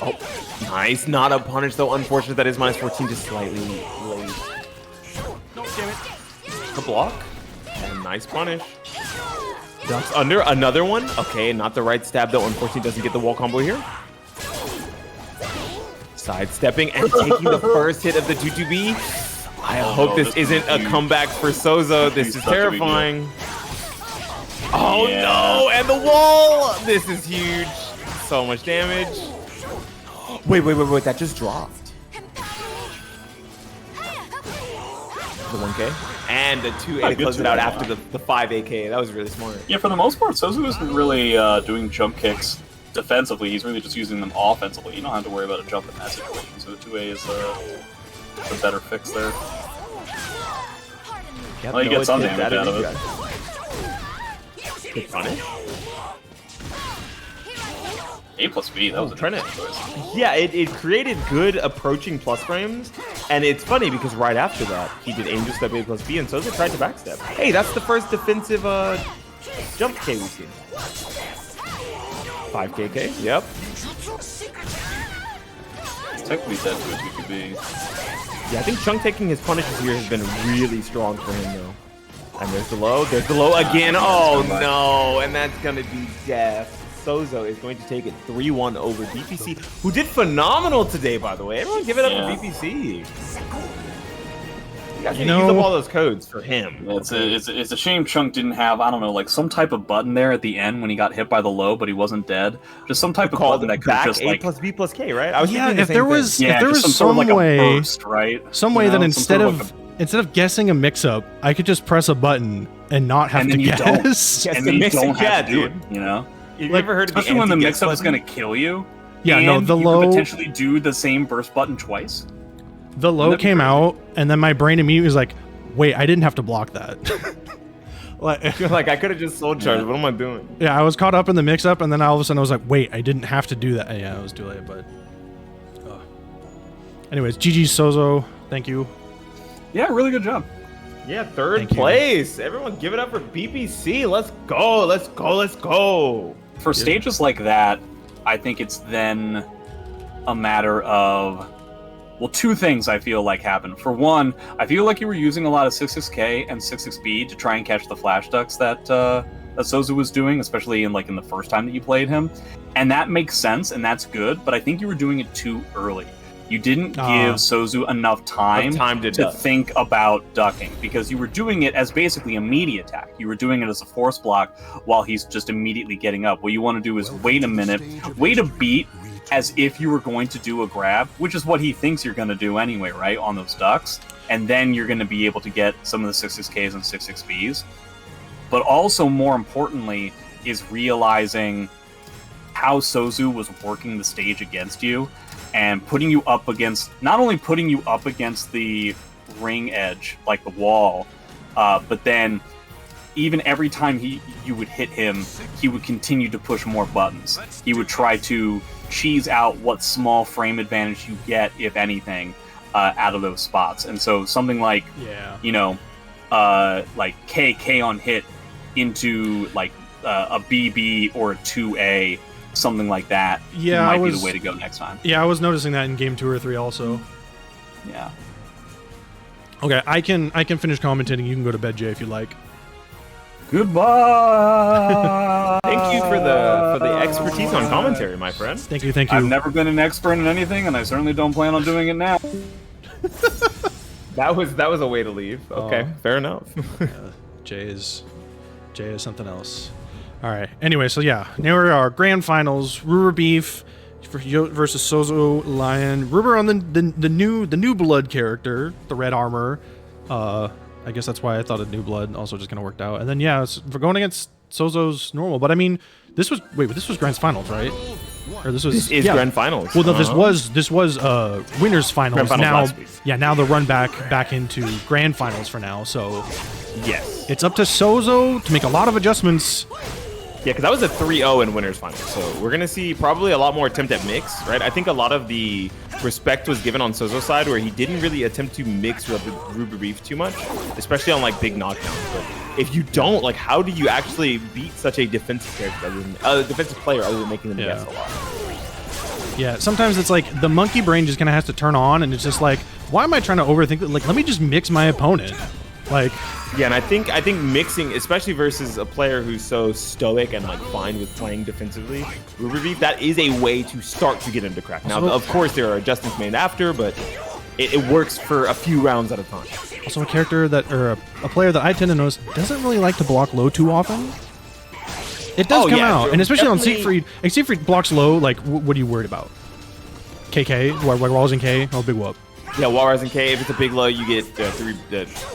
Oh, nice. Not a punish, though. Unfortunate that is minus 14, just slightly late. Damn it. The block. And nice punish. Ducks under. Another one. Okay, not the right stab, though. Unfortunately, doesn't get the wall combo here. Sidestepping and taking the first hit of the 2-2B. I hope this isn't a comeback for Souzo. This is terrifying. Oh, Yeah. no. And the wall. This is huge. So much damage. Wait. That just dropped. The 1K. And the 2A to good close it 2A. out after the 5 AK. That was really smart. Yeah, for the most part, Sozu isn't really doing jump kicks defensively. He's really just using them offensively. You don't have to worry about a jump in that situation. So the 2A is a better fix there. Yep, Well, you get some attempt damage out of it. Good punish. A+B, that was a Trying to- good choice. Yeah, it created good approaching plus frames, and it's funny because right after that, he did Angel Step A plus B, and Souzo tried to backstep. Hey, that's the first defensive jump K we've seen. 5KK, yep. Technically dead to a 2-2B. Yeah, I think Chunk taking his punishes here has been really strong for him, though. And there's the low again. Oh, no, and that's going to be death. Souzo is going to take it 3-1 over BPC, who did phenomenal today, by the way. Everyone give it up for BPC. You guys need to use up all those codes for him. It's a shame Chunk didn't have, I don't know, like some type of button there at the end when he got hit by the low, but he wasn't dead. Just some type of button that could back just A like plus B plus K, right? I was Yeah, thinking the if same there thing. was yeah, if there just was some some sort of like way, a burst, right? some You way that know, some instead sort of instead of guessing a mix-up, I could just press a button and not have And to then you don't. guess. Yes, and the then you mix- don't have to do dude. it, you know? Have you like, ever heard of the Especially when the anti-guess mix-up is button? going to kill you. Yeah, and no, the you low could potentially do the same burst button twice. the low That'd be came crazy. out, and then my brain immediately was like, "Wait, I didn't have to block that." Like, You're like, I could have just soul charged. What am I doing? yeah, I was caught up in the mix-up, and then all of a sudden I was like, "Wait, I didn't have to do that." Yeah, it was too late, but. Anyways, GG Souzo, thank you. Yeah, really good job. Yeah, third Thank you. place. Everyone give it up for BPC. Let's go. Let's go. Let's go. For stages like that, I think it's then a matter of Well, two things I feel like happened. For one, I feel like you were using a lot of 66K and 66B to try and catch the flash ducks that Souzou was doing, especially in the first time that you played him. And that makes sense, and that's good, but I think you were doing it too early. You didn't give Souzou enough time to think about ducking, because you were doing it as basically a melee attack. You were doing it as a force block while he's just immediately getting up. What you want to do is wait a minute, wait a beat, as if you were going to do a grab, which is what he thinks you're going to do anyway, right, on those ducks. And then you're going to be able to get some of the 66Ks and 66Bs. But also, more importantly, is realizing how Souzou was working the stage against you and putting you up against, not only putting you up against the ring edge, like the wall, but then even every time you would hit him, he would continue to push more buttons. He would try to cheese out what small frame advantage you get, if anything, out of those spots. And so something like, like KK on hit into a BB or a 2A, something like that, might be the way to go next time. Yeah, I was noticing that in game 2 or 3 also. Yeah. Okay, I can finish commentating. You can go to bed, Jay, if you like. Goodbye. Thank you for the expertise on commentary, my friend. Thank you. I've never been an expert in anything, and I certainly don't plan on doing it now. That was a way to leave. Okay, fair enough. Jay is something else. All right. Anyway, so yeah, now we are grand finals. RuberBeef versus SouzouLion. Ruber on the new blood character, the red armor. I guess that's why I thought a new blood also just kind of worked out. And then yeah, we're going against Souzou's normal. But I mean, this was grand finals, right? Or this is grand finals. Well, no, this was winners finals. Now the run back into grand finals for now. So yes, it's up to Souzou to make a lot of adjustments. Yeah, because that was a 3-0 in winners finals. So we're going to see probably a lot more attempt at mix, right? I think a lot of the respect was given on Souzou's side where he didn't really attempt to mix RuberBeef too much, especially on big knockdowns. But if you don't, how do you actually beat such a defensive character, defensive player, other than making them guess a lot? Yeah, sometimes it's the monkey brain just kind of has to turn on, and it's just why am I trying to overthink it? Let me just mix my opponent. Yeah, and I think mixing, especially versus a player who's so stoic and fine with playing defensively, RuberBeef, that is a way to start to get him to crack. Now, of course, there are adjustments made after, but it works for a few rounds at a time. Also, a character a player that I tend to notice doesn't really like to block low too often. It does come out, and especially on Siegfried. If Siegfried blocks low, what are you worried about? KK, walls and K, big whoop. Yeah, wall rising K. If it's a big low, you get 3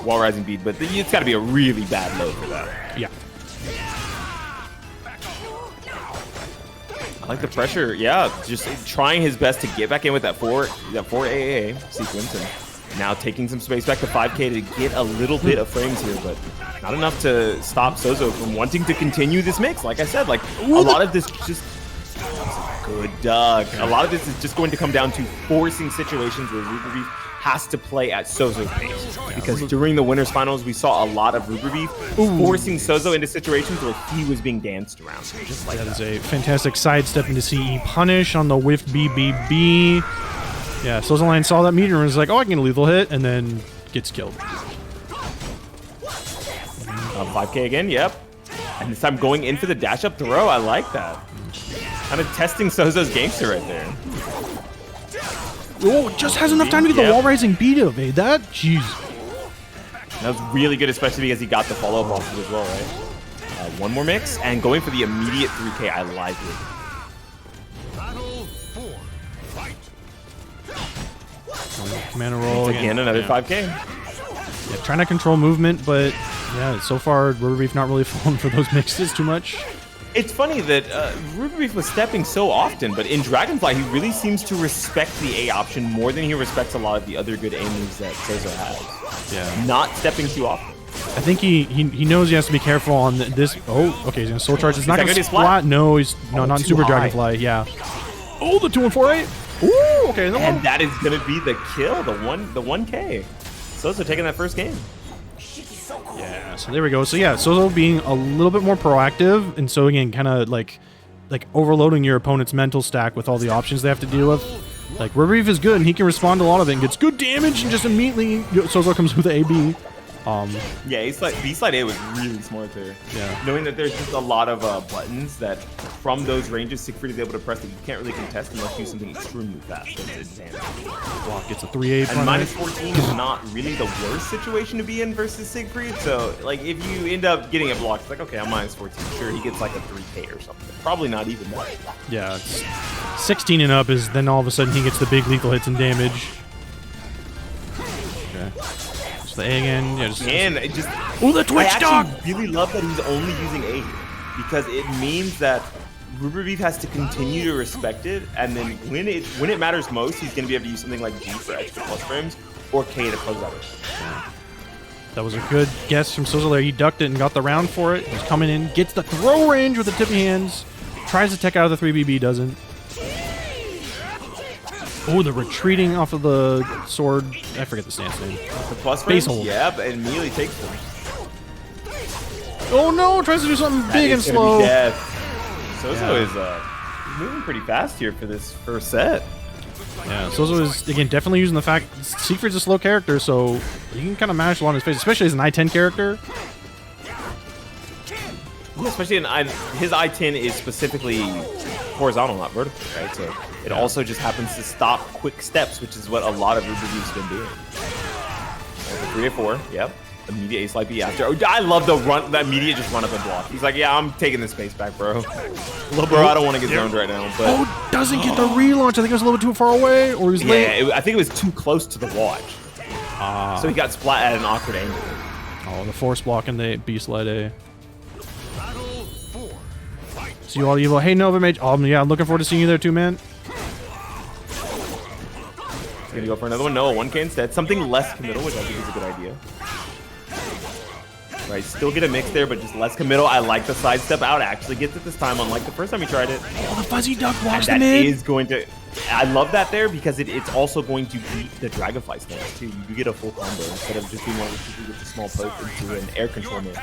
wall rising bead, but it's got to be a really bad low for that. Yeah. I like the pressure. Yeah, just trying his best to get back in with that 4 AAA sequence, and now taking some space back to 5K to get a little bit of frames here, but not enough to stop Souzou from wanting to continue this mix. Like I said, a lot of this just. Good Doug. A lot of this is just going to come down to forcing situations where RuberBeef has to play at Souzou's pace. Because during the winners finals, we saw a lot of RuberBeef forcing Souzou into situations where he was being danced around. Just that is a fantastic sidestep into CE punish on the whiff BBB. Yeah, SouzouLion saw that meter and was like, oh, I can get a lethal hit, and then gets killed. 5K again, yep. And this time going in for the dash up throw. I like that. Kind of testing Souzou's gangster right there. Oh, just has enough time to get the wall rising beat to evade that. Jeez. That was really good, especially because he got the follow-up off as well, right? One more mix and going for the immediate 3K. I like it. Battle 4. Fight. Command roll again. Another 5K. Yeah, trying to control movement, but yeah, so far RuberBeef not really falling for those mixes too much. It's funny that RuberBeef was stepping so often, but in Dragonfly, he really seems to respect the A option more than he respects a lot of the other good A moves that Souzou has. Yeah. Not stepping too often. I think he knows he has to be careful on this. Oh, okay, he's going to soul charge. It's not going to splat. No, he's not in Super Dragonfly. Yeah. Oh, the 2-1-4-8. Ooh, okay. And that is going to be the kill, the 1K. Souzou taking that first game. Yeah, so there we go. So yeah, Souzou being a little bit more proactive, and so again, kind of like overloading your opponent's mental stack with all the options they have to deal with. Like, RuberBeef is good, and he can respond to a lot of it and gets good damage, and just immediately Sozo comes with the AB. Yeah, B-Slide A was really smart there. Yeah. Knowing that there's just a lot of buttons that from those ranges, Siegfried is able to press that you can't really contest unless you do something extremely fast. It's Block gets a 3-8. and minus 14 is not really the worst situation to be in versus Siegfried. So, like, if you end up getting a block, it's like, okay, I'm minus 14. Sure, he gets like a 3K or something. Probably not even that. Yeah, it's 16 and up is then all of a sudden he gets the big lethal hits and damage. Okay. So the A again. Yeah, And it just... Oh, the Twitch dog! I actually really love that he's only using A here. Because it means that RuberBeef has to continue to respect it, and then when it matters most, he's going to be able to use something like B for extra plus frames, or K to close out it. That was a good guess from SouzouLion. He ducked it and got the round for it. He's coming in, gets the throw range with the tippy hands, tries to tech out of the 3BB, doesn't. Oh, the retreating off of the sword. I forget the stance name. The plus Base frames, hold. yeah, but it immediately takes them. Oh no, tries to do something big and slow. Sozo is moving pretty fast here for this first set. Yeah, Sozo is, again, definitely using the fact Siegfried's a slow character, so you can kind of mash a lot in his face, especially as an I-10 character. Yeah, especially his I-10 is specifically horizontal, not vertical, right? So it also just happens to stop quick steps, which is what a lot of RuberBeef's been doing. 3-4, yep. Immediate A-slide B after. Oh, I love the immediate just run up and block. He's like, yeah, I'm taking this space back, bro. Little bro, I don't want to get zoned right now. But Oh, doesn't get the relaunch. I think it was a little bit too far away, or he was late. I think it was too close to the watch. So he got splat at an awkward angle. Oh, the force block and the B-slide A. Battle 4. Fight. See you all evil. Hey, Nova Mage. Yeah, I'm looking forward to seeing you there too, man. He's gonna go for another one. No, a 1K instead. Something less committal, which I think is a good idea. Right, still get a mix there, but just less committal. I like the sidestep out. Actually gets it this time, unlike the first time he tried it. Oh, the fuzzy duck blocks the That mid. is going to... I love that there because it's also going to beat the Dragonfly stance too. You get a full combo instead of just being one of the people with the small poke into an air control mid.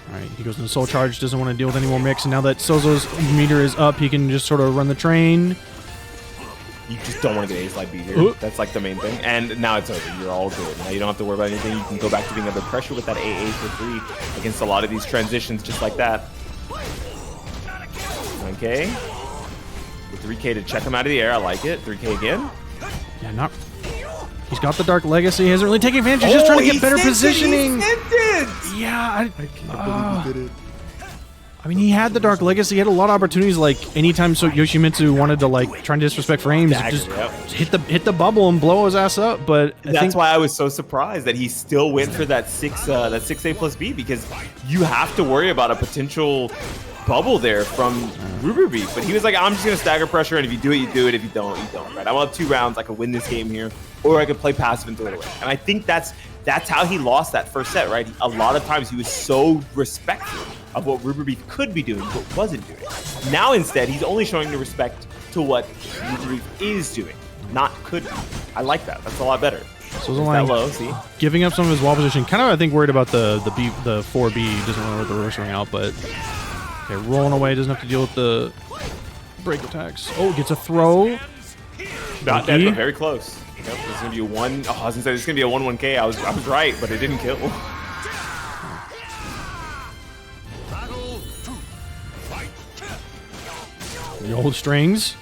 Alright, he goes into Soul Charge, doesn't want to deal with any more mix, and now that Sozo's meter is up, he can just sort of run the train. You just don't want to get A-slide B here. Oop. That's like the main thing. And now it's over. You're all good. Now you don't have to worry about anything. You can go back to being under pressure with that AA for free against a lot of these transitions just like that. 1K. With 3K to check him out of the air. I like it. 3K again. Yeah, not... He's got the Dark Legacy. He hasn't really taken advantage. He's just trying to get better positioning. Yeah, I mean, he had the Dark Legacy. He had a lot of opportunities. Like anytime Yoshimitsu wanted to like try and disrespect frames, just hit the bubble and blow his ass up. But that's why I was so surprised that he still went for that 6A plus B, because you have to worry about a potential bubble there from RuberBeef. But he was like, I'm just gonna stagger pressure, and if you do it, you do it. If you don't, you don't. Right? I'm up 2 rounds. I could win this game here, or I could play passive and throw it away. And I think that's how he lost that first set. Right? A lot of times he was so respectful of what RuberBeef could be doing, but wasn't doing. Now instead, he's only showing the respect to what RuberBeef is doing, not could be. I like that. That's a lot better. So that low, see? Giving up some of his wall position. Kind of, I think, worried about the 4B. Doesn't want to the reverse ring out, but okay, rolling away. Doesn't have to deal with the break attacks. Oh, gets a throw. Not dead, but very close. Yep, it's gonna be a 1. Oh, I was gonna say it's gonna be a 1-1K. I was right, but it didn't kill. The old strings.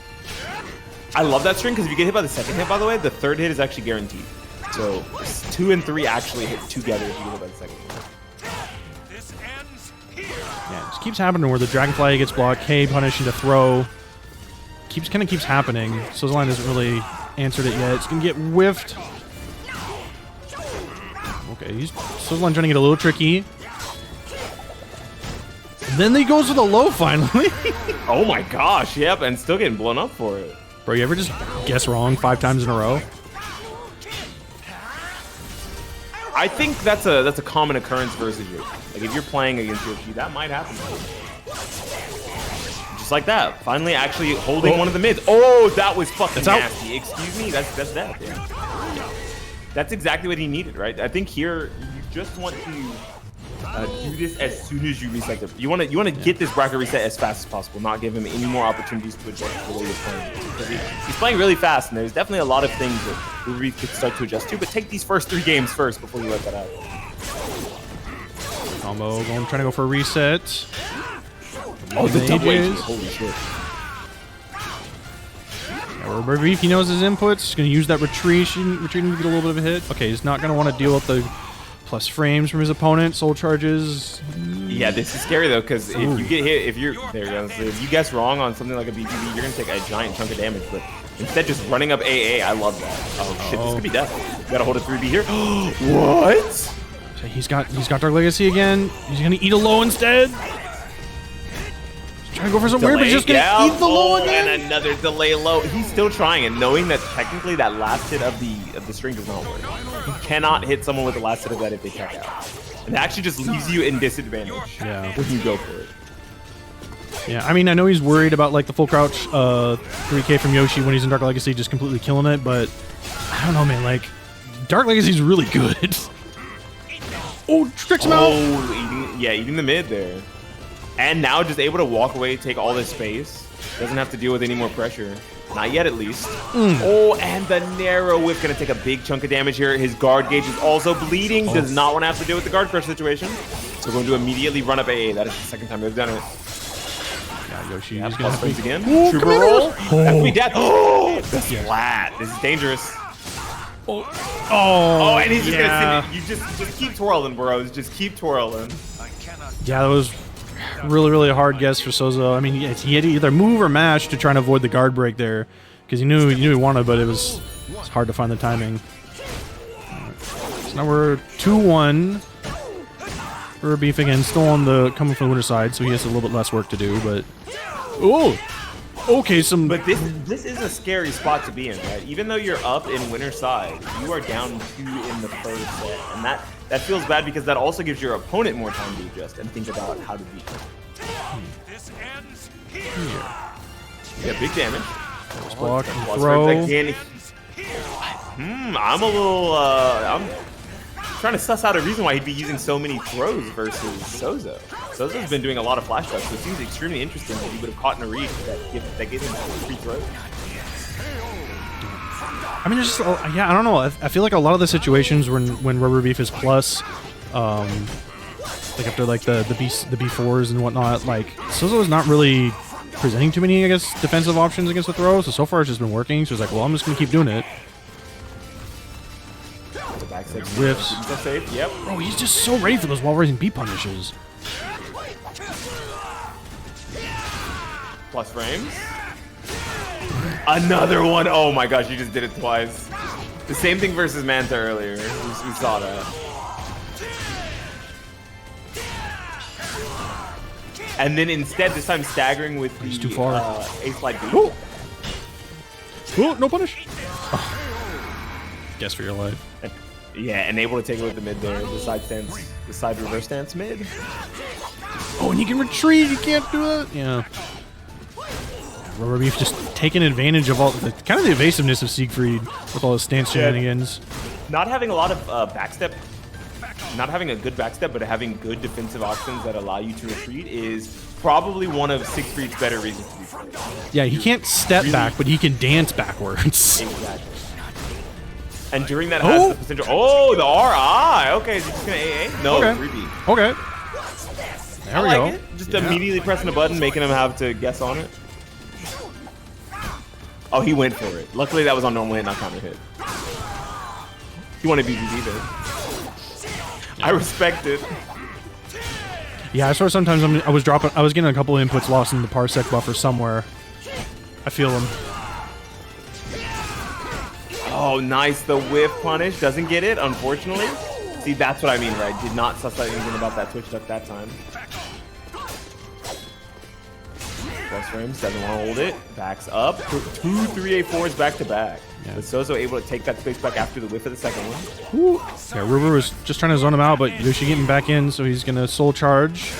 I love that string because if you get hit by the second hit, by the way, the third hit is actually guaranteed. So 2 and 3 actually hit together if you get hit by the second hit. Yeah, it just keeps happening where the Dragonfly gets blocked, K punish into throw. Kind of keeps happening. SouzouLion hasn't really answered it yet. It's gonna get whiffed. Okay, SouzouLion trying to get a little tricky. And then he goes with a low finally. Oh my gosh, yep, and still getting blown up for it. Bro, you ever just guess wrong 5 times in a row? I think that's a common occurrence versus you. Like if you're playing against your that might happen. Just like that. Finally actually holding one of the mids. Oh, that was fucking nasty. Excuse me, that's death. Yeah. That's exactly what he needed, right? I think here you just want to Do this as soon as you reset the. You want to get this bracket reset as fast as possible. Not give him any more opportunities to adjust the way you're playing. Because he's playing really fast, and there's definitely a lot of things that RuberBeef could start to adjust to. But take these first 3 games first before you let that out. Combo trying to go for a reset. Oh, the double Ages. Holy shit. RuberBeef, he knows his inputs. He's going to use that retreating to get a little bit of a hit. Okay, he's not going to want to deal with the plus frames from his opponent. Soul charges. Yeah, this is scary though, because if you get hit, if you guess wrong on something like a BGB, you're going to take a giant chunk of damage. But instead, just running up AA, I love that. Oh shit, this could be death. You got to hold a 3B here. What? So he's got Dark Legacy again. He's going to eat a low instead. Trying to go for some weird, but he's just going to eat the low again. And another delay low. He's still trying, and knowing that technically that last hit of the string does not work. You cannot hit someone with the last hit of that if they check out. And it actually just leaves you in disadvantage when you go for it. Yeah, I mean, I know he's worried about like the full crouch 3K from Yoshi when he's in Dark Legacy, just completely killing it, but I don't know, man. Like, Dark Legacy's really good. Oh, tricks him out. Eating the mid there. And now just able to walk away, take all this space. Doesn't have to deal with any more pressure. Not yet, at least. Oh, and the narrow whip going to take a big chunk of damage here. His guard gauge is also bleeding. Does not want to have to deal with the guard crush situation. So going to immediately run up AA. That is the second time they've done it. Yeah, Yoshi Yeah, is plus going frames to again. Oh, Trooper roll. That's gonna be death. Oh, the Yeah. splat. This is dangerous. Oh, And he's just going to send it. You just keep twirling, bros. Just keep twirling. Yeah, that was really a hard guess for Souzou. I mean, he had to either move or mash to try and avoid the guard break there, because he knew he wanted, but it's hard to find the timing. Right. So now we're 2-1. RuberBeef again, still on the coming from the winner side, so he has a little bit less work to do. But okay, But this is a scary spot to be in, right? Even though you're up in winner side, you are down 2 in the first set, and that feels bad because that also gives your opponent more time to adjust and think about how to beat him. This ends Yeah, big damage. block and Plus throw. frames again. I'm a little. I'm trying to suss out a reason why he'd be using so many throws versus Souzou. Souzou's been doing a lot of flash shots, so it seems extremely interesting that he would have caught in a reach that gave him 3 throws. I mean, there's just, I don't know. I feel like a lot of the situations when RuberBeef is plus, like after like the B4s and whatnot, like Souzou is not really presenting too many, I guess, defensive options against the throw. So far it's just been working. So it's like, well, I'm just gonna keep doing it. The backside Whiffs. safe. Yep. Bro, he's just so ready for those wall-raising B punishes. Plus frames. Another one. Oh my gosh, you just did it twice. The same thing versus Manta earlier. We saw that. And then instead, this time staggering with the too far. A-slide B. Oh, no punish. Guess for your life. Yeah, and able to take it with the mid there. The side stance, the side reverse stance mid. Oh, and he can retreat. You can't do that. Yeah. RuberBeef just taking advantage of all the kind of the evasiveness of Siegfried with all his stance shenanigans. Not having a lot of backstep, not having a good backstep, but having good defensive options that allow you to retreat is probably one of Siegfried's better reasons to be played. Yeah, he can't step back, but he can dance backwards. Exactly. And during that has the potential. Oh, the RI. Okay, is he just gonna AA? No, Okay. 3B. Okay. There we go. It. Just immediately pressing a button, making him have to guess on it. Oh, he went for it. Luckily, that was on normal hit, not counter hit. He wanted BGB there. I respect it. Yeah, I swear sometimes I was getting a couple of inputs lost in the Parsec buffer somewhere. I feel them. Oh, nice. The whiff punish. Doesn't get it, unfortunately. See, that's what I mean, right? Did not suss out anything about that twitch duck that time. Plus frames, doesn't want to hold it. Backs up. 2 3A4s back to back. Yeah. But Souzou able to take that space back after the whiff of the second one. Ooh. Yeah, Ruber was just trying to zone him out, but Yoshi getting back in, so he's going to soul charge.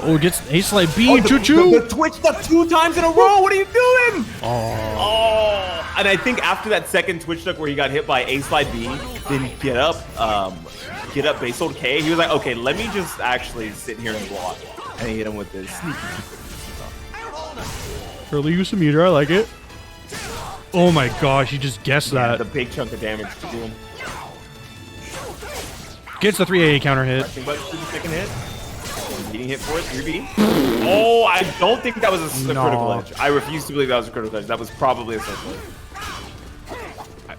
Oh, gets A-slide B. Choo-choo. The twitch duck 2 times in a row. What are you doing? Oh. And I think after that second twitch duck where he got hit by A-slide B, then get up, get up base hold K, he was like, okay, let me just actually sit here and block. And he hit him with this sneaky. Early use of meter, I like it. Oh my gosh, you just guessed that. The big chunk of damage to do him. Gets the 3AA counter hit. But the second hit. Beating hit for it, 3B. Oh, I don't think that was a critical edge. I refuse to believe that was a critical edge. That was probably a soul charge.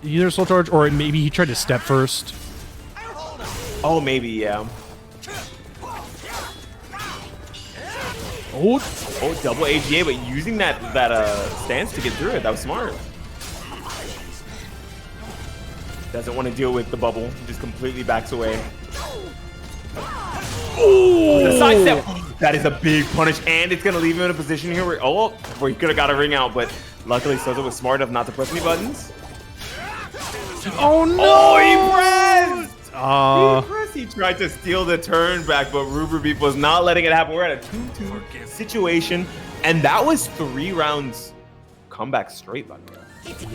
Either soul charge or maybe he tried to step first. Oh, maybe, yeah. Oh, double AGA, but using that stance to get through it. That was smart. Doesn't want to deal with the bubble. Just completely backs away. Oh, the side step. That is a big punish, and it's going to leave him in a position here where, where he could have got a ring out, but luckily Souzo was smart enough not to press any buttons. Oh no! Oh, he pressed! He tried to steal the turn back, but RuberBeef was not letting it happen. We're at a 2-2 situation, and that was 3 rounds comeback straight, by the way.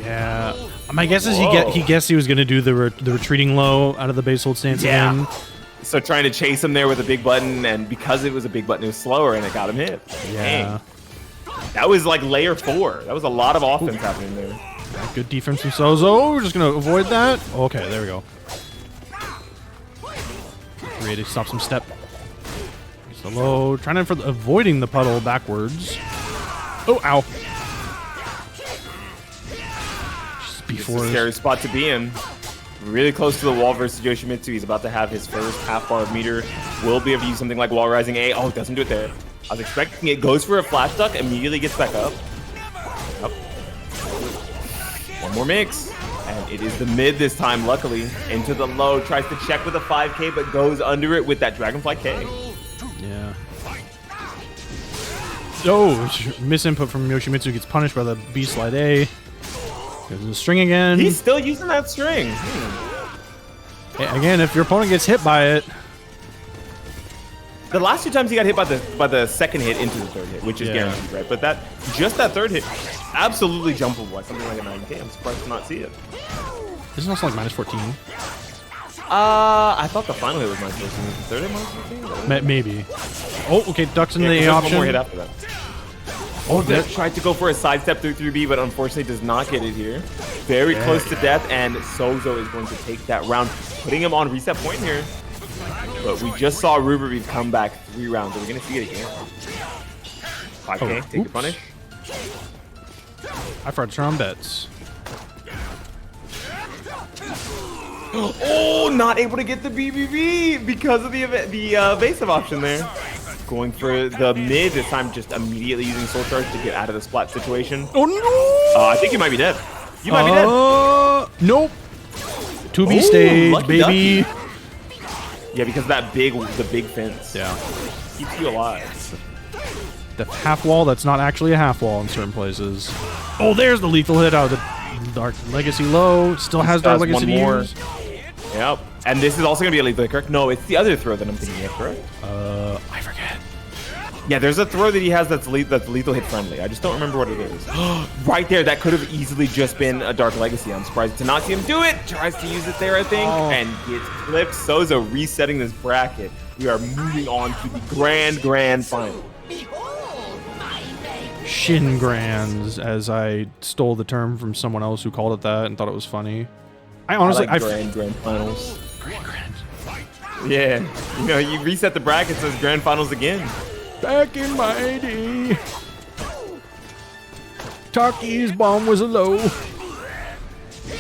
Yeah. My guess is he guessed he was going to do the retreating low out of the base hold stance again. So trying to chase him there with a big button, and because it was a big button, it was slower, and it got him hit. Yeah. Dang. That was like layer 4. That was a lot of offense happening there. Good defense from Souzo. We're just going to avoid that. Okay, there we go. 380 stops him step. He's the low. Trying to avoiding the puddle backwards. Oh, ow. Just before This is a scary spot to be in. Really close to the wall versus Yoshimitsu. He's about to have his first half bar of meter. Will be able to use something like wall rising A. Oh, doesn't do it there. I was expecting it. Goes for a flash duck. Immediately gets back up. One more mix. And it is the mid this time, luckily. Into the low. Tries to check with a 5K, but goes under it with that Dragonfly K. Yeah. Oh, misinput from Yoshimitsu gets punished by the B slide A. There's the string again. He's still using that string. Yeah, again, if your opponent gets hit by it. The last 2 times he got hit by the second hit into the third hit, which is guaranteed, right? But that third hit, absolutely jumpable at something like a 9K. I'm surprised to not see it. Isn't also like -14? I thought the final hit was -14. The third hit -14? Maybe. Oh, okay. Ducks in the option. One more hit after that. Oh, that tried to go for a sidestep through 3B, but unfortunately does not get it here. Very close to death, and Souzo is going to take that round, putting him on reset point here. But we just saw RuberBeef come back 3 rounds. Are we going to see it again? 5K, take the punish. I forgot to turn on bets. Oh, not able to get the BBB because of the evasive option there. Going for the mid this time, just immediately using Soul Charge to get out of the splat situation. Oh no! I think you might be dead. You might be dead. Nope. 2B stage, baby. Ducky. Yeah, because of that the big fence. Yeah. Keeps you alive. The half wall that's not actually a half wall in certain places. Oh, there's the lethal hit out of the Dark Legacy low. Still has Dark Legacy to use. Yep. And this is also going to be a lethal hit, correct? No, it's the other throw that I'm thinking of, correct? I forget. Yeah, there's a throw that he has that's lethal hit friendly. I just don't remember what it is. Right there, that could have easily just been a Dark Legacy. I'm surprised to not see him do it. Tries to use it there, I think, and gets clipped. Souzo resetting this bracket. We are moving on to the grand final. Shin Grands, as I stole the term from someone else who called it that and thought it was funny. I honestly, I like grand finals. Grand. Yeah, you know, you reset the brackets as grand finals again. Back in my day, Taki's bomb was a low.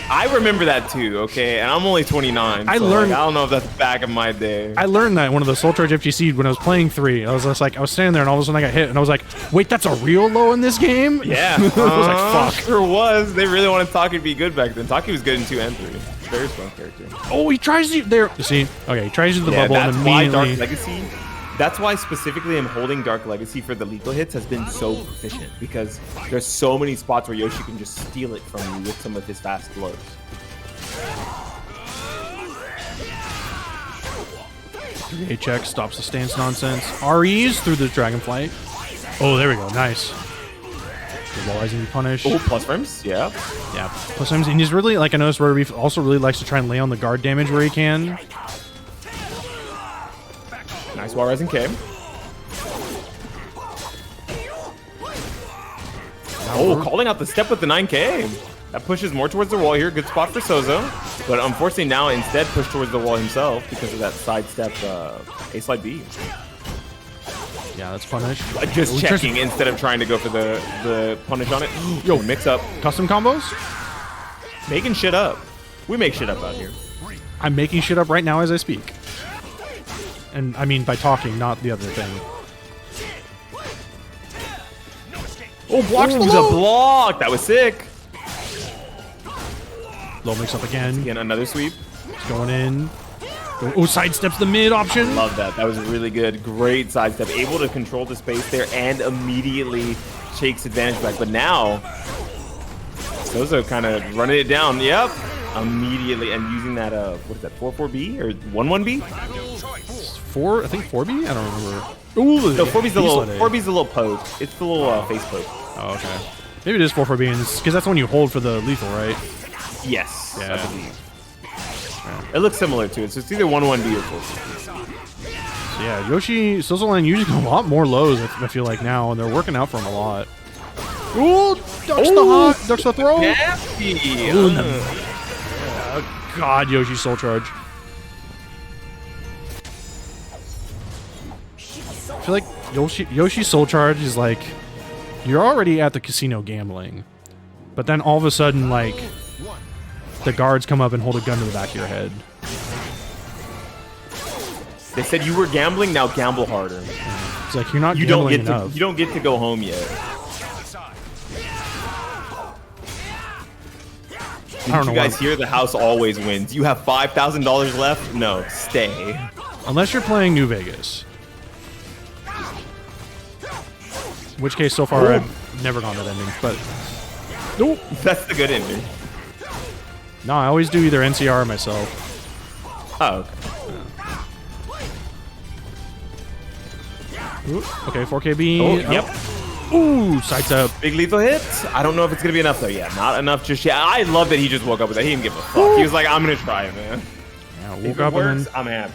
I remember that too, okay? And I'm only 29. I so learned. Like, I don't know if that's back in my day. I learned that one of the Soul Charge FGC when I was playing 3. I was just like, I was standing there and all of a sudden I got hit and I was like, wait, that's a real low in this game? Yeah. I was like, fuck. Sure was. They really wanted Taki to be good back then. Taki was good in 2 and 3. Very strong character. Oh, he tries to there. See, okay, he tries to do the bubble and that's why immediately. Dark Legacy. That's why specifically him holding Dark Legacy for the lethal hits has been so proficient, because there's so many spots where Yoshi can just steal it from you with some of his fast blows. HX stops the stance nonsense. REs through the Dragonflight. Oh, there we go. Nice. Rising punish. Oh, plus frames? Yeah. Yeah, plus frames. And he's really, like I noticed, RuberBeef also really likes to try and lay on the guard damage where he can. Nice wall rising K. Oh, calling out the step with the 9K. That pushes more towards the wall here. Good spot for Souzo. But unfortunately now instead push towards the wall himself because of that sidestep A slide B. Yeah, that's punish. Just checking instead of trying to go for the punish on it. Yo, mix up. Custom combos? Making shit up. We make shit up out here. I'm making shit up right now as I speak. And I mean by talking, not the other thing. Oh, blocks the block. That was sick. Low mix up again. Again, another sweep. It's going in. Oh, sidesteps the mid option. Love that. That was really good. Great sidestep. Able to control the space there and immediately takes advantage back. But now, Souzo kind of running it down. Yep. Immediately. And using that, what is that, 4-4B or 1-1B? 4, I think 4B? I don't remember. Ooh, no, 4B's a little poke. It's the little face poke. Oh, okay. Maybe it is 4-4B, because that's the one you hold for the lethal, right? Yes. Yeah. I believe. It looks similar to it, so it's either 1-1B or 4-4B. So yeah, SouzouLion using a lot more lows, I feel like now, and they're working out for him a lot. Ooh, ducks the throw. Nasty. Oh, God, Yoshi soul charge. I feel like Yoshi soul charge is like, you're already at the casino gambling, but then all of a sudden, like, the guards come up and hold a gun to the back of your head. They said you were gambling, now gamble harder. It's like, you're not gambling enough. You don't get to go home yet. I don't know. You guys hear the house always wins. You have $5,000 left? No, stay. Unless you're playing New Vegas. In which case, so far, I've never gone that ending, but... Nope. That's the good ending. No, I always do either NCR or myself. Oh, okay. Ooh, okay, 4KB. Oh, yep. Ooh, sidestep. Big lethal hit. I don't know if it's going to be enough, though. Yeah, not enough just yet. I love that he just woke up with that. He didn't give a fuck. He was like, I'm going to try it, man. Yeah, If woke it up works, and then I'm happy.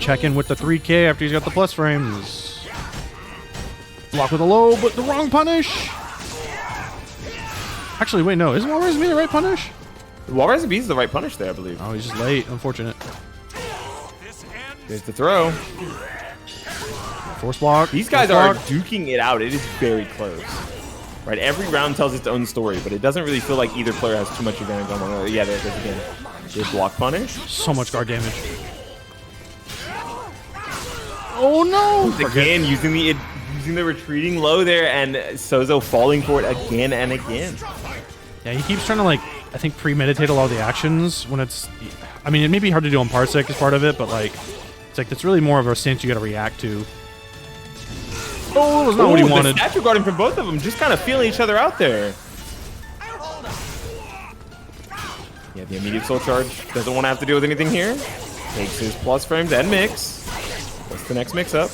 check in with the 3K after he's got the plus frames. Block with a low, but the wrong punish. Actually, wait, no. Isn't Walrus me the right punish? Wall Rising B is the right punish there, I believe. Oh, he's just late. Unfortunate. There's the throw. Force block. These guys are duking it out. It is very close. Right, every round tells its own story, but it doesn't really feel like either player has too much advantage on one another. Yeah, there it goes again. Good block punish. So much guard damage. Oh no! Again, using the retreating low there, and Souzo falling for it again and again. Yeah, he keeps trying to, like, I think premeditate a lot of the actions when it's... I mean, it may be hard to do on Parsec as part of it, but, like, it's like, it's really more of a stance you gotta react to. Oh, that was not what he wanted. The statue guarding from both of them, just kind of feeling each other out there. Yeah, the immediate soul charge. Doesn't want to have to deal with anything here. Takes his plus frames and mix. What's the next mix up?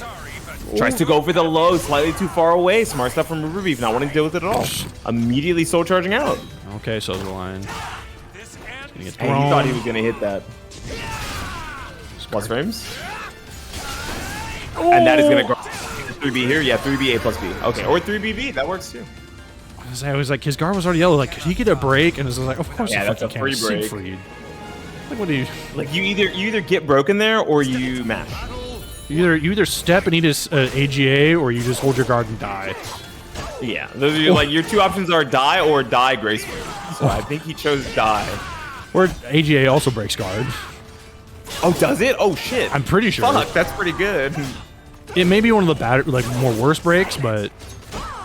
Tries to go for the low, slightly too far away. Smart stuff from RuberBeef, not wanting to deal with it at all. Immediately soul charging out. Okay, SouzouLion. And he thought he was going to hit that. Plus frames. And that is going to go 3B here. Yeah, 3B A plus B. Okay, or 3BB. That works too. I was like, his guard was already yellow. Like, could he get a break? And I was like, of course, yeah, that's a free break. Siegfried. Like, what do you? Like, you either get broken there or you mash. You either step and eat his AGA, or you just hold your guard and die. Yeah, those are like your two options are die or die gracefully. So I think he chose die. Or AGA also breaks guard. Oh, does it? Oh shit! I'm pretty sure. Fuck, that's pretty good. It may be one of the bad, like, more worse breaks, but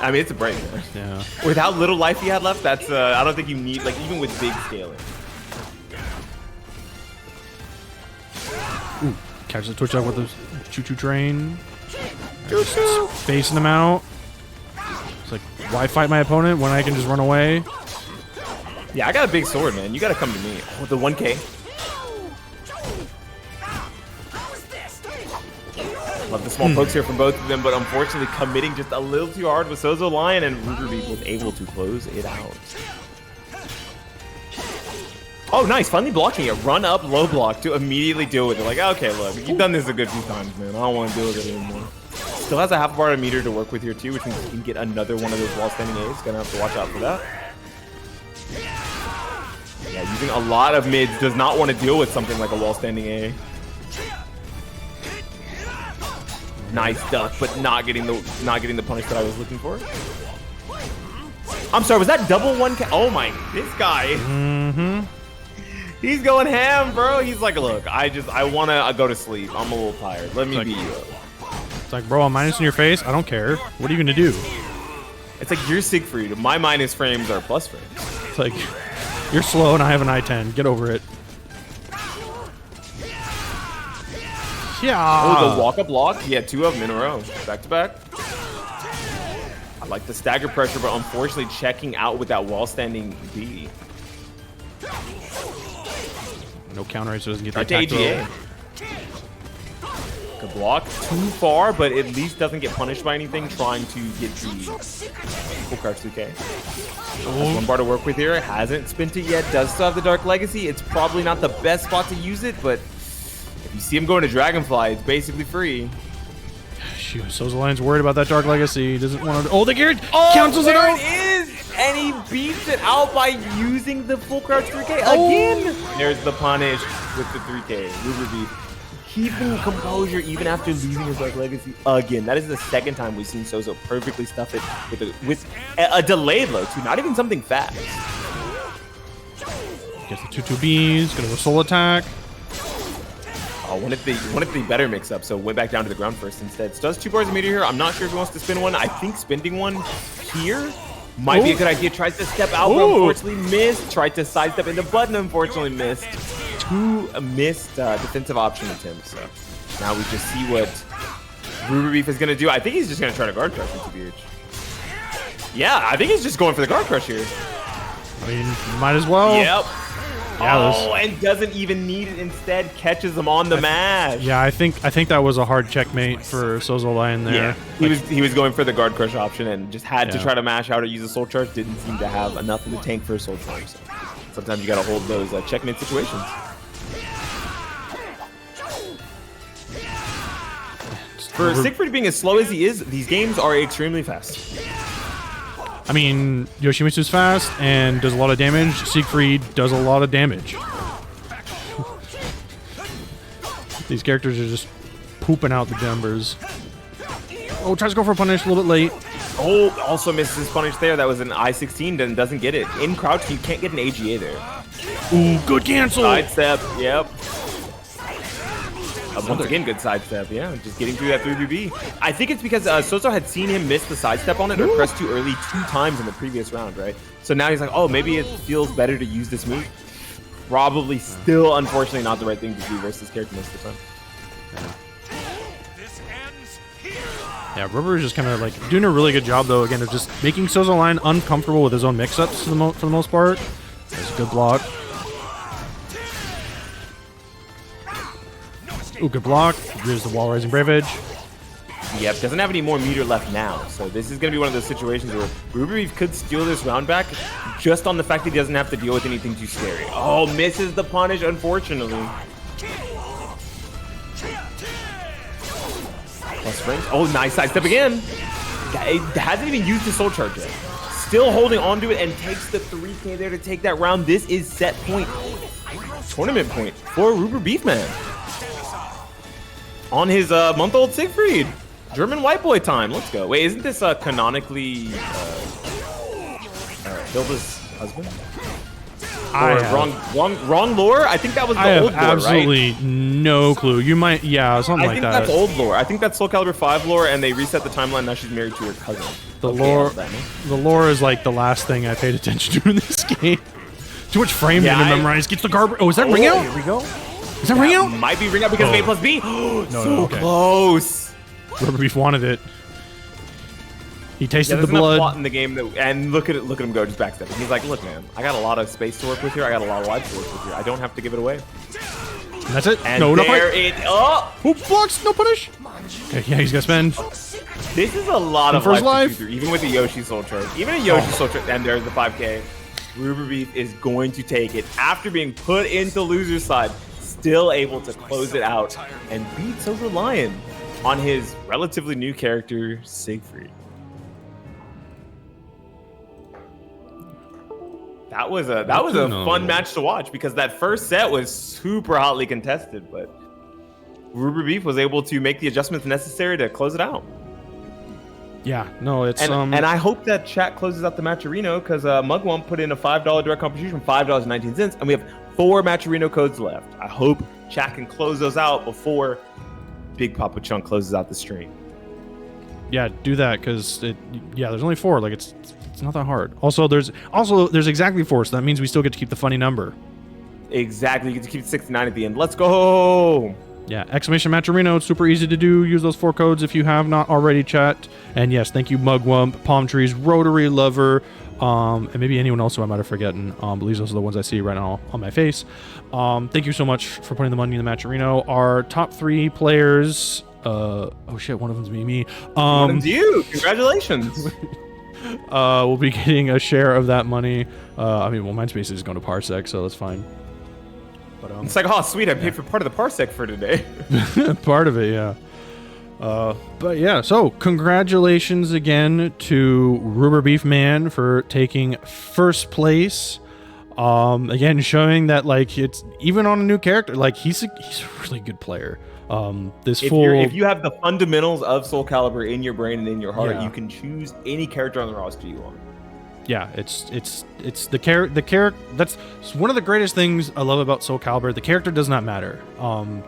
I mean, it's a break. Yeah. With how little life he had left, that's I don't think you need, like, even with big scaling. Ooh, catch the twitch up with the choo-choo train. Spacing him out. It's like, why fight my opponent when I can just run away? Yeah, I got a big sword, man. You gotta come to me. With the 1K. Love the small pokes here from both of them, but unfortunately committing just a little too hard with SouzouLion, and RuberBeef was able to close it out. Oh, nice. Finally blocking it. Run up, low block to immediately deal with it. Like, okay, look, you've done this a good few times, man. I don't want to deal with it anymore. Still has a half bar meter to work with here, too, which means he can get another one of those wall standing A's. Gonna have to watch out for that. Yeah, using a lot of mids does not want to deal with something like a wall standing A. Nice duck, but not getting the punish that I was looking for. I'm sorry, was that double one? Oh my, this guy. Mm-hmm. He's going ham, bro. He's like, look, I wanna go to sleep. I'm a little tired. Let me beat you up. It's like, bro, I'm minus in your face. I don't care. What are you gonna do? It's like you're Siegfried. My minus frames are plus frames. It's like, you're slow and I have an I-10. Get over it. Yeah. Oh, the walk-up block. Yeah, 2 of them in a row. Back to back. I like the stagger pressure, but unfortunately checking out with that wall standing B. No counter, so it doesn't get Right that to AGA. Good block. Too far, but at least doesn't get punished by anything, trying to get the full card 2K. One bar to work with here. Hasn't spent it yet. Does still have the Dark Legacy. It's probably not the best spot to use it, but if you see him going to Dragonfly, it's basically free. Shoot, SouzouLion's worried about that Dark Legacy. He doesn't want to. Oh, the gear cancels it out. There it is! And he beats it out by using the full crouch 3K again. There's the punish with the 3K. RuberBeef keeping composure even after losing his Dark Legacy again. That is the second time we've seen Sozo perfectly stuff it with a delayed low too, not even something fast. Gets the 2-2Bs, gonna go soul attack. Oh, one of the better mix-up, so went back down to the ground first instead. So does 2 bars of meter here. I'm not sure if he wants to spin one. I think spinning one here might be a good idea. Tries to step out, but unfortunately missed. Tried to sidestep into button, unfortunately missed. 2 missed defensive option attempts. So now we just see what RuberBeef is going to do. I think he's just going to try to guard crush into BH. Yeah, I think he's just going for the guard crush here. I mean, might as well. Yep. Yeah, oh, and doesn't even need it. Instead, catches him on the mash. Yeah, I think that was a hard checkmate for SouzouLion there. Yeah, he was going for the guard crush option and just had to try to mash out or use a soul charge. Didn't seem to have enough in the tank for a soul charge. So sometimes you got to hold those checkmate situations. For Siegfried being as slow as he is, these games are extremely fast. I mean, Yoshimitsu's fast and does a lot of damage. Siegfried does a lot of damage. These characters are just pooping out the numbers. Oh, tries to go for a punish a little bit late. Oh, also misses his punish there. That was an I-16 and doesn't get it. In crouch, you can't get an AGA there. Ooh, good cancel. Sidestep, yep. Once again, good sidestep, yeah. Just getting through that 3BB. I think it's because Sozo had seen him miss the sidestep on it or press too early 2 times in the previous round, right? So now he's like, oh, maybe it feels better to use this move. Probably still, unfortunately, not the right thing to do versus character most of the time. This ends here. Yeah, Rubber is just kind of like doing a really good job, though, again, of just making SouzouLion uncomfortable with his own mix-ups for the most part. There's a good block. Ooh, good block. Here's the wall rising Bravage. Yep, doesn't have any more meter left now. So this is going to be one of those situations where RuberBeef could steal this round back just on the fact that he doesn't have to deal with anything too scary. Oh, misses the punish, unfortunately. Plus frames. Oh, nice sidestep again. It hasn't even used his soul charge yet. Still holding on to it and takes the 3K there to take that round. This is set point. Tournament point for RuberBeefMan. On his month-old Siegfried. German white boy time. Let's go. Wait, isn't this canonically Hilda's husband? Wrong lore? I think that was the old lore, absolutely right? No clue. You might, yeah, something like that. I think that's old lore. I think that's SoulCalibur 5 lore, and they reset the timeline. Now she's married to her cousin. The lore is like the last thing I paid attention to in this game. Too much frame to memorize. Gets the garbage. Oh, is that ring out? Here we go. Is that ring out? Might be ring out because of A plus B. So close. RuberBeef wanted it. He tasted the blood. Plot in the game and look at him go, just backstepping. He's like, look, man, I got a lot of space to work with here. I got a lot of lives to work with here. I don't have to give it away. And that's it. And no there fight. Who blocks? No punish. Okay, yeah, he's gonna spend. This is a lot of first life life. even with the Yoshi soul charge. Even a Yoshi soul charge, and there's the 5K. RuberBeef is going to take it after being put into loser's side, still able to close it out and beat SouzouLion on his relatively new character, Siegfried. That was a fun match to watch because that first set was super hotly contested, but RuberBeef was able to make the adjustments necessary to close it out. Yeah, no, it's and I hope that chat closes out the Matcherino because Mugwump put in a $5 direct contribution, $5.19, and we have 4 Matcherino codes left. I hope chat can close those out before Bigpapachunk closes out the stream. Yeah, do that because there's only 4. Like it's not that hard. Also, there's exactly 4, so that means we still get to keep the funny number. Exactly, you get to keep 69 at the end. Let's go. Yeah, exclamation Matcherino. It's super easy to do. Use those 4 codes if you have not already, chat. And yes, thank you, Mugwump, Palm Trees, Rotary Lover, and maybe anyone else who I might have forgotten. But these are the ones I see right now on my face. Thank you so much for putting the money in the Matcherino. Our top 3 players. Oh shit, one of them's me. One of you. Congratulations. We'll be getting a share of that money. Mine's basically just going to Parsec, so that's fine. But, it's like, oh, sweet, I paid for part of the Parsec for today. Part of it, yeah. But yeah, so congratulations again to RuberBeefMan for taking first place. Again, showing that like it's even on a new character, like he's a really good player. If you have the fundamentals of SoulCalibur in your brain and in your heart, you can choose any character on the roster you want. Yeah, it's the character. That's one of the greatest things I love about SoulCalibur. The character does not matter.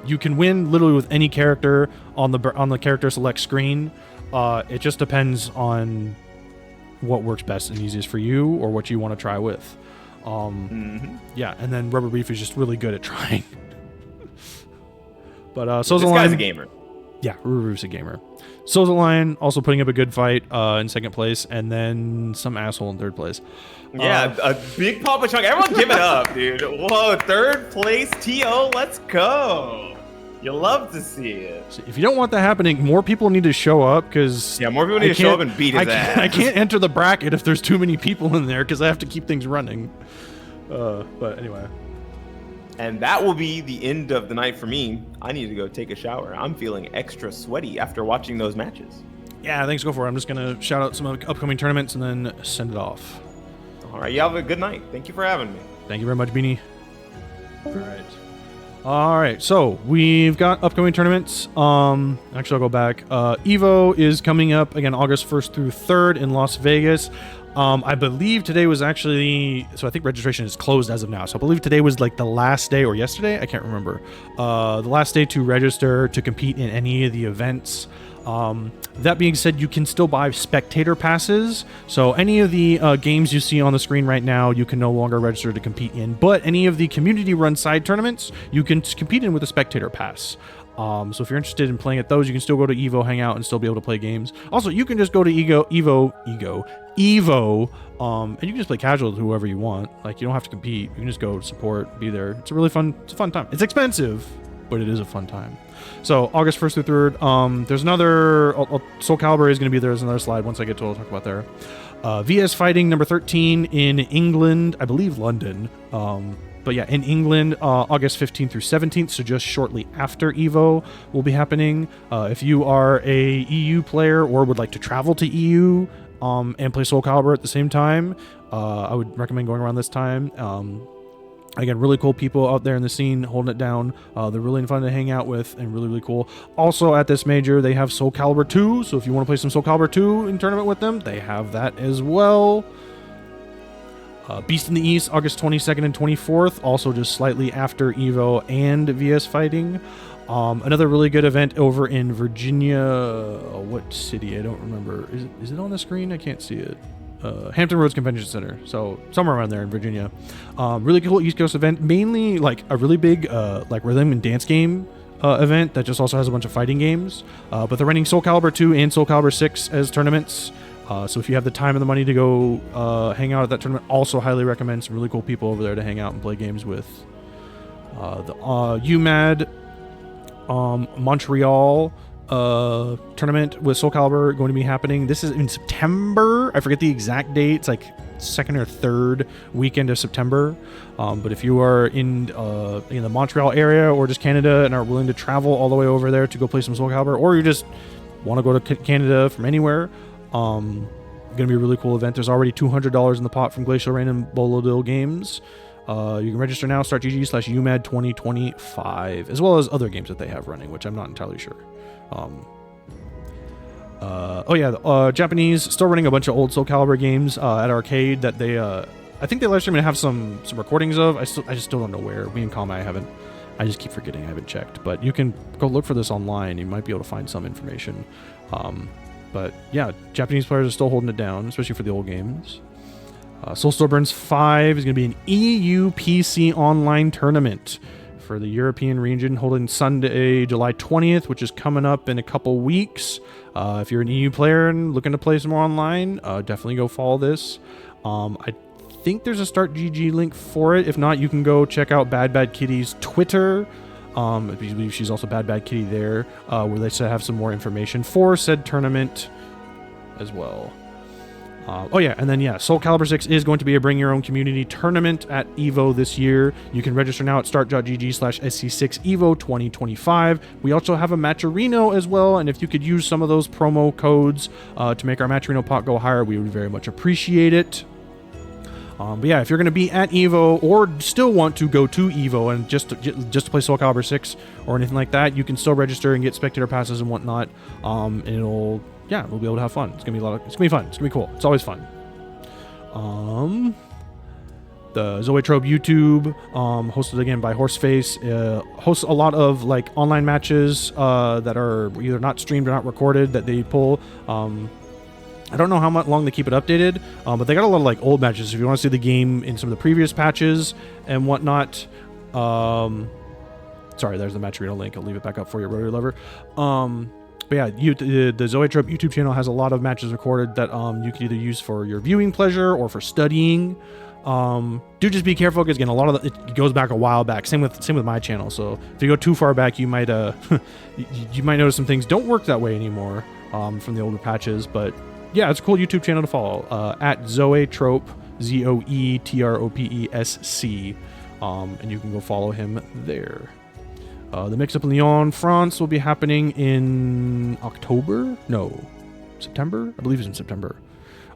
You can win literally with any character on the character select screen. It just depends on what works best and easiest for you or what you want to try with. Yeah, and then RuberBeef is just really good at trying. But SouzouLion, this guy's a gamer. Yeah, RuberBeef's a gamer. SouzouLion also putting up a good fight in second place, and then some asshole in third place. Yeah, a Bigpapachunk. Everyone give it up, dude. Whoa, third place TO. Let's go. You love to see it. So if you don't want that happening, more people need to show up because more people need to show up and beat his ass. I can't enter the bracket if there's too many people in there because I have to keep things running. But anyway. And that will be the end of the night for me. I need to go take a shower. I'm feeling extra sweaty after watching those matches. Yeah, thanks. Go for it. I'm just going to shout out some upcoming tournaments and then send it off. All right. You have a good night. Thank you for having me. Thank you very much, Beanie. All right. So we've got upcoming tournaments. Actually, I'll go back. Evo is coming up again, August 1st through 3rd in Las Vegas. I believe today was actually, so I think registration is closed as of now. So I believe today was like the last day, or yesterday, I can't remember. The last day to register to compete in any of the events. That being said, you can still buy spectator passes. So any of the games you see on the screen right now, you can no longer register to compete in. But any of the community-run side tournaments, you can compete in with a spectator pass. So if you're interested in playing at those, you can still go to Evo, hang out, and still be able to play games. Also, you can just go to Evo, and you can just play casual with whoever you want. Like, you don't have to compete. You can just go support, be there. It's a fun time. It's expensive, but it is a fun time. So August 1st through 3rd. There's another SoulCalibur is going to be there. There's another slide once I get to talk about there. VS Fighting number 13 in England, I believe London. But yeah, in England, August 15th through 17th, so just shortly after EVO will be happening. If you are a EU player or would like to travel to EU and play SoulCalibur at the same time, I would recommend going around this time. Again, really cool people out there in the scene holding it down. They're really fun to hang out with and really, really cool. Also at this major, they have SoulCalibur 2, so if you want to play some SoulCalibur 2 in tournament with them, they have that as well. Beast in the East, August 22nd and 24th, also just slightly after EVO and VS Fighting. Another really good event over in Virginia. What city? I don't remember. Is it on the screen? I can't see it. Hampton Roads Convention Center. So somewhere around there in Virginia. Really cool East Coast event. Mainly like a really big like rhythm and dance game event that just also has a bunch of fighting games. But they're running SoulCalibur 2 and SoulCalibur 6 as tournaments. So if you have the time and the money to go hang out at that tournament, also highly recommend. Some really cool people over there to hang out and play games with. The UMAD Montreal tournament with SoulCalibur going to be happening. This is in September. I forget the exact date. It's like second or third weekend of September. But if you are in the Montreal area or just Canada and are willing to travel all the way over there to go play some SoulCalibur, or you just want to go to Canada from anywhere, going to be a really cool event. There's already $200 in the pot from Glacial Rain and Voldo Games. You can register now, startgg/UMAD2025, as well as other games that they have running, which I'm not entirely sure. Japanese still running a bunch of old SoulCalibur games at arcade that they I think they live stream and have some recordings of. I just still don't know where. Me and Konmai haven't. I just keep forgetting. I haven't checked, but you can go look for this online. You might be able to find some information. But yeah, Japanese players are still holding it down, especially for the old games. Soulstorm Burns 5 is going to be an EU PC online tournament for the European region, holding Sunday, July 20th, which is coming up in a couple weeks. If you're an EU player and looking to play some more online, definitely go follow this. I think there's a Start GG link for it. If not, you can go check out Bad Kitty's Twitter. I believe she's also Bad Kitty there, where they have some more information for said tournament as well. SoulCalibur 6 is going to be a bring your own community tournament at EVO this year. You can register now at start.gg/SC6EVO2025. We also have a Matcherino as well, and if you could use some of those promo codes to make our Matcherino pot go higher, we would very much appreciate it. If you're going to be at EVO or still want to go to EVO and just to play SoulCalibur 6 or anything like that, you can still register and get spectator passes and whatnot. And we'll be able to have fun. It's gonna be fun. It's gonna be cool. It's always fun. The Zoetrope YouTube, hosted again by Horseface, hosts a lot of like online matches that are either not streamed or not recorded that they pull. I don't know how long they keep it updated, but they got a lot of like old matches. If you want to see the game in some of the previous patches and whatnot, sorry, there's the Matcherino link. I'll leave it back up for you, Rotary Lover. The Zoetrope YouTube channel has a lot of matches recorded that you can either use for your viewing pleasure or for studying. Do just be careful because again, a lot of it goes back a while back. Same with my channel. So if you go too far back, you might you might notice some things don't work that way anymore from the older patches. But yeah, it's a cool YouTube channel to follow at Zoetrope, ZOETROPESC, and you can go follow him there. The mix-up in Lyon, France will be happening in September? I believe it's in September.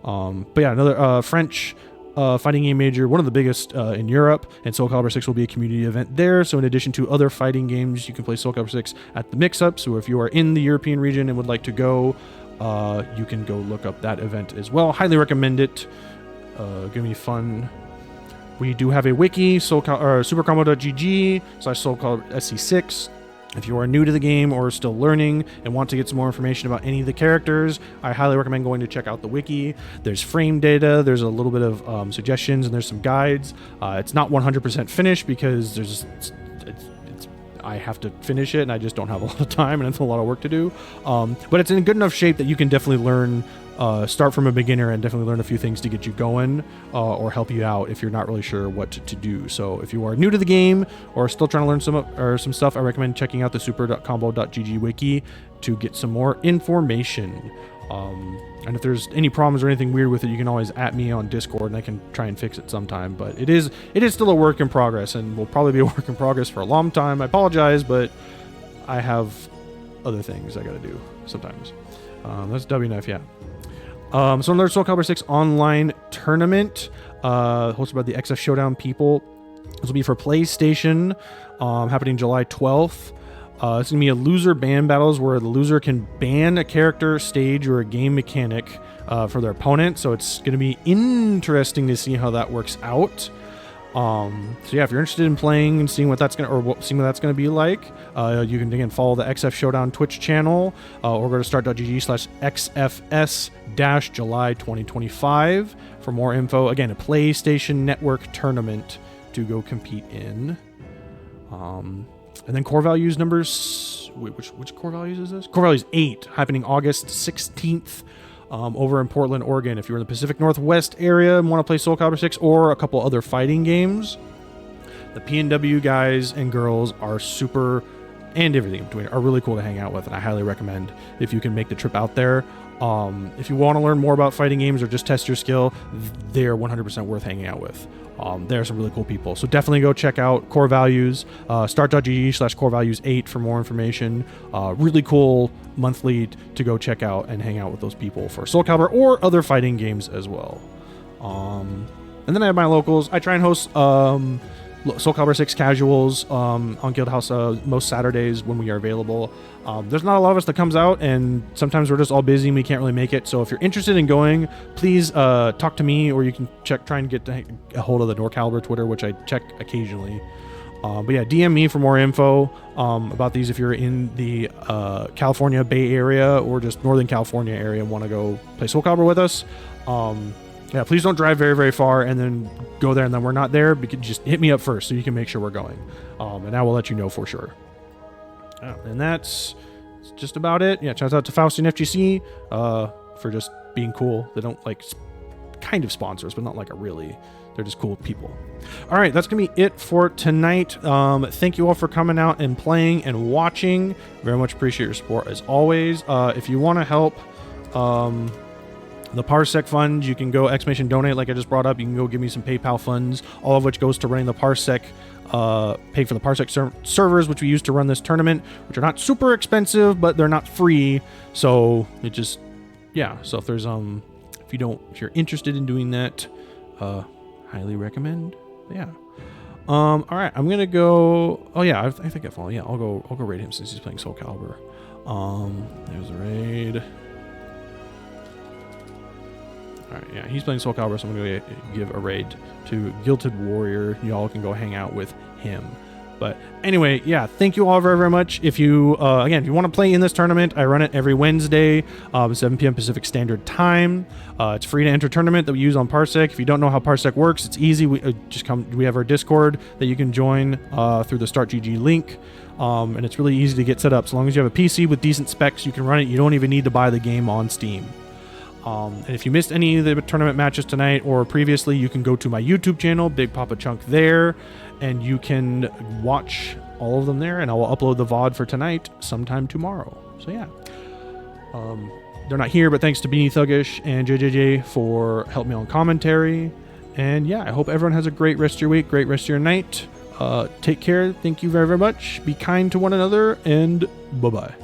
Another French fighting game major, one of the biggest in Europe, and SoulCalibur 6 will be a community event there. So in addition to other fighting games, you can play SoulCalibur 6 at the mix-up. So if you are in the European region and would like to go, you can go look up that event as well. Highly recommend it. Gonna be fun. We do have a wiki, supercombo.gg/SoulCalibur SC6. If you are new to the game or still learning and want to get some more information about any of the characters, I highly recommend going to check out the wiki. There's frame data, there's a little bit of suggestions, and there's some guides. It's not 100% finished because I have to finish it and I just don't have a lot of time and it's a lot of work to do. But it's in good enough shape that you can definitely learn, start from a beginner and definitely learn a few things to get you going or help you out if you're not really sure what to do. So if you are new to the game or still trying to learn some stuff, I recommend checking out the super.combo.gg wiki to get some more information. And if there's any problems or anything weird with it, you can always @ me on Discord and I can try and fix it sometime. But it is still a work in progress and will probably be a work in progress for a long time. I apologize, but I have other things I gotta do sometimes. That's WNF, yeah. So another SoulCalibur 6 online tournament hosted by the XF Showdown people. This will be for PlayStation, happening July 12th. It's going to be a loser ban battles where the loser can ban a character, stage, or a game mechanic for their opponent. So it's going to be interesting to see how that works out. If you're interested in playing and seeing what that's going to be like, you can again follow the XF Showdown Twitch channel or go to start.gg/XFS-July 2025 for more info. Again, a PlayStation Network tournament to go compete in. And then core values numbers. Which core values is this? Core values 8, happening August 16th over in Portland, Oregon. If you're in the Pacific Northwest area and want to play SoulCalibur 6 or a couple other fighting games, the PNW guys and girls are super, and everything in between, are really cool to hang out with, and I highly recommend if you can make the trip out there. If you want to learn more about fighting games or just test your skill, they're 100% worth hanging out with. There are some really cool people. So definitely go check out Core Values, start.gg/corevalues8 for more information. Really cool monthly to go check out and hang out with those people for SoulCalibur or other fighting games as well. And then I have my locals. I try and host SoulCalibur 6 casuals on Guildhouse most Saturdays when we are available. There's not a lot of us that comes out, and sometimes we're just all busy and we can't really make it. So if you're interested in going, please talk to me, or you can try and get a hold of the NorCalibur Twitter, which I check occasionally. But yeah, DM me for more info about these if you're in the California Bay Area or just Northern California area and want to go play SoulCalibur with us. Yeah, please don't drive very, very far and then go there and then we're not there. Just hit me up first so you can make sure we're going. And I will let you know for sure. And that's just about it. Yeah, shout out to Faust and FGC for just being cool. They don't kind of sponsors, but not like a really. They're just cool people. All right, that's going to be it for tonight. Thank you all for coming out and playing and watching. Very much appreciate your support as always. If you want to help the Parsec fund, you can go !donate like I just brought up. You can go give me some PayPal funds, all of which goes to running the Parsec, pay for the Parsec servers, which we use to run this tournament, which are not super expensive, but they're not free. So it just, yeah. So if there's, if you're interested in doing that, highly recommend. Yeah. All right. I'm going to go, oh yeah, I think I follow. Yeah. I'll go raid him since he's playing SoulCalibur. There's a raid. Alright, yeah, he's playing SoulCalibur, so I'm going to give a raid to Guilted Warrior. Y'all can go hang out with him. But anyway, yeah, thank you all very, very much. If you, again, if you want to play in this tournament, I run it every Wednesday, 7 p.m. Pacific Standard Time. It's free to enter tournament that we use on Parsec. If you don't know how Parsec works, it's easy. We have our Discord that you can join through the StartGG link. And it's really easy to get set up. As long as you have a PC with decent specs, you can run it. You don't even need to buy the game on Steam. And if you missed any of the tournament matches tonight or previously, you can go to my YouTube channel, Bigpapachunk there, and you can watch all of them there, and I will upload the VOD for tonight sometime tomorrow. So yeah. They're not here, but thanks to Beanie Thuggish and JJJ for helping me on commentary. And yeah, I hope everyone has a great rest of your week, great rest of your night. Take care. Thank you very, very much. Be kind to one another, and bye-bye.